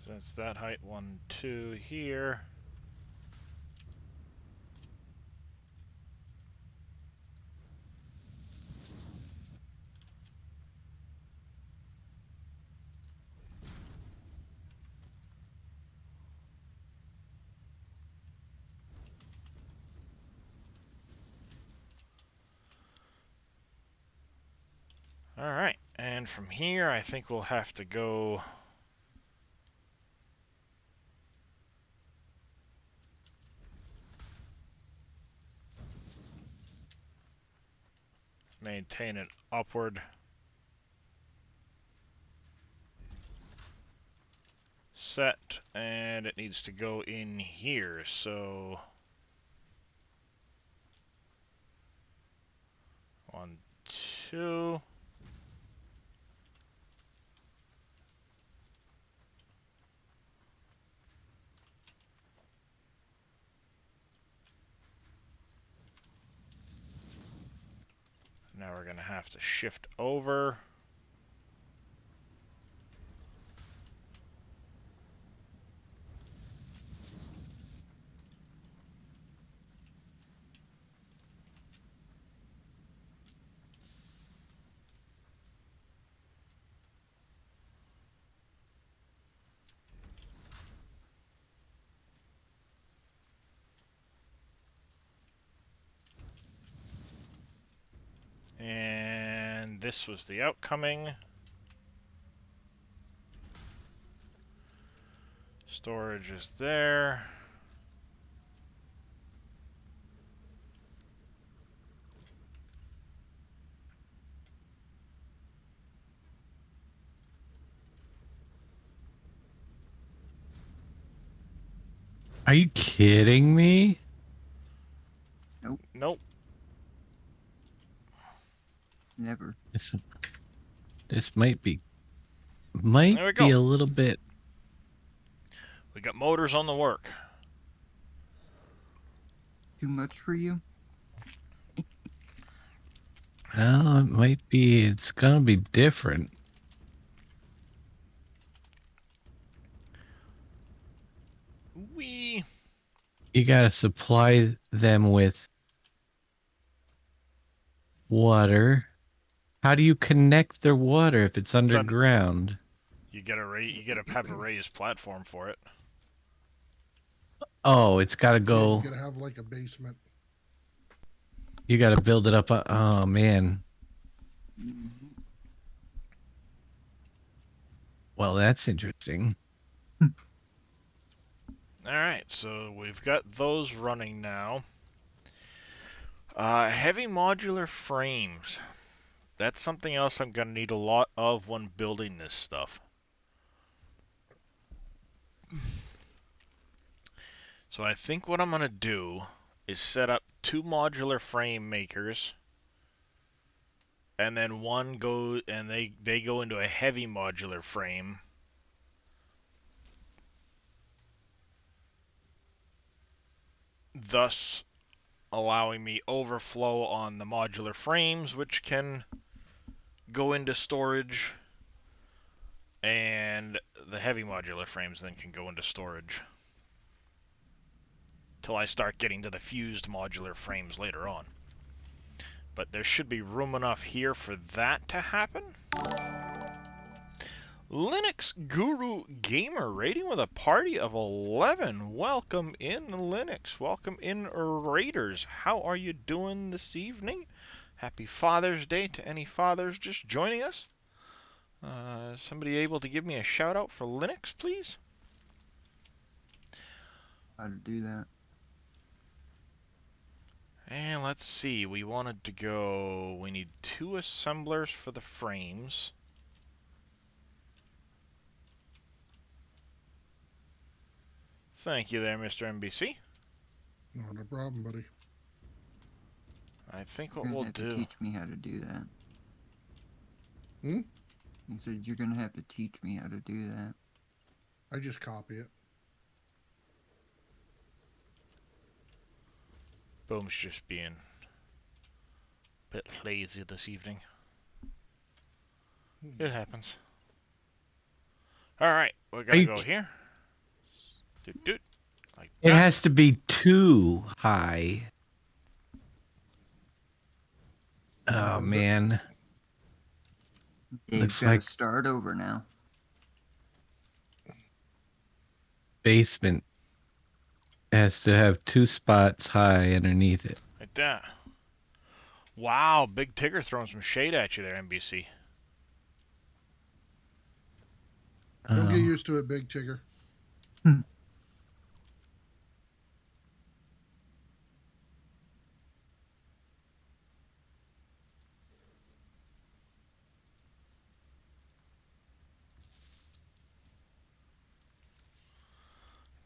So that's that height, 1, 2 here. Alright, and from here I think we'll have to go... maintain an upward set, and it needs to go in here, so... 1, 2... Now we're gonna have to shift over. And this was the outcoming. Storage is there. Are you kidding me? Nope. Never. This might be There we go. a little bit. We got motors on the work. Too much for you? No, it might be. It's gonna be different. We You gotta supply them with water. How do you connect their water if it's underground? you gotta have a raised platform for it. Oh, it's gotta Yeah, go. you gotta have like a basement. You gotta build it up. Oh man. Mhm. Well, that's interesting. Alright, so we've got those running now. Heavy modular frames. That's something else I'm gonna need a lot of when building this stuff. So I think what I'm gonna do is set up 2 modular frame makers, and then one go and they go into a heavy modular frame. Thus allowing me overflow on the modular frames, which can go into storage, and the heavy modular frames then can go into storage. Till I start getting to the fused modular frames later on. But there should be room enough here for that to happen. Linux Guru Gamer rating with a party of 11. Welcome in, Linux. Welcome in, Raiders. How are you doing this evening? Happy Father's Day to any fathers just joining us. Somebody able to give me a shout out for Linux, please? How to do that? And let's see, we wanted to go... We need 2 assemblers for the frames. Thank you there, Mr. NBC. Not a problem, buddy. I think You're what gonna we'll have to do... teach me how to do that. Hmm? He said you're gonna have to teach me how to do that. I just copy it. Boom's just being a bit lazy this evening. It happens. Alright, we're gonna go here. Doot doot. Like It that. has to be too high. Oh Does it? man. Dave's Looks gotta like start over now. basement has to have 2 spots high underneath it. Like that. Wow, Big Tigger throwing some shade at you there, NBC. Don't get Oh. used to it, Big Tigger.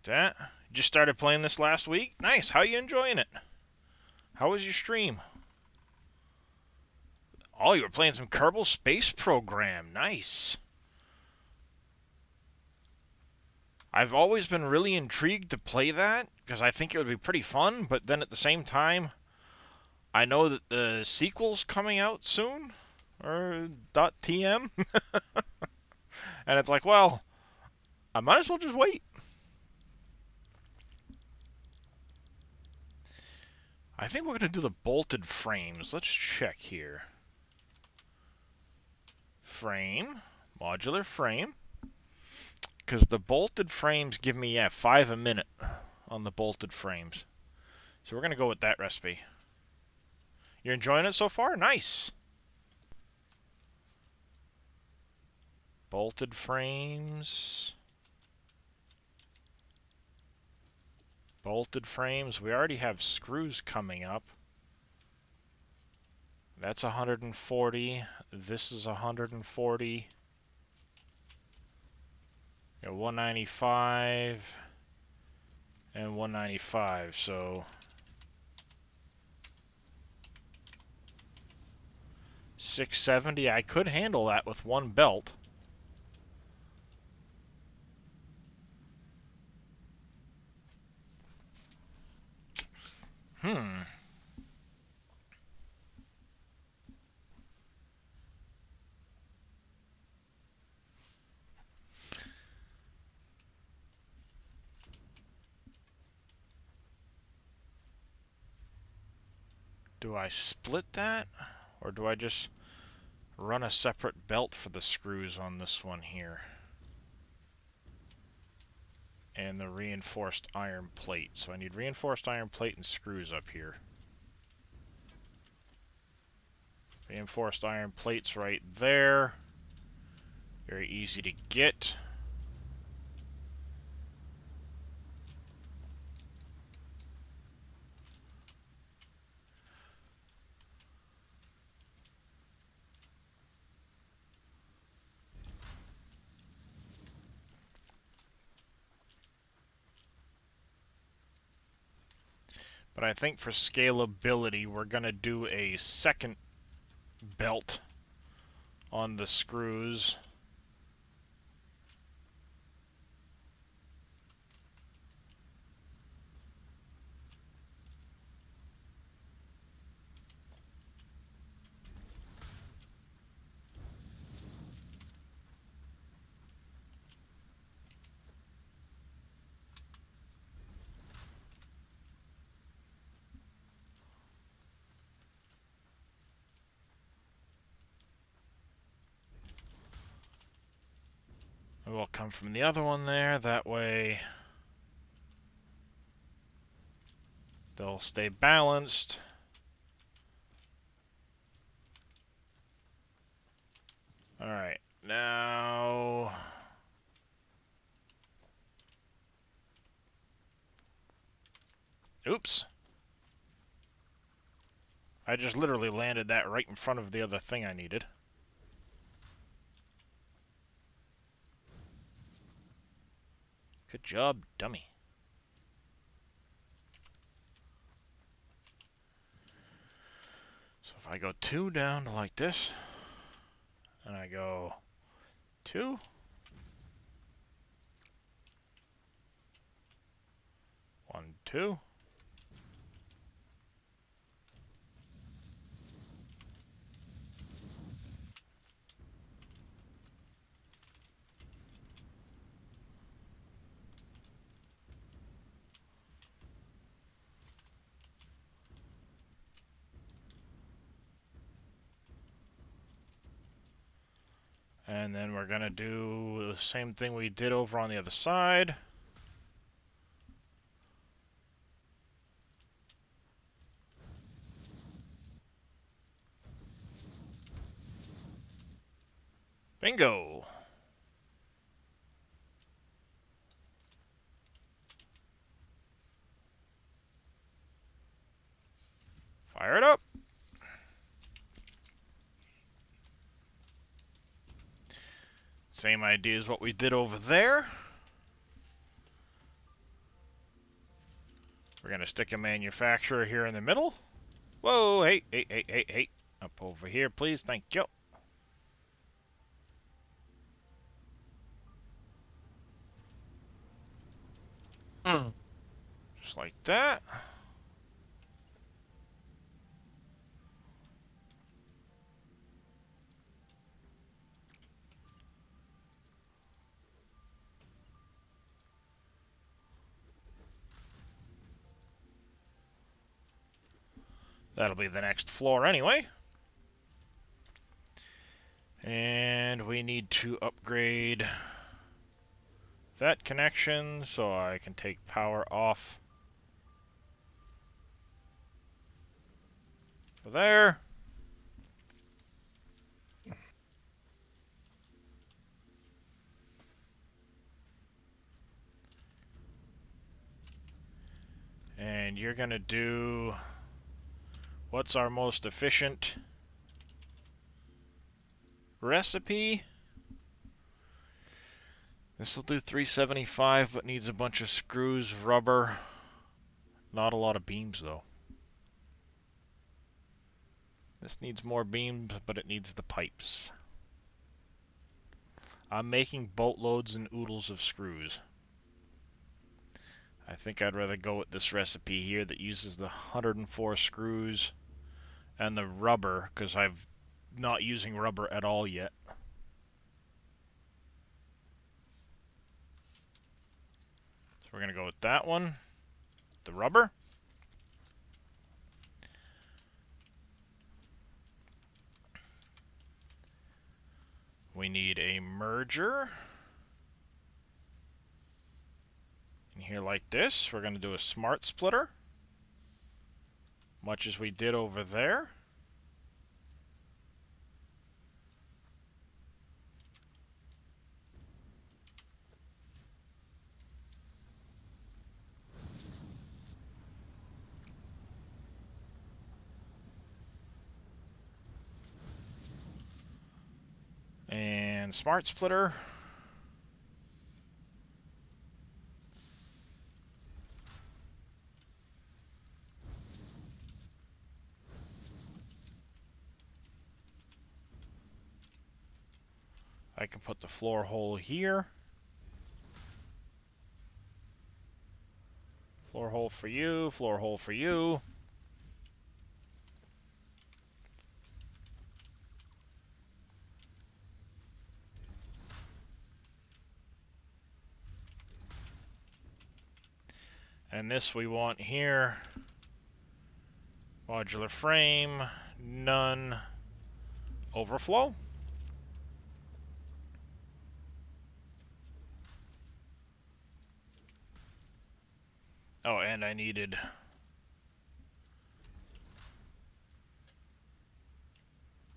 That just started playing this last week. Nice. How you enjoying it? How was your stream? Oh, you were playing some Kerbal Space Program. Nice. I've always been really intrigued to play that because I think it would be pretty fun, but then at the same time, I know that the sequel's coming out soon, or .tm, and it's like, well, I might as well just wait. I think we're going to do the bolted frames. Let's check here. Frame, modular frame, because the bolted frames give me, 5 a minute on the bolted frames. So we're going to go with that recipe. You're enjoying it so far? Nice. Bolted frames. Bolted frames. We already have screws coming up. That's 140. This is 140. 195 and 195. So 670. I could handle that with one belt. Hmm. Do I split that? Or do I just run a separate belt for the screws on this one here? And the reinforced iron plate. So I need reinforced iron plate and screws up here. Reinforced iron plates right there. Very easy to get. But I think for scalability, we're going to do a second belt on the screws. It will come from the other one there. That way they'll stay balanced. Alright, now... Oops. I just literally landed that right in front of the other thing I needed. Good job, dummy. So if I go 2 down to like this, and I go 2, 1, 2, and then we're gonna do the same thing we did over on the other side. Bingo! Fire it up. Same idea as what we did over there. We're going to stick a manufacturer here in the middle. Whoa, hey, hey, hey, hey, hey. Up over here, please. Thank you. Just like that. That'll be the next floor anyway. And we need to upgrade that connection so I can take power off for there. And you're gonna do what's our most efficient recipe. This will do 375, but needs a bunch of screws, rubber. Not a lot of beams though. This needs more beams, but it needs the pipes. I'm making boatloads and oodles of screws. I think I'd rather go with this recipe here that uses the 104 screws and the rubber, because I'm not using rubber at all yet. So we're going to go with that one, the rubber. We need a merger. In here like this, we're going to do a smart splitter, much as we did over there. And smart splitter. I can put the floor hole here. Floor hole for you, floor hole for you. And this we want here. Modular frame, none, overflow. Oh, and I needed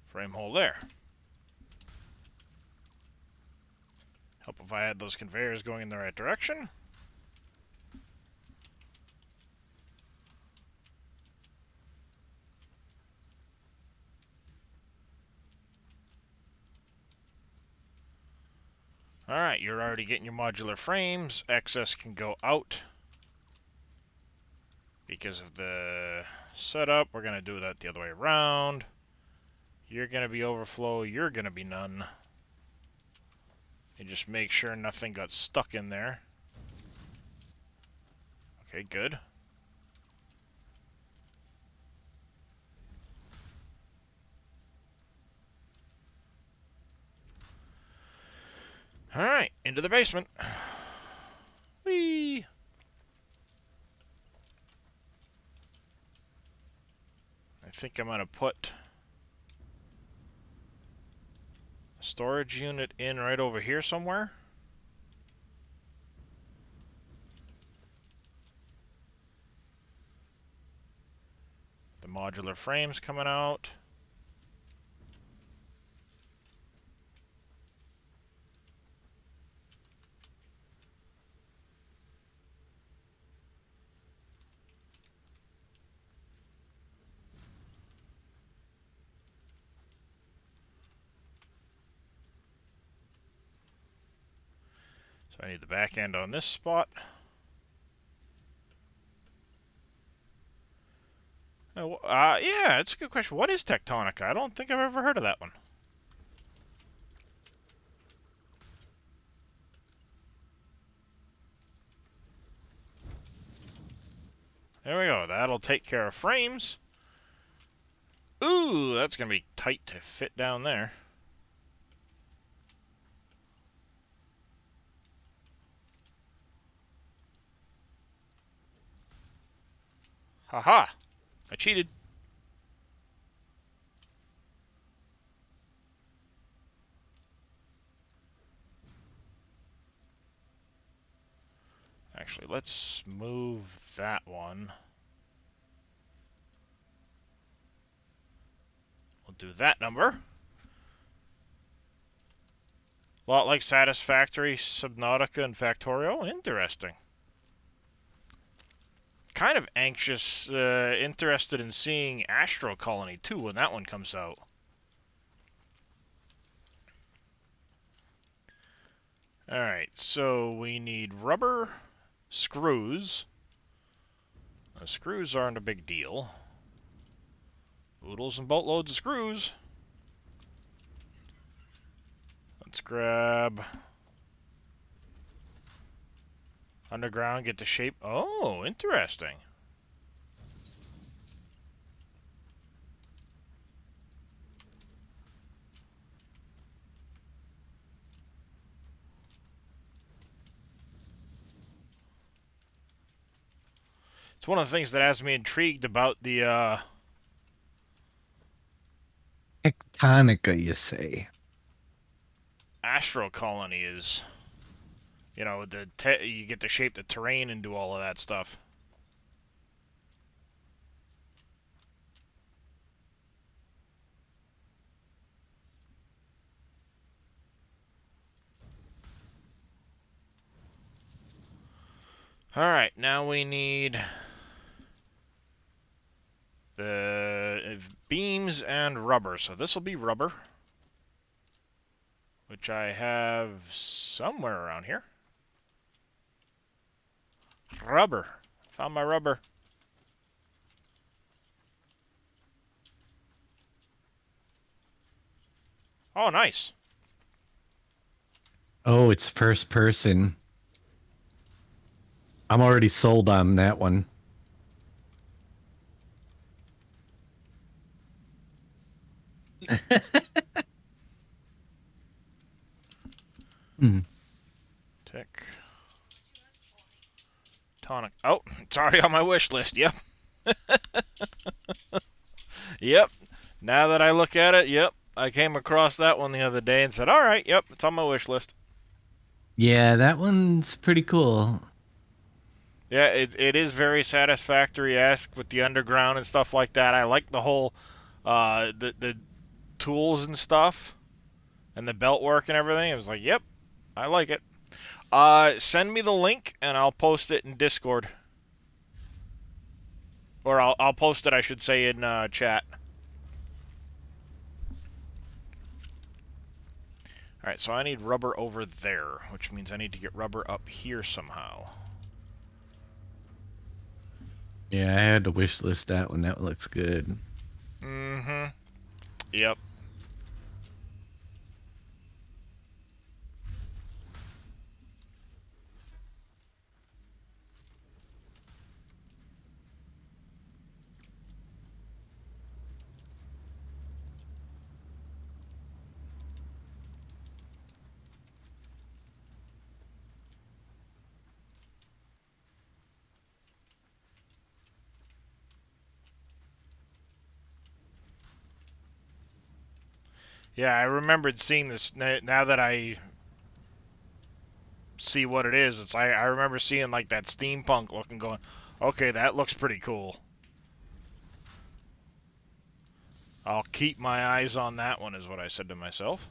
frame hole there. Help if I had those conveyors going in the right direction. Alright, you're already getting your modular frames. Excess can go out. Because of the setup, we're going to do that the other way around. You're going to be overflow, you're going to be none. And just make sure nothing got stuck in there. Okay, good. Alright, into the basement. Whee! I think I'm going to put a storage unit in right over here somewhere. The modular frames coming out. So I need the back end on this spot. Yeah, it's a good question. What is Tectonica? I don't think I've ever heard of that one. There we go. That'll take care of frames. Ooh, that's going to be tight to fit down there. Haha. I cheated. Actually, let's move that one. We'll do that number. A lot like Satisfactory, Subnautica, and Factorio. Interesting. Kind of anxious, interested in seeing Astro Colony too when that one comes out. Alright, so we need rubber, screws. Now, screws aren't a big deal. Oodles and boatloads of screws. Let's grab underground, get the shape. Oh, interesting. It's one of the things that has me intrigued about the Tectonica, you say? Astro Colony is, you know, you get to shape the terrain and do all of that stuff. Alright, now we need the beams and rubber. So this will be rubber, which I have somewhere around here. Rubber. Found my rubber. Oh, nice. Oh, it's first person. I'm already sold on that one. Hmm. Tick. Tonic. Oh, it's already on my wish list. Yep. Yep. Now that I look at it, yep. I came across that one the other day and said, alright, yep, it's on my wish list. Yeah, that one's pretty cool. Yeah, it is very Satisfactory-esque with the underground and stuff like that. I like the whole, the tools and stuff, and the belt work and everything. It was like, yep, I like it. Send me the link and I'll post it in Discord. Or I'll post it, I should say, in chat. Alright, so I need rubber over there, which means I need to get rubber up here somehow. Yeah, I had to wish list that one. That one looks good. Mm-hmm. Yep. Yeah, I remembered seeing this. Now that I see what it is, I remember seeing like that steampunk look and going, okay, that looks pretty cool. I'll keep my eyes on that one, is what I said to myself.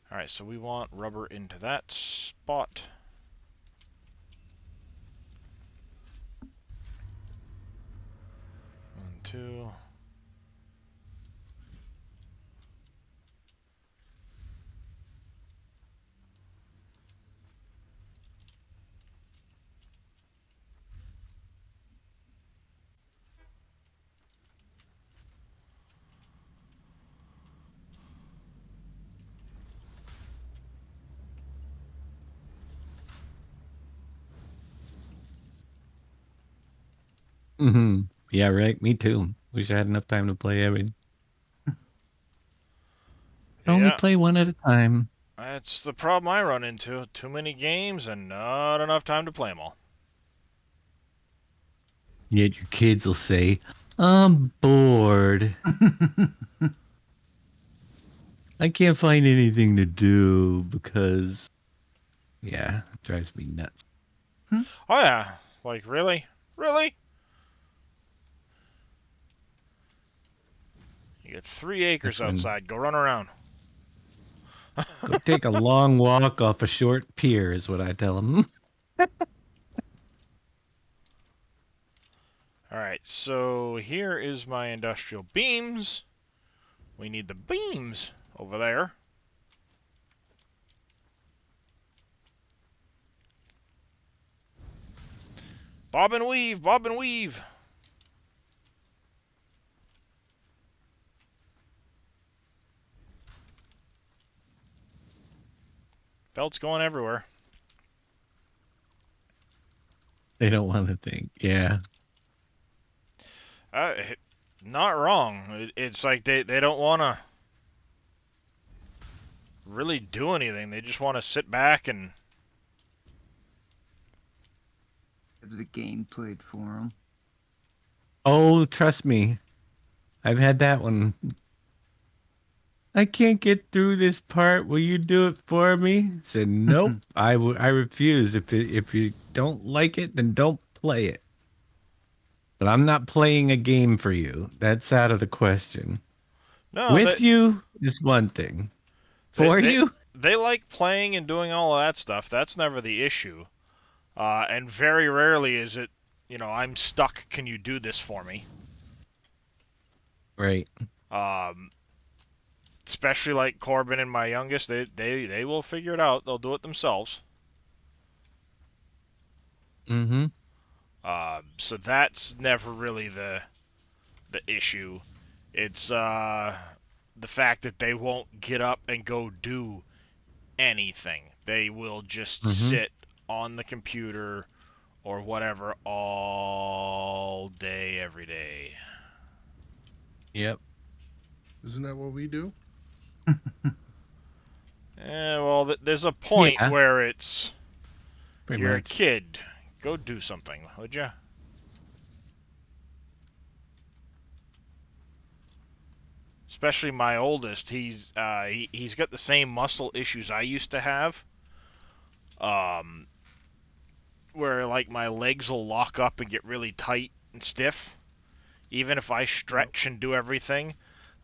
Alright, so we want rubber into that spot. One, two. Mm-hmm. Yeah, right. Me too. Wish I had enough time to play everything. Only Yeah, play one at a time. that's the problem I run into. Too many games and not enough time to play them all. Yet your kids will say, I'm bored. I can't find anything to do because, yeah, it drives me nuts. Oh yeah, like really? Really? You get 3 acres That's when outside. Go run around. go take a long walk off a short pier is what I tell them. Alright, so here is my industrial beams. We need the beams over there. Bob and weave, bob and weave. Belt's going everywhere. They don't want to think. Yeah. Uh, Not wrong. It's like they don't want to really do anything. They just want to sit back and... Have the game played for them. Oh, trust me. I've had that one. I can't get through this part. Will you do it for me? Said nope. I refuse. If you don't like it, then don't play it. But I'm not playing a game for you. That's out of the question. No, With you is one thing. they, For they, you? they like playing and doing all of that stuff. That's never the issue. And very rarely is it, I'm stuck. Can you do this for me? Right. Um, Especially like Corbin and my youngest, they will figure it out. They'll do it themselves. Mm-hmm. So that's never really the issue. It's the fact that they won't get up and go do anything. They will just Mm-hmm. sit on the computer or whatever all day, every day. Yep. Isn't that what we do? Well, there's a point Yeah, where it's pretty you're a much. kid. Go do something, would you? Especially my oldest, he's got the same muscle issues I used to have. Um, where like my legs will lock up and get really tight and stiff. Even if I Yep. stretch and do everything,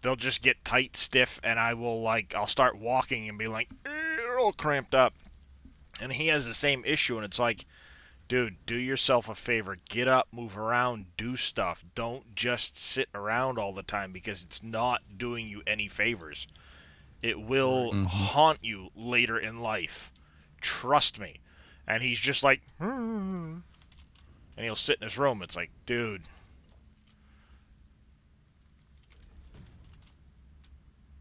they'll just get tight, stiff, and I'll start walking and be like, all cramped up. And he has the same issue, and it's like, dude, do yourself a favor. Get up, move around, do stuff. Don't just sit around all the time because it's not doing you any favors. It Right. will Mm-hmm. haunt you later in life. Trust me. And he's just like, and he'll sit in his room. It's like, dude.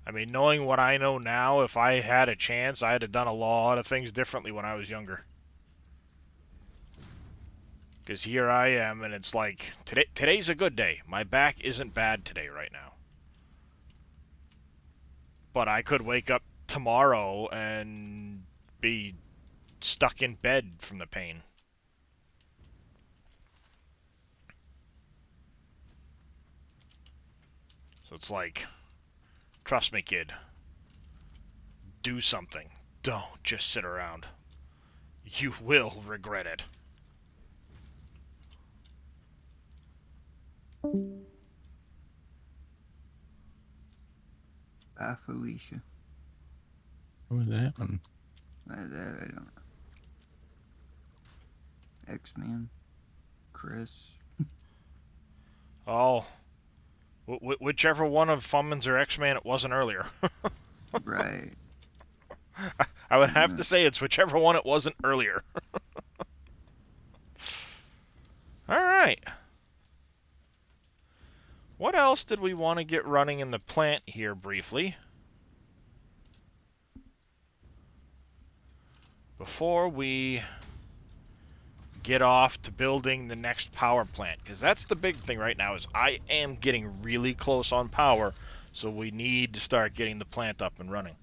I mean, knowing what I know now, if I had a chance, I'd have done a lot of things differently when I was younger. Because here I am, and it's like, today's a good day. My back isn't bad today right now. But I could wake up tomorrow and be stuck in bed from the pain. So it's like, trust me, kid. Do something. Don't just sit around. You will regret it. Bye, Felicia. What was that one? I don't know. X-Man. Chris. Oh, whichever one of Fummins or X-Man it wasn't earlier. Right. I would Pretty have to much. say it's whichever one it wasn't earlier. Alright. What else did we want to get running in the plant here briefly? Before we get off to building the next power plant, because that's the big thing right now. Is I am getting really close on power, so we need to start getting the plant up and running.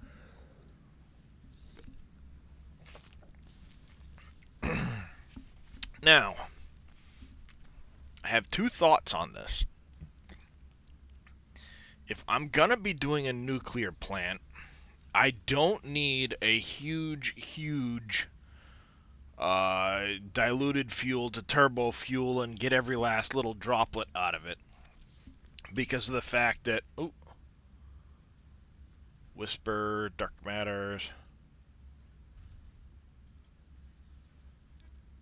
Now, I have two thoughts on this. If I'm gonna be doing a nuclear plant, I don't need a huge diluted fuel to turbo fuel and get every last little droplet out of it, because of the fact that Whisper, Dark Matters,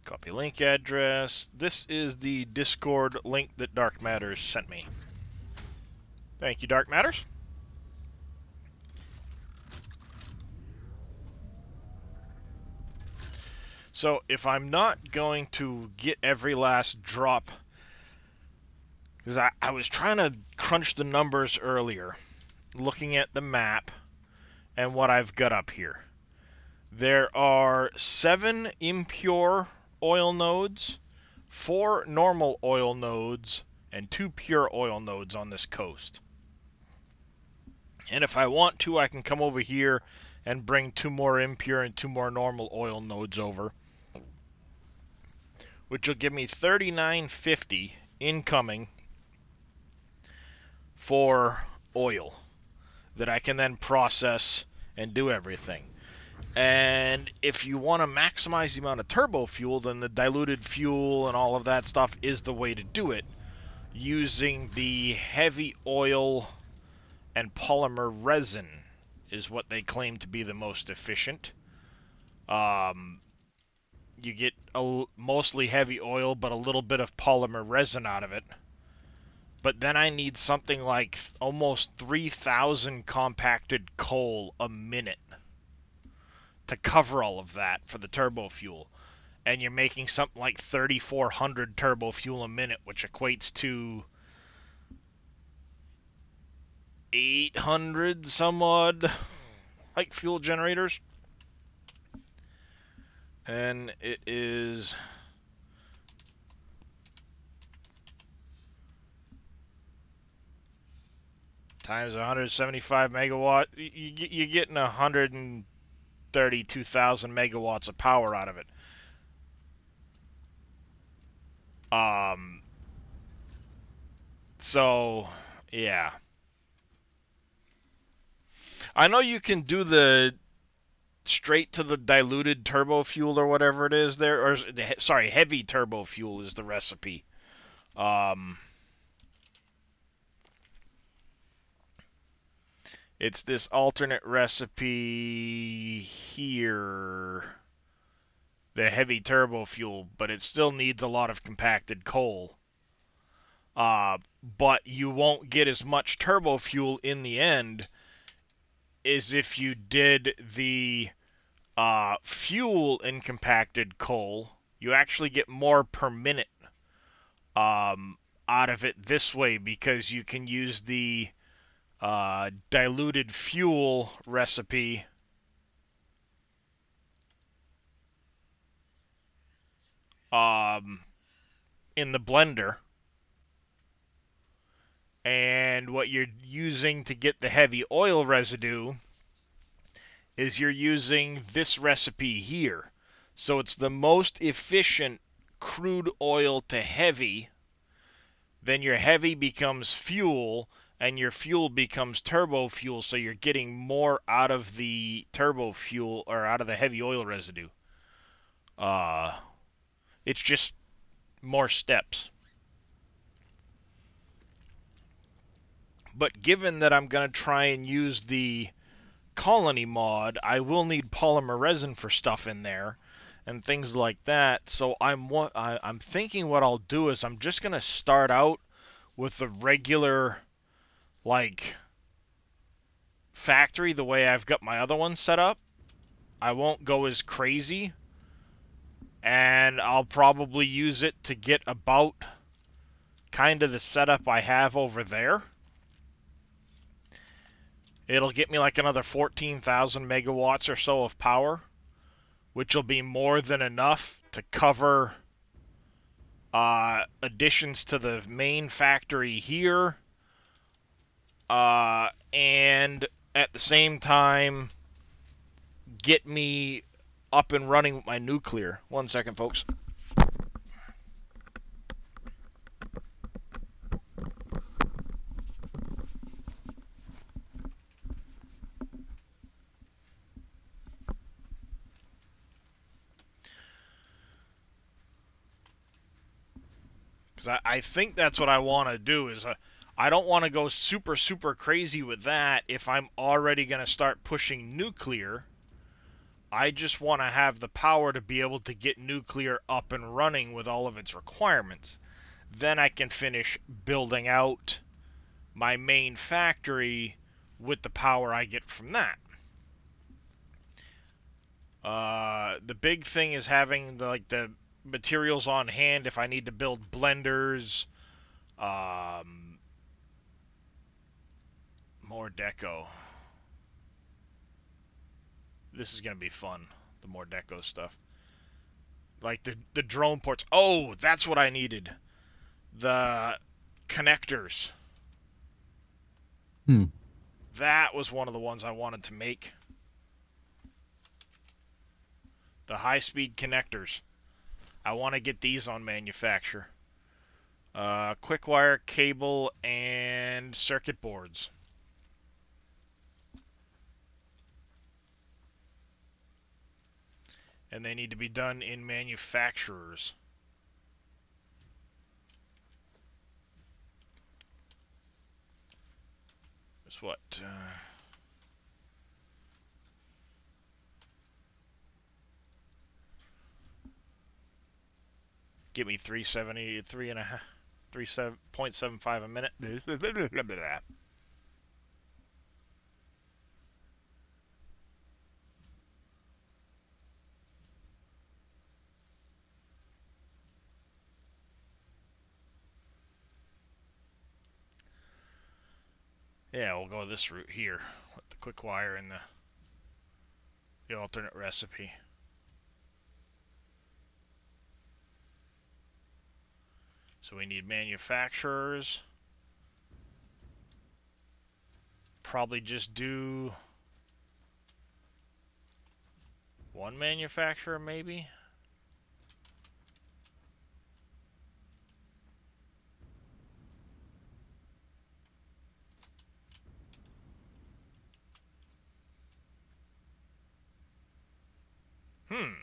copy link address. This is the Discord link that Dark Matters sent me. Thank you, Dark Matters. So if I'm not going to get every last drop, because I was trying to crunch the numbers earlier, looking at the map and what I've got up here. There are 7 impure oil nodes, 4 normal oil nodes, and 2 pure oil nodes on this coast. And if I want to, I can come over here and bring 2 more impure and 2 more normal oil nodes over, which will give me 3950 incoming for oil that I can then process and do everything. And if you want to maximize the amount of turbo fuel, then the diluted fuel and all of that stuff is the way to do it, using the heavy oil and polymer resin is what they claim to be the most efficient. You get mostly heavy oil, but a little bit of polymer resin out of it. But then I need something like almost 3,000 compacted coal a minute to cover all of that for the turbo fuel. And you're making something like 3,400 turbo fuel a minute, which equates to 800 some odd like fuel generators. And it is times 175 megawatt. You're getting 132,000 megawatts of power out of it. So yeah, I know you can do the straight to the diluted turbo fuel or whatever it is there, or sorry, heavy turbo fuel is the recipe. It's this alternate recipe here, the heavy turbo fuel, but it still needs a lot of compacted coal. But you won't get as much turbo fuel in the end as if you did the fuel in compacted coal. You actually get more per minute out of it this way, because you can use the diluted fuel recipe in the blender, and what you're using to get the heavy oil residue is you're using this recipe here. So it's the most efficient crude oil to heavy. Then your heavy becomes fuel, and your fuel becomes turbo fuel, so you're getting more out of the turbo fuel, or out of the heavy oil residue. It's just more steps. But given that I'm going to try and use the colony mod, I will need polymer resin for stuff in there and things like that. So I'm thinking what I'll do is I'm just going to start out with the regular, like, factory, the way I've got my other one set up. I won't go as crazy, and I'll probably use it to get about kind of the setup I have over there. It'll get me like another 14,000 megawatts or so of power, which will be more than enough to cover additions to the main factory here, and at the same time get me up and running with my nuclear. 1 second, folks. Because I think that's what I want to do is I don't want to go super, super crazy with that if I'm already going to start pushing nuclear. I just want to have the power to be able to get nuclear up and running with all of its requirements. Then I can finish building out my main factory with the power I get from that. The big thing is having the materials on hand if I need to build blenders, more deco. This is gonna be fun. The more deco stuff, like the drone ports. Oh, that's what I needed. The connectors. Hmm. That was one of the ones I wanted to make. The high-speed connectors. I want to get these on manufacture. Quick wire, cable, and circuit boards. And they need to be done in manufacturers. That's what? Give me 370, 3.75 a minute. Yeah, we'll go this route here with the quick wire and the alternate recipe. So we need manufacturers. Probably just do one manufacturer, maybe. Hmm.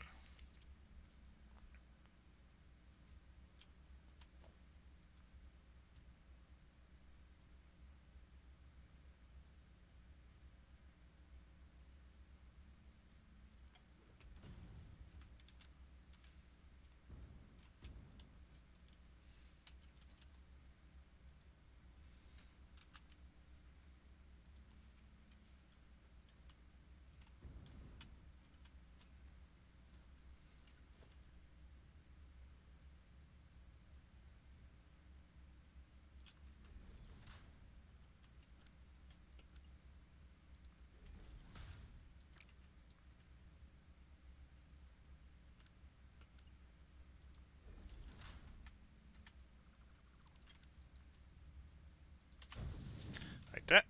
Like that.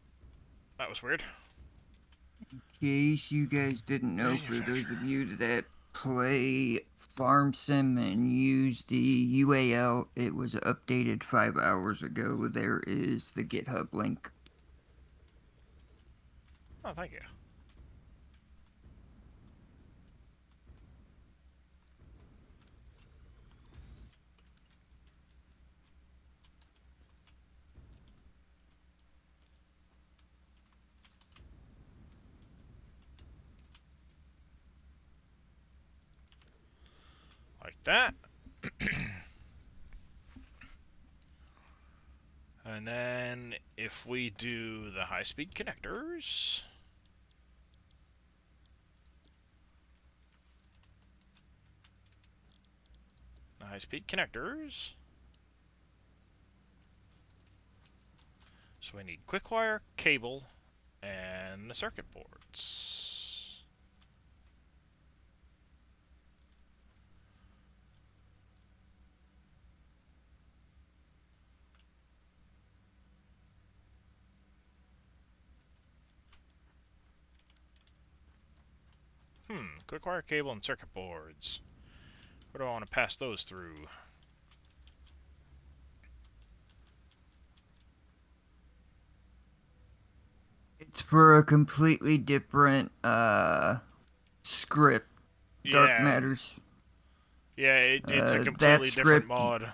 That was weird. Case you guys didn't know, for those of you that play Farm Sim and use the UAL, it was updated 5 hours ago. There is the GitHub link. Oh, thank you. Like that. And then if we do the high-speed connectors, so we need quick wire, cable, and the circuit boards. Quick wire cable and circuit boards. Where do I want to pass those through? It's for a completely different script. Dark Yeah, Matters. yeah, it's a That completely different script. mod.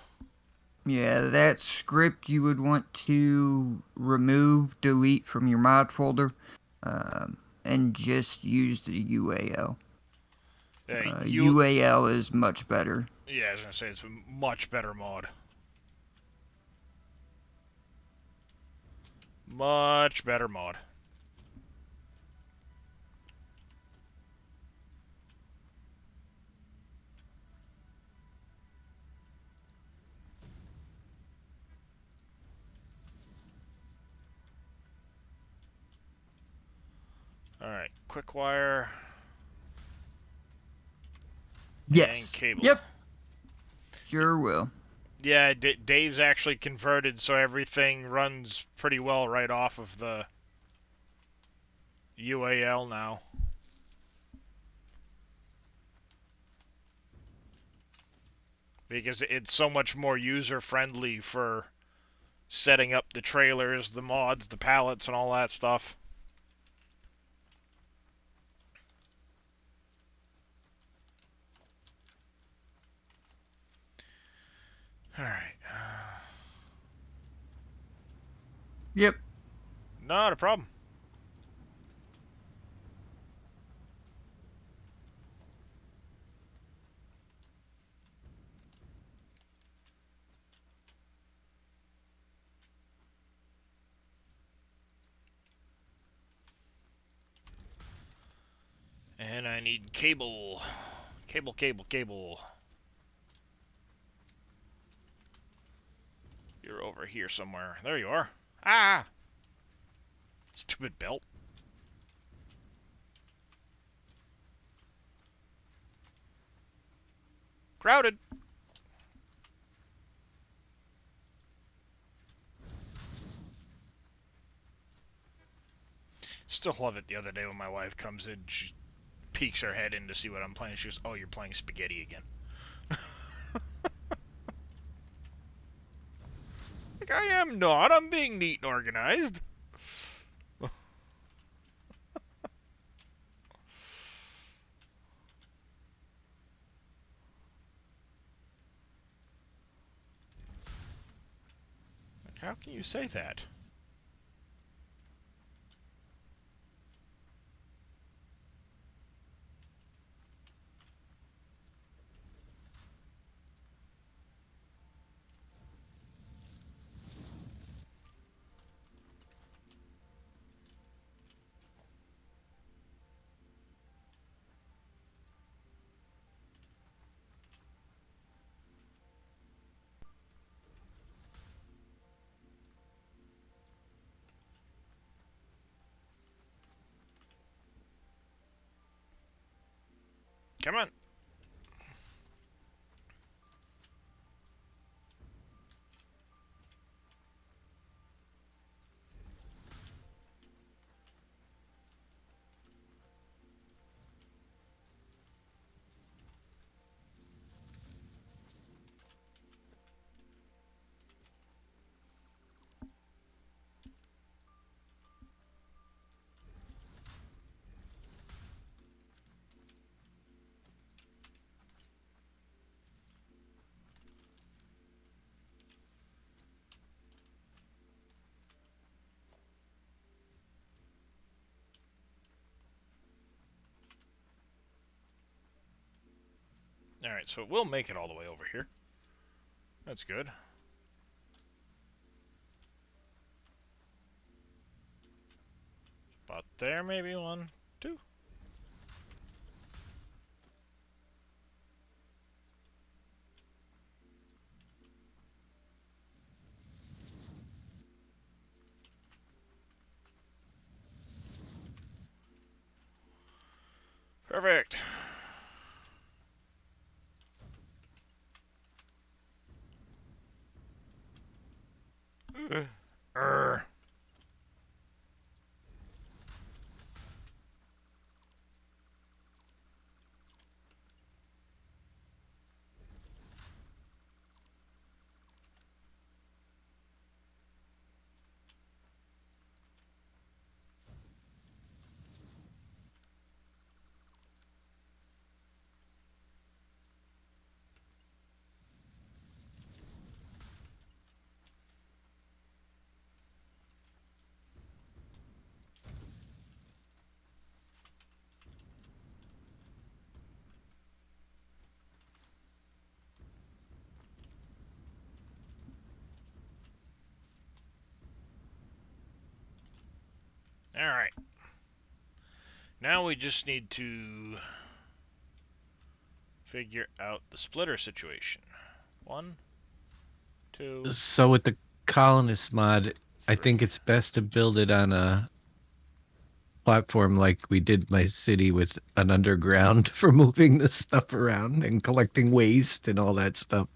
Yeah, that script you would want to remove, delete from your mod folder, and just use the UAL. Yeah, UAL is much better. yeah, I was gonna say it's a much better mod. Much better mod. Alright, quick wire and Yes. cable. Yep. Sure will. Yeah, Dave's actually converted so everything runs pretty well right off of the UAL now. Because it's so much more user-friendly for setting up the trailers, the mods, the pallets, and all that stuff. Alright. Yep. Not a problem. And I need cable. Cable, cable, cable. You're over here somewhere. There you are. Ah! Stupid belt. Crowded. Still love it the other day when my wife comes in, she peeks her head in to see what I'm playing. She goes, "Oh, you're playing spaghetti again." Like, I am not. I'm being neat and organized. Like, how can you say that? Come on. Alright, so it will make it all the way over here. That's good. About there, maybe one, two. Perfect. Urgh. Alright. Now we just need to figure out the splitter situation. 1, 2, So with the colonist mod, I 3. think it's best to build it on a platform like we did my city with an underground for moving the stuff around and collecting waste and all that stuff.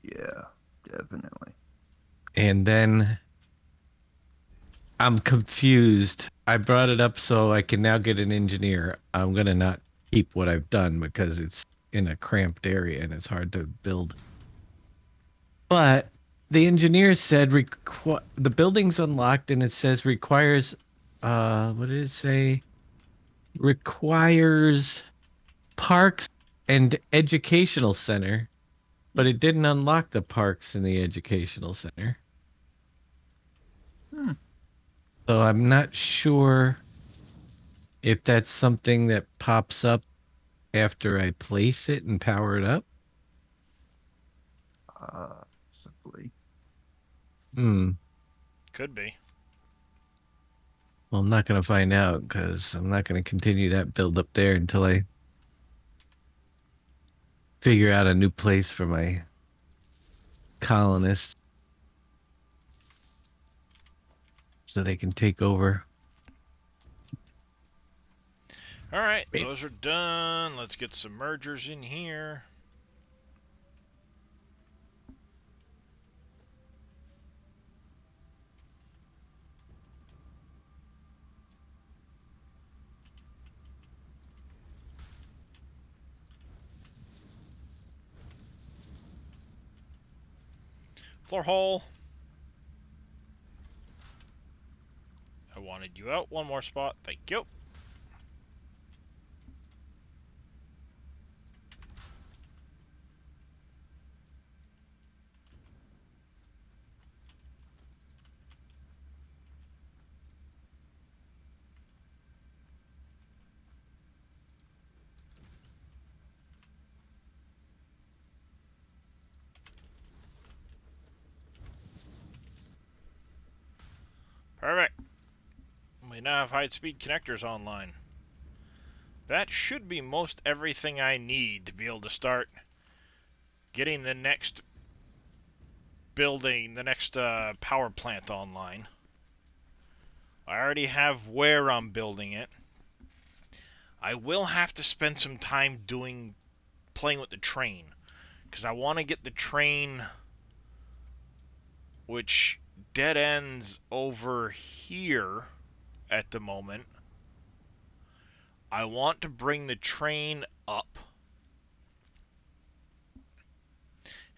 Yeah, definitely. And then I'm confused. I brought it up so I can now get an engineer. I'm gonna not keep what I've done because it's in a cramped area and it's hard to build. But the engineer said the building's unlocked and it says requires what did it say? Requires parks and educational center, but it didn't unlock the parks and the educational center. Hmm. So I'm not sure if that's something that pops up after I place it and power it up. Possibly. Hmm. Could be. Well, I'm not going to find out because I'm not going to continue that build up there until I figure out a new place for my colonists so they can take over. Alright, those are done. Let's get some mergers in here. Floor hole. I wanted you out one more spot. Thank you. Perfect. We now have high-speed connectors online. That should be most everything I need to be able to start getting the next building, the next power plant online. I already have where I'm building it. I will have to spend some time playing with the train, because I want to get the train, which dead ends over here at the moment. I want to bring the train up,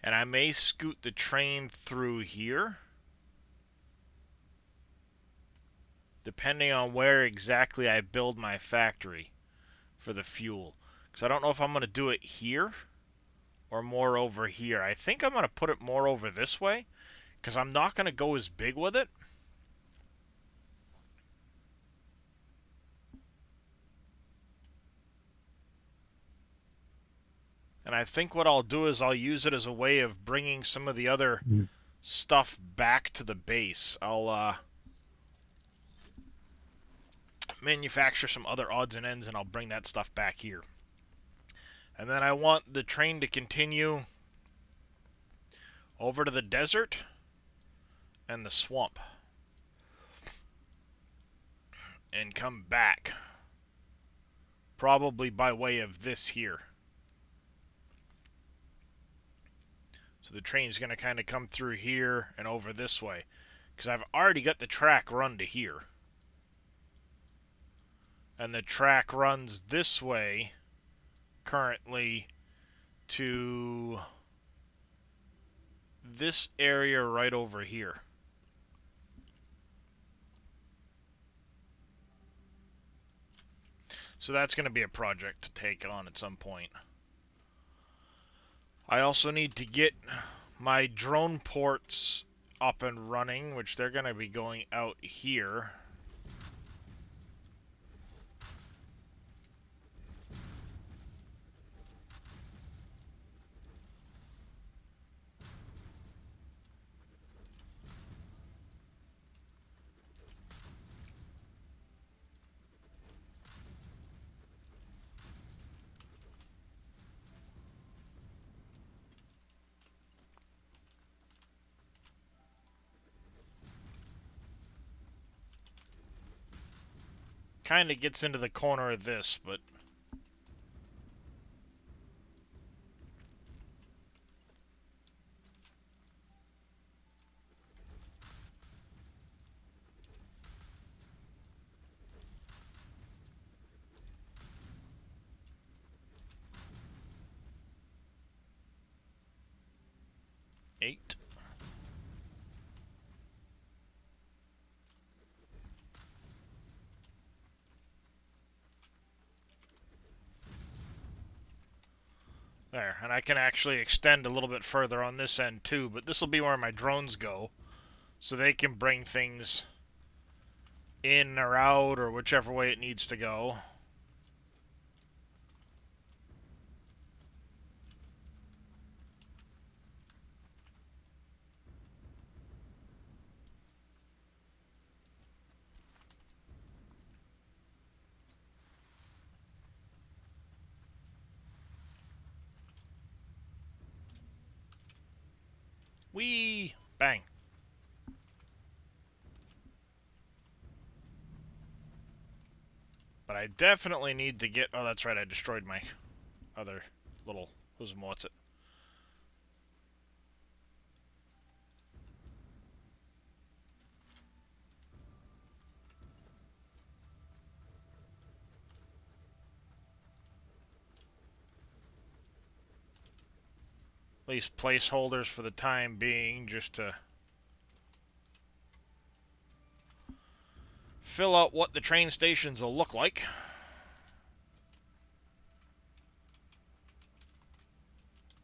and I may scoot the train through here, depending on where exactly I build my factory for the fuel. Because I don't know if I'm going to do it here or more over here. I think I'm going to put it more over this way, because I'm not going to go as big with it. And I think what I'll do is I'll use it as a way of bringing some of the other stuff back to the base. I'll manufacture some other odds and ends, and I'll bring that stuff back here. And then I want the train to continue over to the desert and the swamp and come back, probably by way of this here. So the train's going to kind of come through here and over this way, because I've already got the track run to here. And the track runs this way currently to this area right over here. So that's going to be a project to take on at some point. I also need to get my drone ports up and running, which they're going to be going out here. kind of gets into the corner of this, but... Eight. There, and I can actually extend a little bit further on this end too, but this will be where my drones go, so they can bring things in or out or whichever way it needs to go. Whee! Bang. But I definitely need to get... Oh, that's right, I destroyed my other little... what's it? At least placeholders for the time being, just to fill out what the train stations will look like.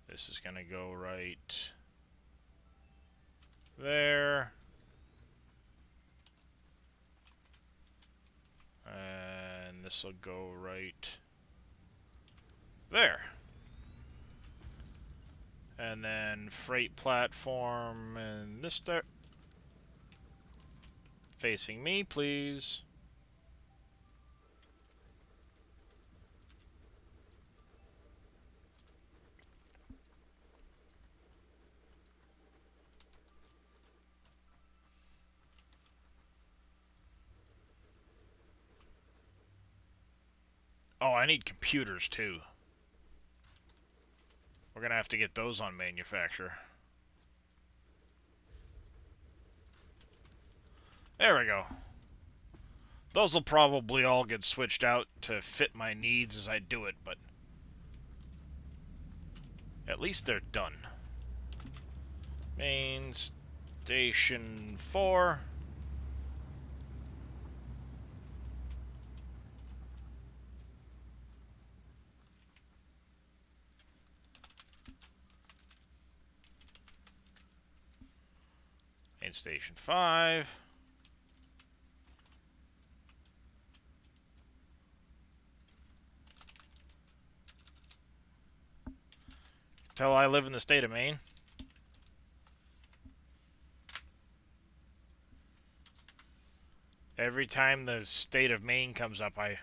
This is gonna go right there. And this will go right there. And then freight platform and this there. Facing me, please. Oh, I need computers too. We're gonna have to get those on manufacture. There we go. Those will probably all get switched out to fit my needs as I do it, but at least they're done. Main Station 4. Main Station 5. Tell I live in the state of Maine. Every time the state of Maine comes up, or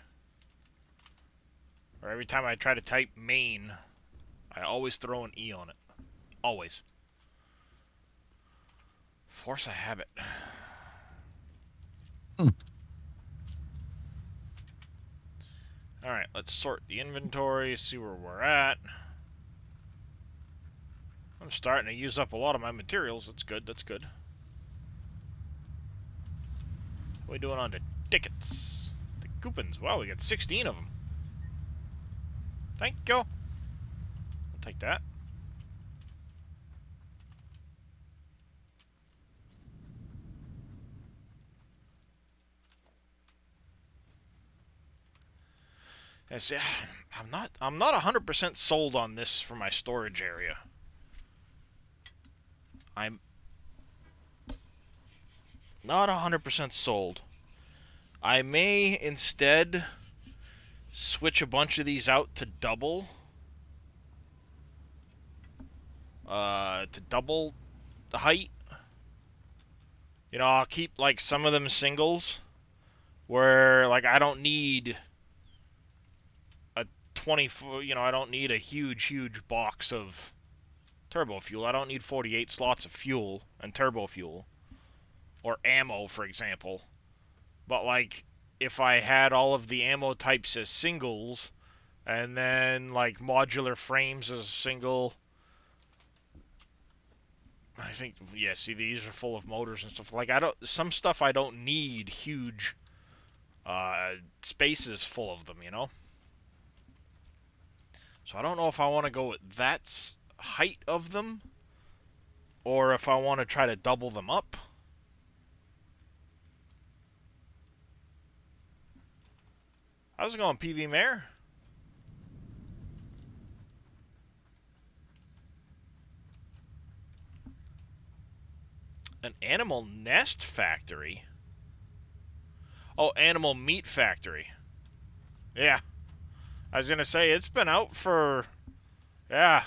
every time I try to type Maine, I always throw an E on it. Always. Force a habit. Alright, let's sort the inventory, see where we're at. I'm starting to use up a lot of my materials. That's good, that's good. What are we doing on the tickets? The coupons. Wow, we got 16 of them. Thank you. I'll take that. And see, I'm not 100% sold on this for my storage area. I'm not 100% sold. I may instead switch a bunch of these out to double. To double the height. You know, I'll keep like some of them singles where like I don't need a 24, you know, I don't need a huge box of turbo fuel. I don't need 48 slots of fuel and turbo fuel or ammo, for example. But like if I had all of the ammo types as singles, and then like modular frames as a single. I think, yeah, see, these are full of motors and stuff. Like, some stuff I don't need huge spaces full of them, you know? So I don't know if I want to go with that height of them, or if I want to try to double them up. How's it going, PV Mayor? An animal nest factory? Oh, animal meat factory. Yeah, I was gonna say, it's been out for... Yeah,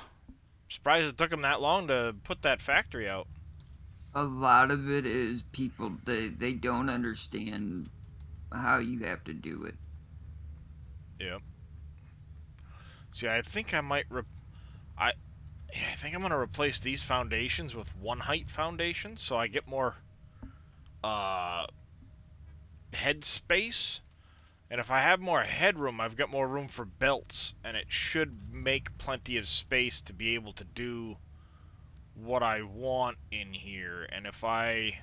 surprised it took them that long to put that factory out. A lot of it is people they don't understand how you have to do it. Yep. See, I think I might... I think I'm gonna replace these foundations with one height foundations, so I get more uh, head space. And if I have more headroom, I've got more room for belts, and it should make plenty of space to be able to do what I want in here. And if I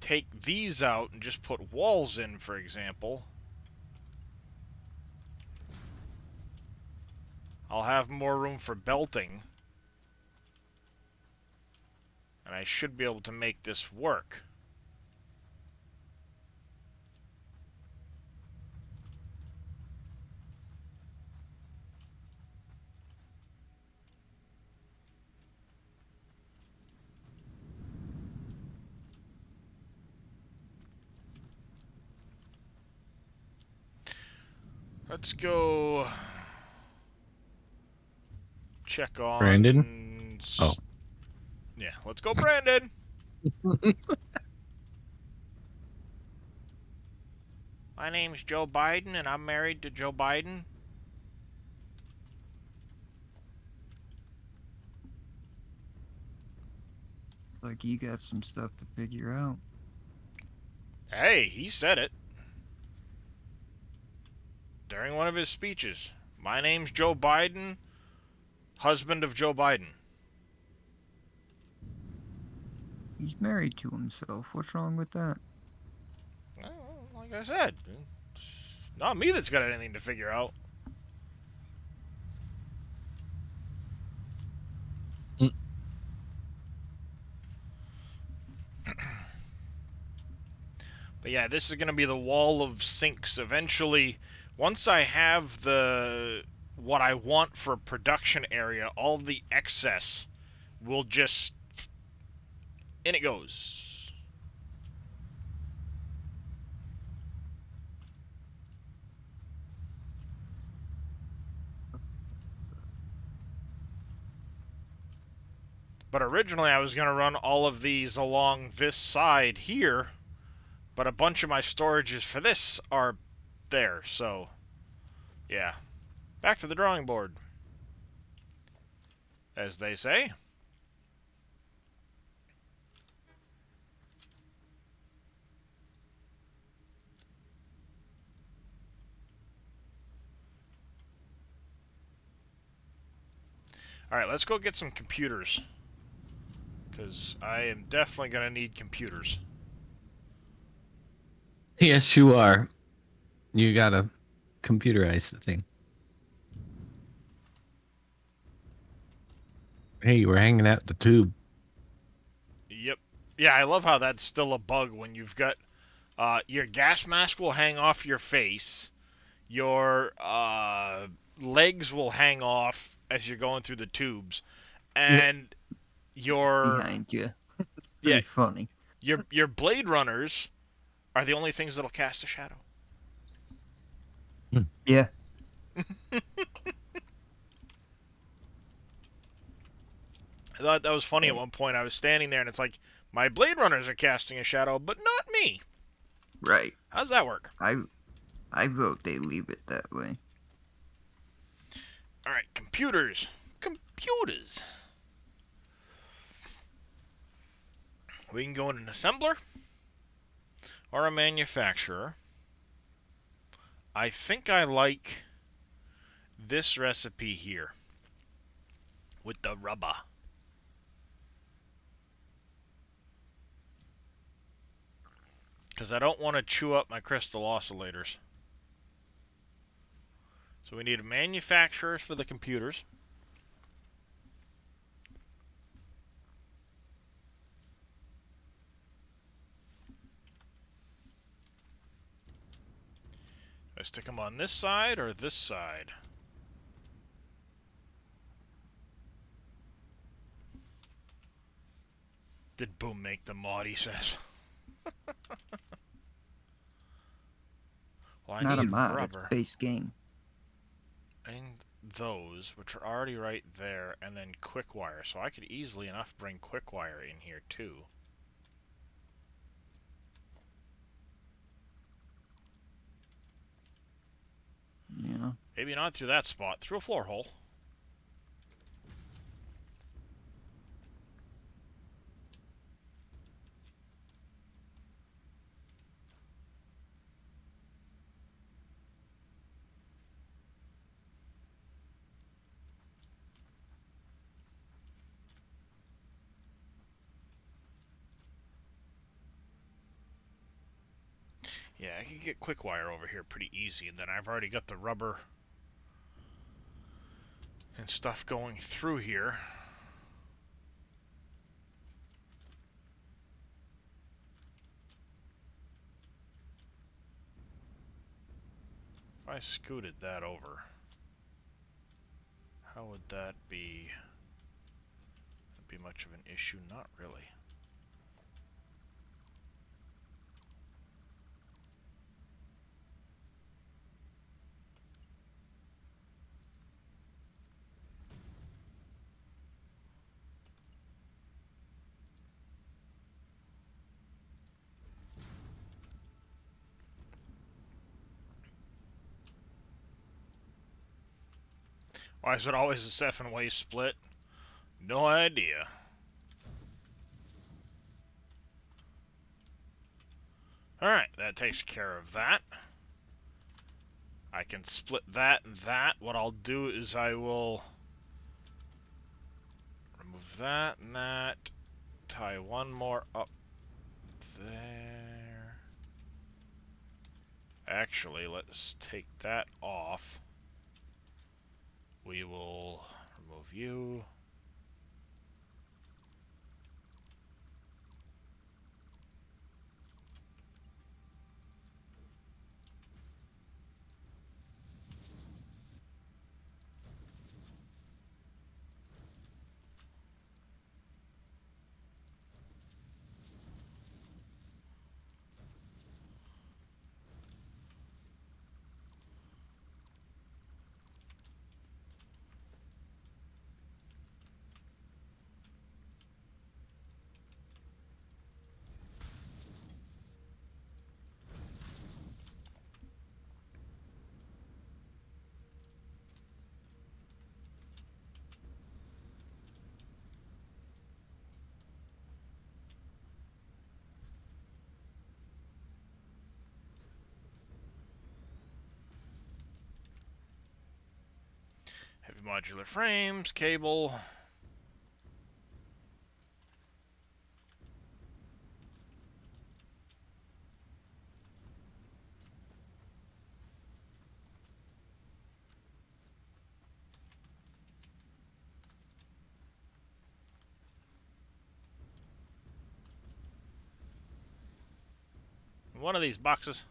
take these out and just put walls in, for example, I'll have more room for belting, and I should be able to make this work. Let's go check Brandon? on... Oh. Yeah, let's go, Brandon! My name's Joe Biden, and I'm married to Joe Biden. Like, you got some stuff to figure out. Hey, he said it during one of his speeches. My name's Joe Biden, husband of Joe Biden. He's married to himself. What's wrong with that? Well, like I said, it's not me that's got anything to figure out. Mm. But yeah, this is going to be the wall of sinks. Eventually, once I have what I want for production area, all the excess will just... in it goes. But originally I was going to run all of these along this side here, but a bunch of my storages for this are there, so yeah. Back to the drawing board, as they say. Alright, let's go get some computers, because I am definitely going to need computers. Yes, you are. You gotta computerize the thing. Hey, we're hanging out the tube. Yep. Yeah, I love how that's still a bug when you've got... your gas mask will hang off your face. Your legs will hang off as you're going through the tubes. And your... Behind you. Yeah, Pretty funny. your Blade Runners are the only things that'll cast a shadow. Yeah. I thought that was funny at one point. I was standing there and it's like, my Blade Runners are casting a shadow, but not me. Right. How's that work? I vote they leave it that way. Alright, computers. Computers. We can go in an assembler. or a manufacturer. I think I like this recipe here with the rubber. Because I don't want to chew up my crystal oscillators. So we need a manufacturer for the computers. Do I stick them on this side or this side? Did Boom make the mod, he says. Well, I Not a need mod, it's rubber. base game. And those, which are already right there, and then quick wire. So I could easily enough bring quick wire in here too. Yeah. Maybe not through that spot, through a floor hole. Yeah, I could get quick wire over here pretty easy, and then I've already got the rubber and stuff going through here. If I scooted that over, how would that be? That'd be much of an issue? Not really. Why is it always a 7-way split? No idea. Alright, that takes care of that. I can split that and that. What I'll do is I will remove that and that. Tie one more up there. Actually, let's take that off. We will remove you. Heavy modular frames, cable. One of these boxes.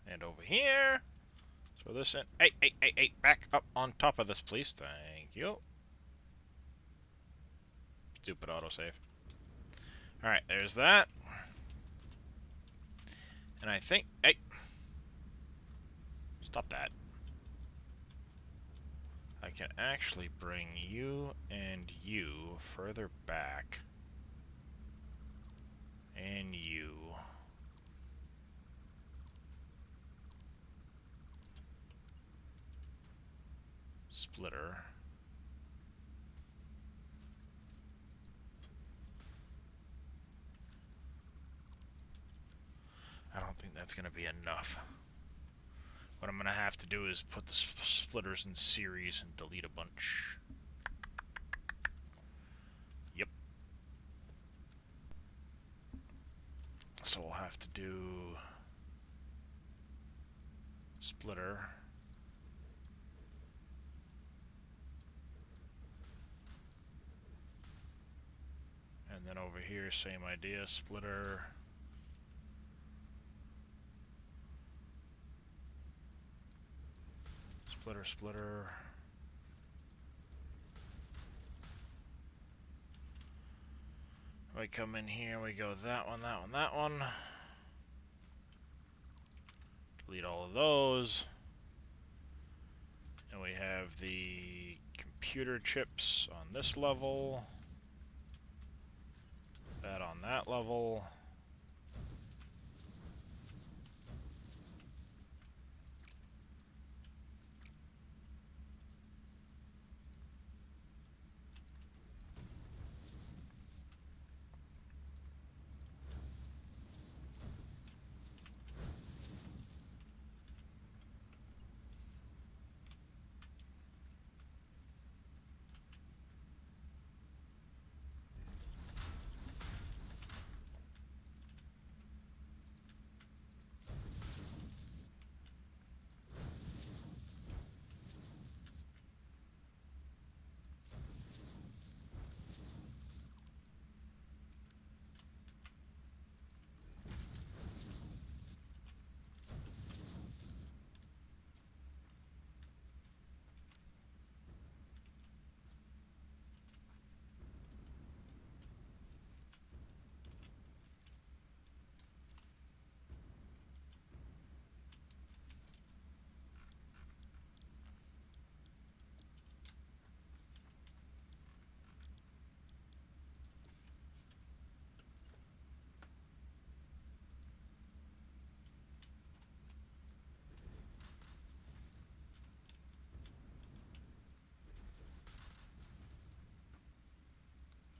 And over here. So this in. Hey, hey, hey, hey, back up on top of this, please. Thank you. Stupid autosave. Alright, there's that. And I think. Hey! Stop that. I can actually bring you and you further back. And you. Splitter. I don't think that's going to be enough. What I'm going to have to do is put the splitters in series and delete a bunch. Yep. So we'll have to do splitter. And then over here, same idea, splitter. Splitter, splitter. We come in here, we go that one, that one, that one. Delete all of those. And we have the computer chips on this level. That on that level.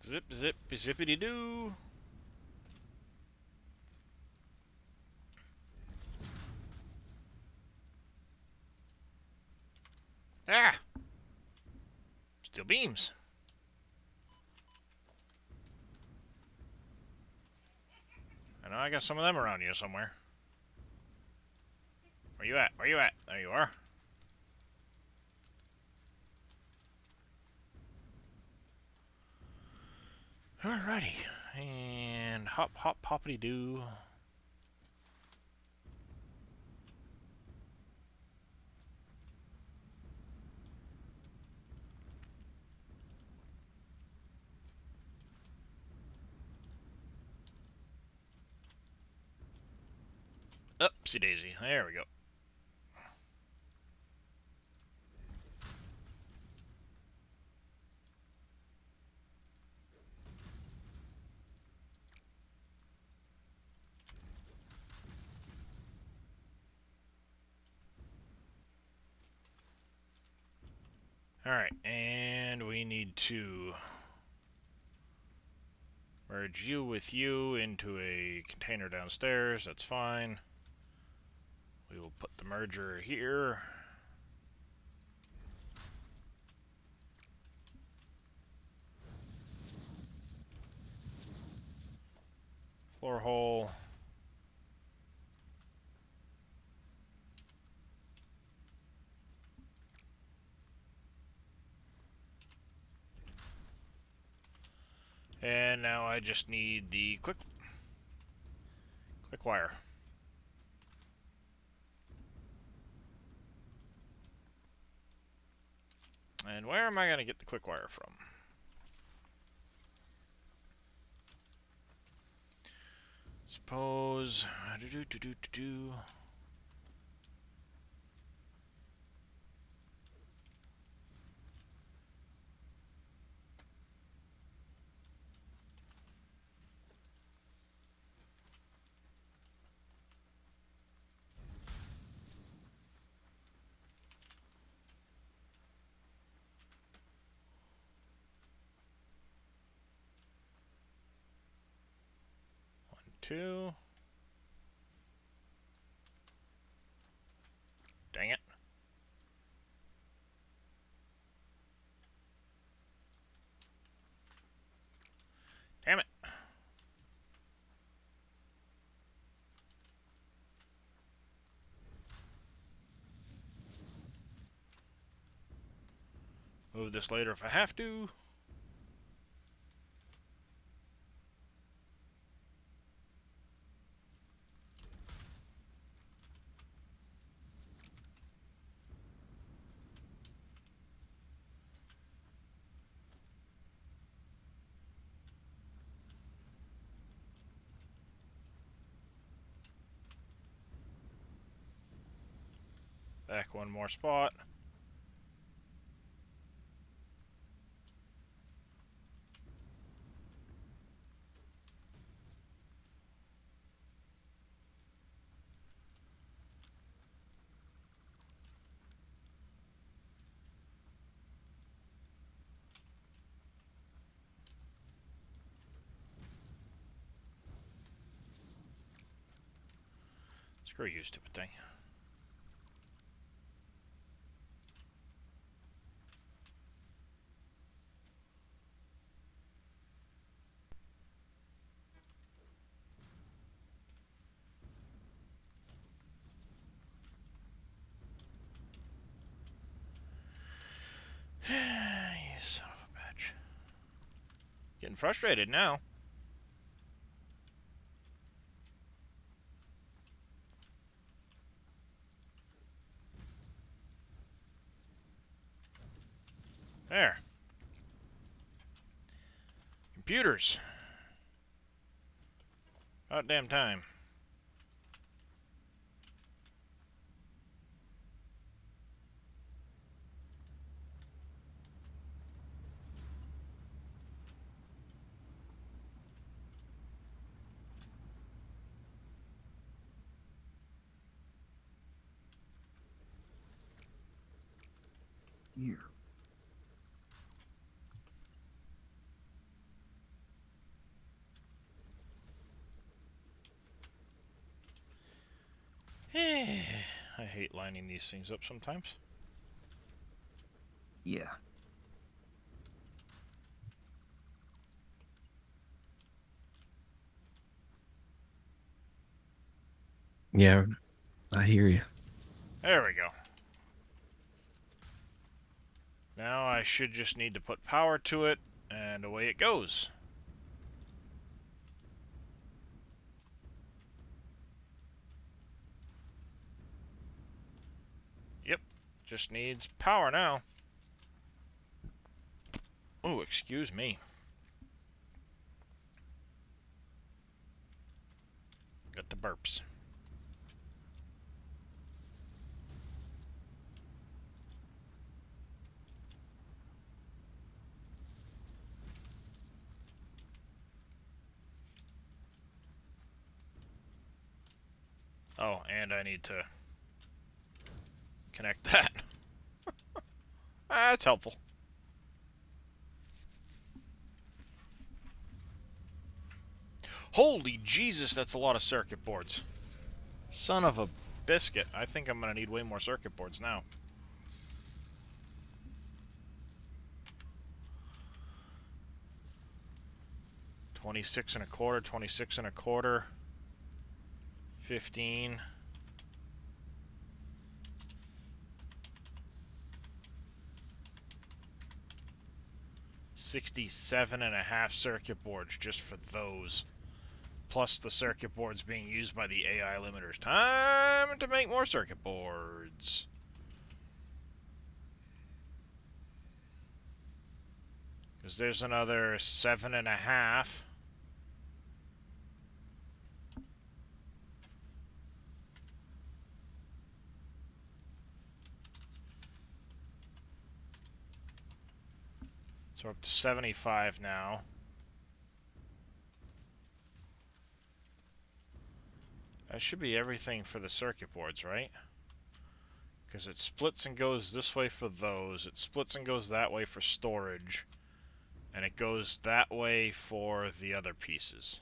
Zip, zip, zippity doo. Ah! Steel beams. I know I got some of them around here somewhere. Where you at? Where you at? There you are. Alrighty. And hop, hop, hoppity doo. Oopsie daisy. There we go. Alright, and we need to merge you with you into a container downstairs. That's fine. We will put the merger here. Floor hole. And now I just need the quick wire. And where am I going to get the quick wire from? Suppose. 2. Dang it. Damn it. Move this later if I have to. Back one more spot. Screw you, stupid thing. You son of a bitch. Getting frustrated now. There. Computers. About damn time. Here. I hate lining these things up sometimes. Yeah. Yeah, I hear you. There we go. Now I should just need to put power to it, and away it goes. Yep, just needs power now. Oh, excuse me. Got the burps. Oh, and I need to connect that. That's helpful. Holy Jesus, that's a lot of circuit boards. Son of a biscuit. I think I'm gonna need way more circuit boards now. $26 and a quarter, 26 and a quarter, 15. $67.5 circuit boards just for those. Plus the circuit boards being used by the AI limiters. Time to make more circuit boards. Because there's another 7.5. So we're up to 75 now. That should be everything for the circuit boards, right? Because it splits and goes this way for those. It splits and goes that way for storage. And it goes that way for the other pieces.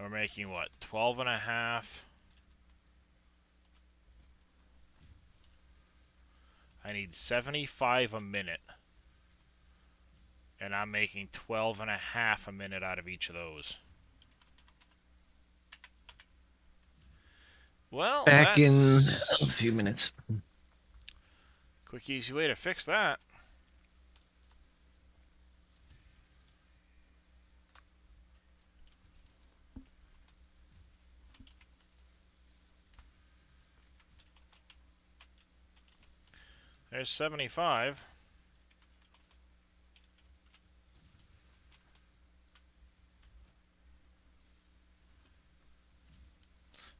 We're making what? 12 and a half. I need 75 a minute. And I'm making 12 and a half a minute out of each of those. Well, Back in a that's few minutes. quick, easy way to fix that. There's 75.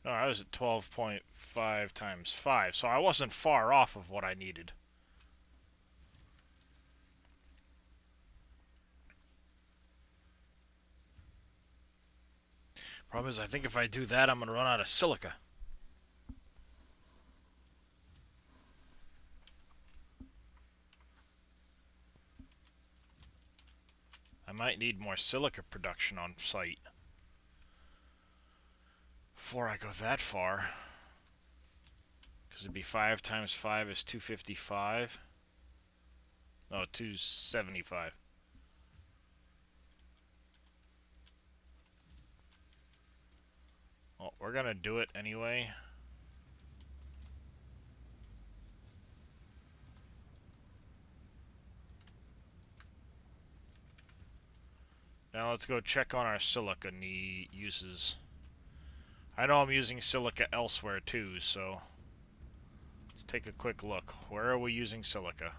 No, I was at 12.5 times 5, so I wasn't far off of what I needed. Problem is, I think if I do that, I'm going to run out of silica. I might need more silica production on site before I go that far. Because it'd be 5 times 5 is 255. No, 275. Well, we're going to do it anyway. Now let's go check on our silica uses. I know I'm using silica elsewhere too, so let's take a quick look. Where are we using silica?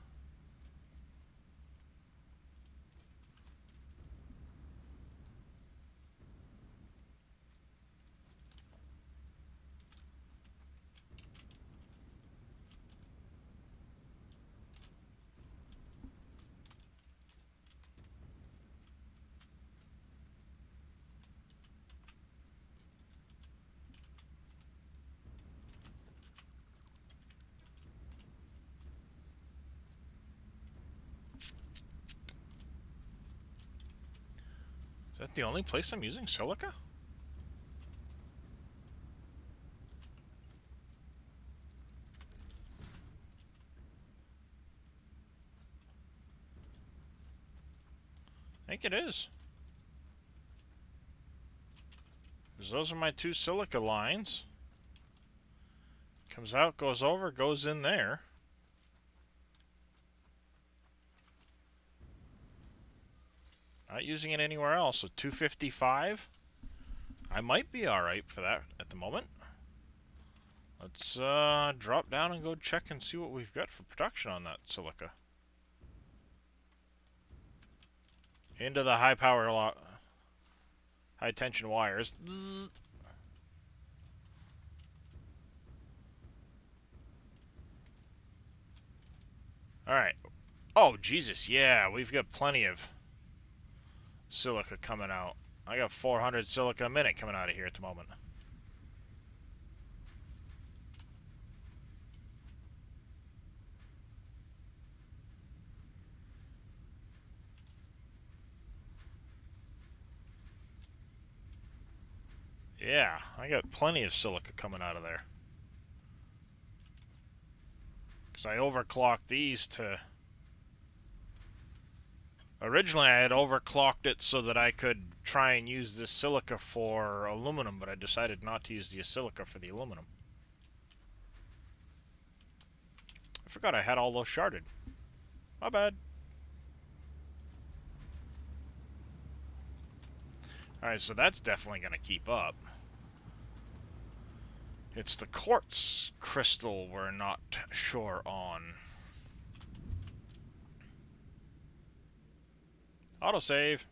Is that the only place I'm using silica? I think it is. Because those are my two silica lines. Comes out, goes over, goes in there. Not using it anywhere else, so 255. I might be alright for that at the moment. Let's drop down and go check and see what we've got for production on that silica. Into the high power, high tension wires. Alright. Oh, Jesus, yeah, we've got plenty of silica coming out. I got 400 silica a minute coming out of here at the moment. Yeah, I got plenty of silica coming out of there. Because I overclocked these to... Originally I had overclocked it so that I could try and use this silica for aluminum, but I decided not to use the silica for the aluminum. I forgot I had all those sharded. My bad. Alright, so that's definitely going to keep up. It's the quartz crystal we're not sure on. Autosave.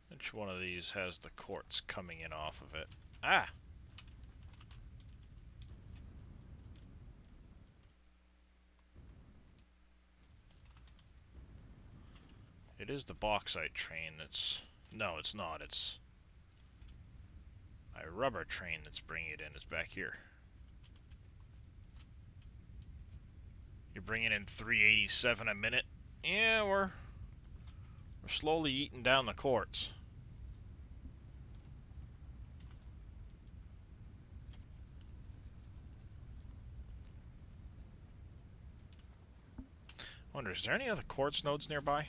Which one of these has the quartz coming in off of it? Ah! It is the bauxite train that's... No, it's not. It's my rubber train that's bringing it in. It's back here. You're bringing in 387 a minute. Yeah, we're We're slowly eating down the quartz. Wonder, is there any other quartz nodes nearby?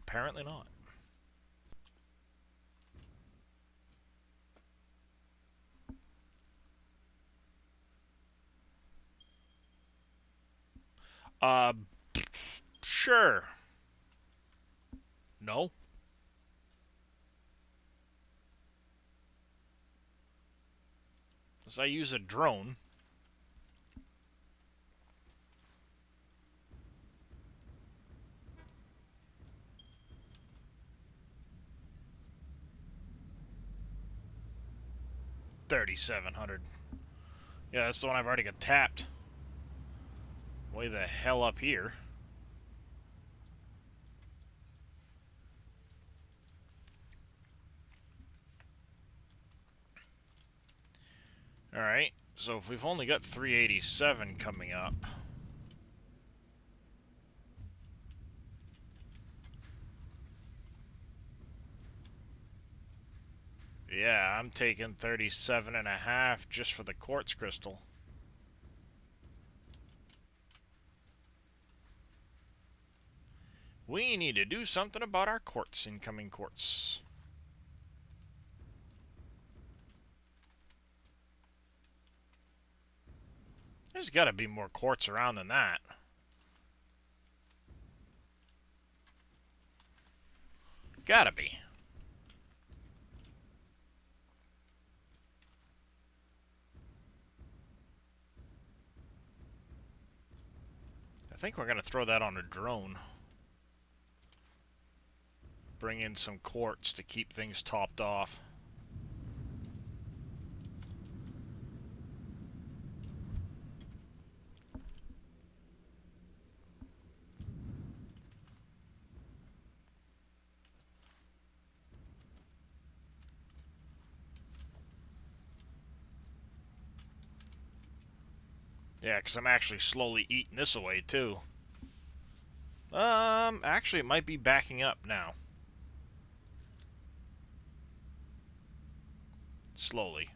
Apparently not. Uh, sure. No. As I use a drone. $3,700. Yeah, that's the one I've already got tapped. Way the hell up here. Alright, so if we've only got 387 coming up. Yeah, I'm taking 37.5 just for the quartz crystal. We need to do something about our quartz, incoming quartz. There's gotta be more quartz around than that. Gotta be. I think we're gonna throw that on a drone. Bring in some quartz to keep things topped off. Yeah, because I'm actually slowly eating this away, too. Actually, it might be backing up now. Slowly.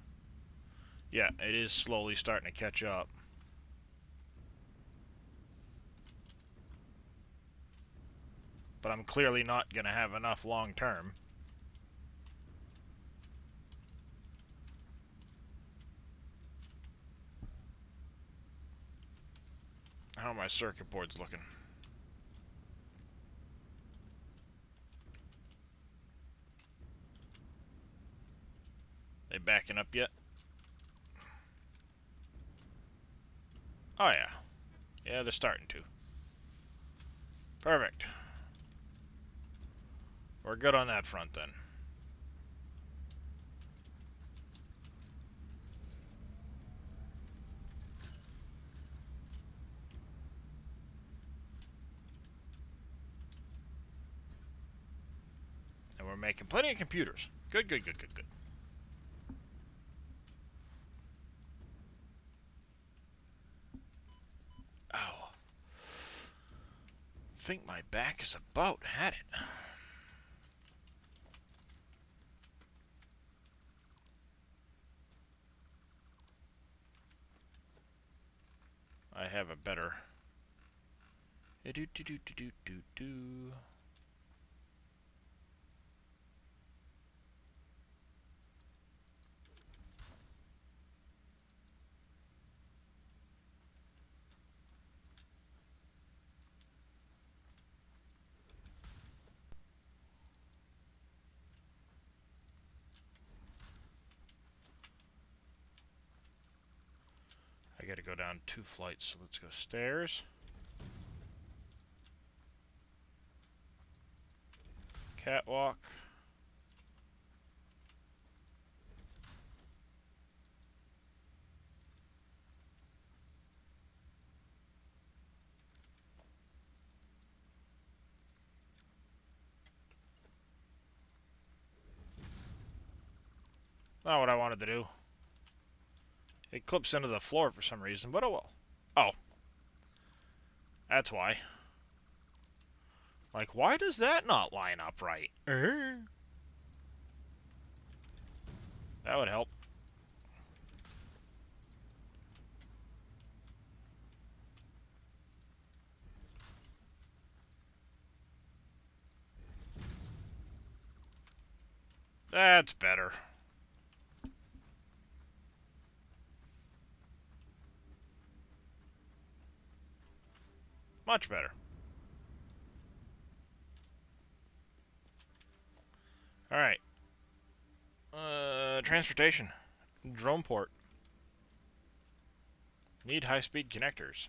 Yeah, it is slowly starting to catch up. But I'm clearly not going to have enough long term. How are my circuit boards looking? They backing up yet? Oh yeah. Yeah, they're starting to. Perfect. We're good on that front then. And we're making plenty of computers. Good, good, good, good, good. Oh. I think my back is about had it. I have a better. Do do do do do do do. I gotta go down 2 flights, so let's go stairs. Catwalk. Not what I wanted to do. It clips into the floor for some reason, but oh well. Oh. That's why. Like, why does that not line up right? That would help. That's better. Much better. Alright. Transportation. Drone port. Need high-speed connectors.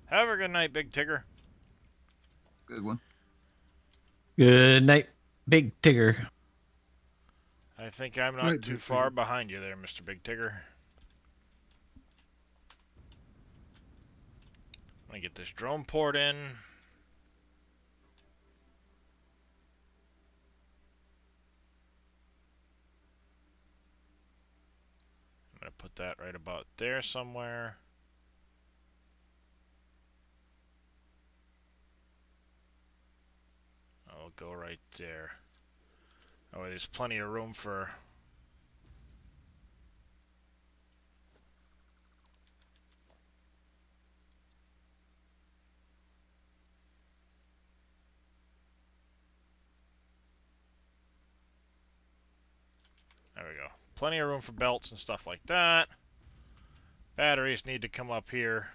Have a good night, Big Tigger. Good one. Good night, Big Tigger. I think I'm not Night, too Big far Tigger. behind you there, Mr. Big Tigger. Let me get this drone port in. I'm going to put that right about there somewhere. I'll go right there. Oh, there's plenty of room for... There we go. Plenty of room for belts and stuff like that. Batteries need to come up here.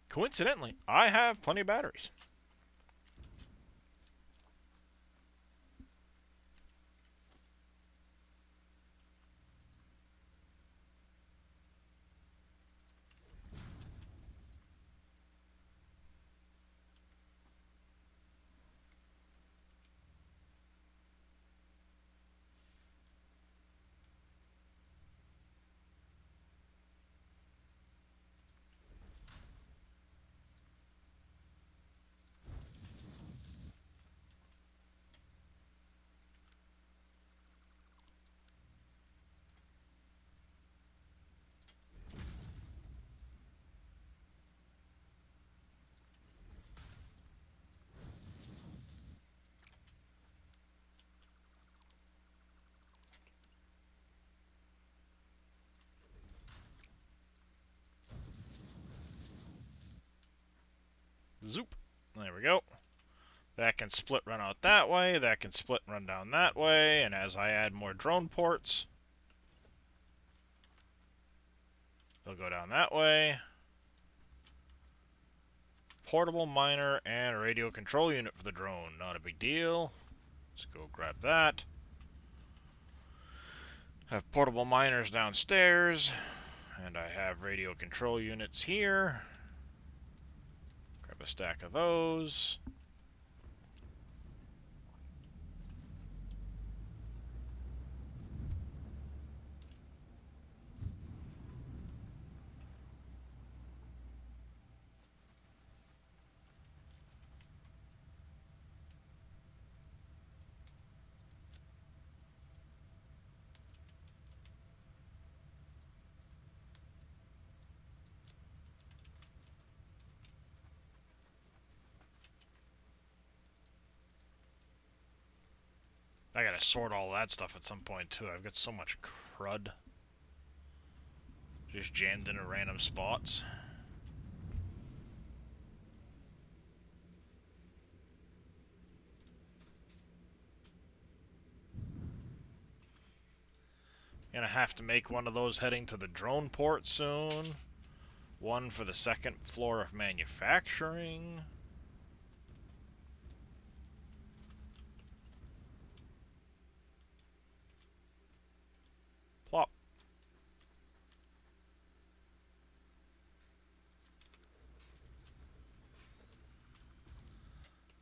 Coincidentally, I have plenty of batteries. Zoop. There we go. That can split run out that way, that can split run down that way, and as I add more drone ports, they'll go down that way. Portable miner and radio control unit for the drone. Not a big deal. Let's go grab that. Have portable miners downstairs, and I have radio control units here. Grab a stack of those. I gotta sort all that stuff at some point too. I've got so much crud just jammed into random spots. Gonna have to make one of those heading to the drone port soon. One for the second floor of manufacturing. Plop.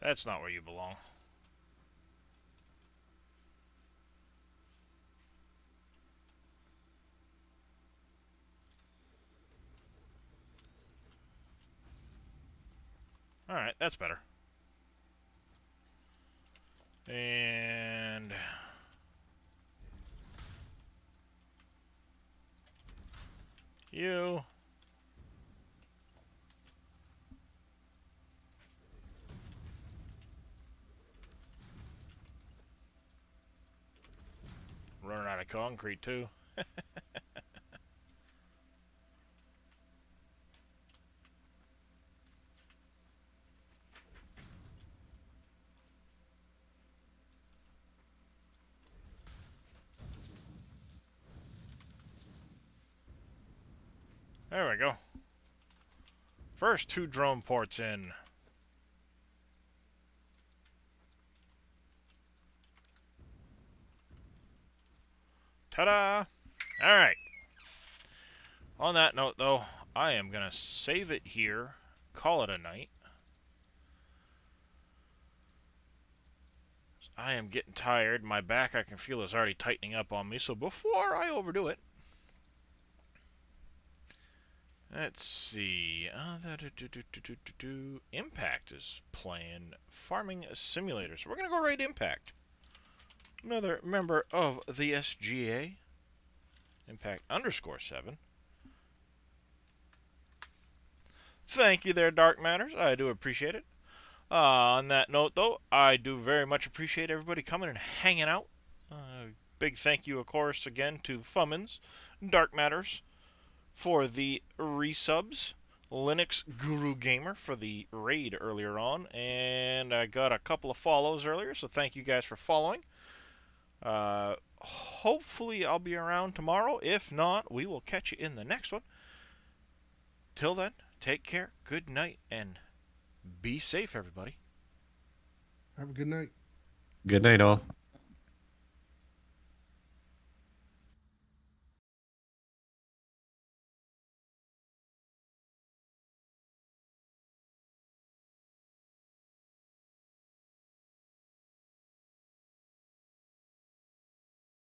That's not where you belong. Alright, that's better. And... you... running out of concrete, too. There we go. First 2 drone ports in. Ta-da! Alright. On that note, though, I am going to save it here, call it a night. I am getting tired. My back, I can feel, is already tightening up on me, so before I overdo it, let's see. Impact is playing Farming Simulator, so we're going to go right Impact. Another member of the SGA. Impact _7. Thank you there, Dark Matters. I do appreciate it. On that note, though, I do very much appreciate everybody coming and hanging out. Big thank you, of course, again to Fummins, Dark Matters for the resubs, Linux Guru Gamer for the raid earlier on, and I got a couple of follows earlier, so thank you guys for following. Hopefully I'll be around tomorrow. If not, we will catch you in the next one. Till then, take care, good night, and be safe, everybody. Have a good night. Good night, all.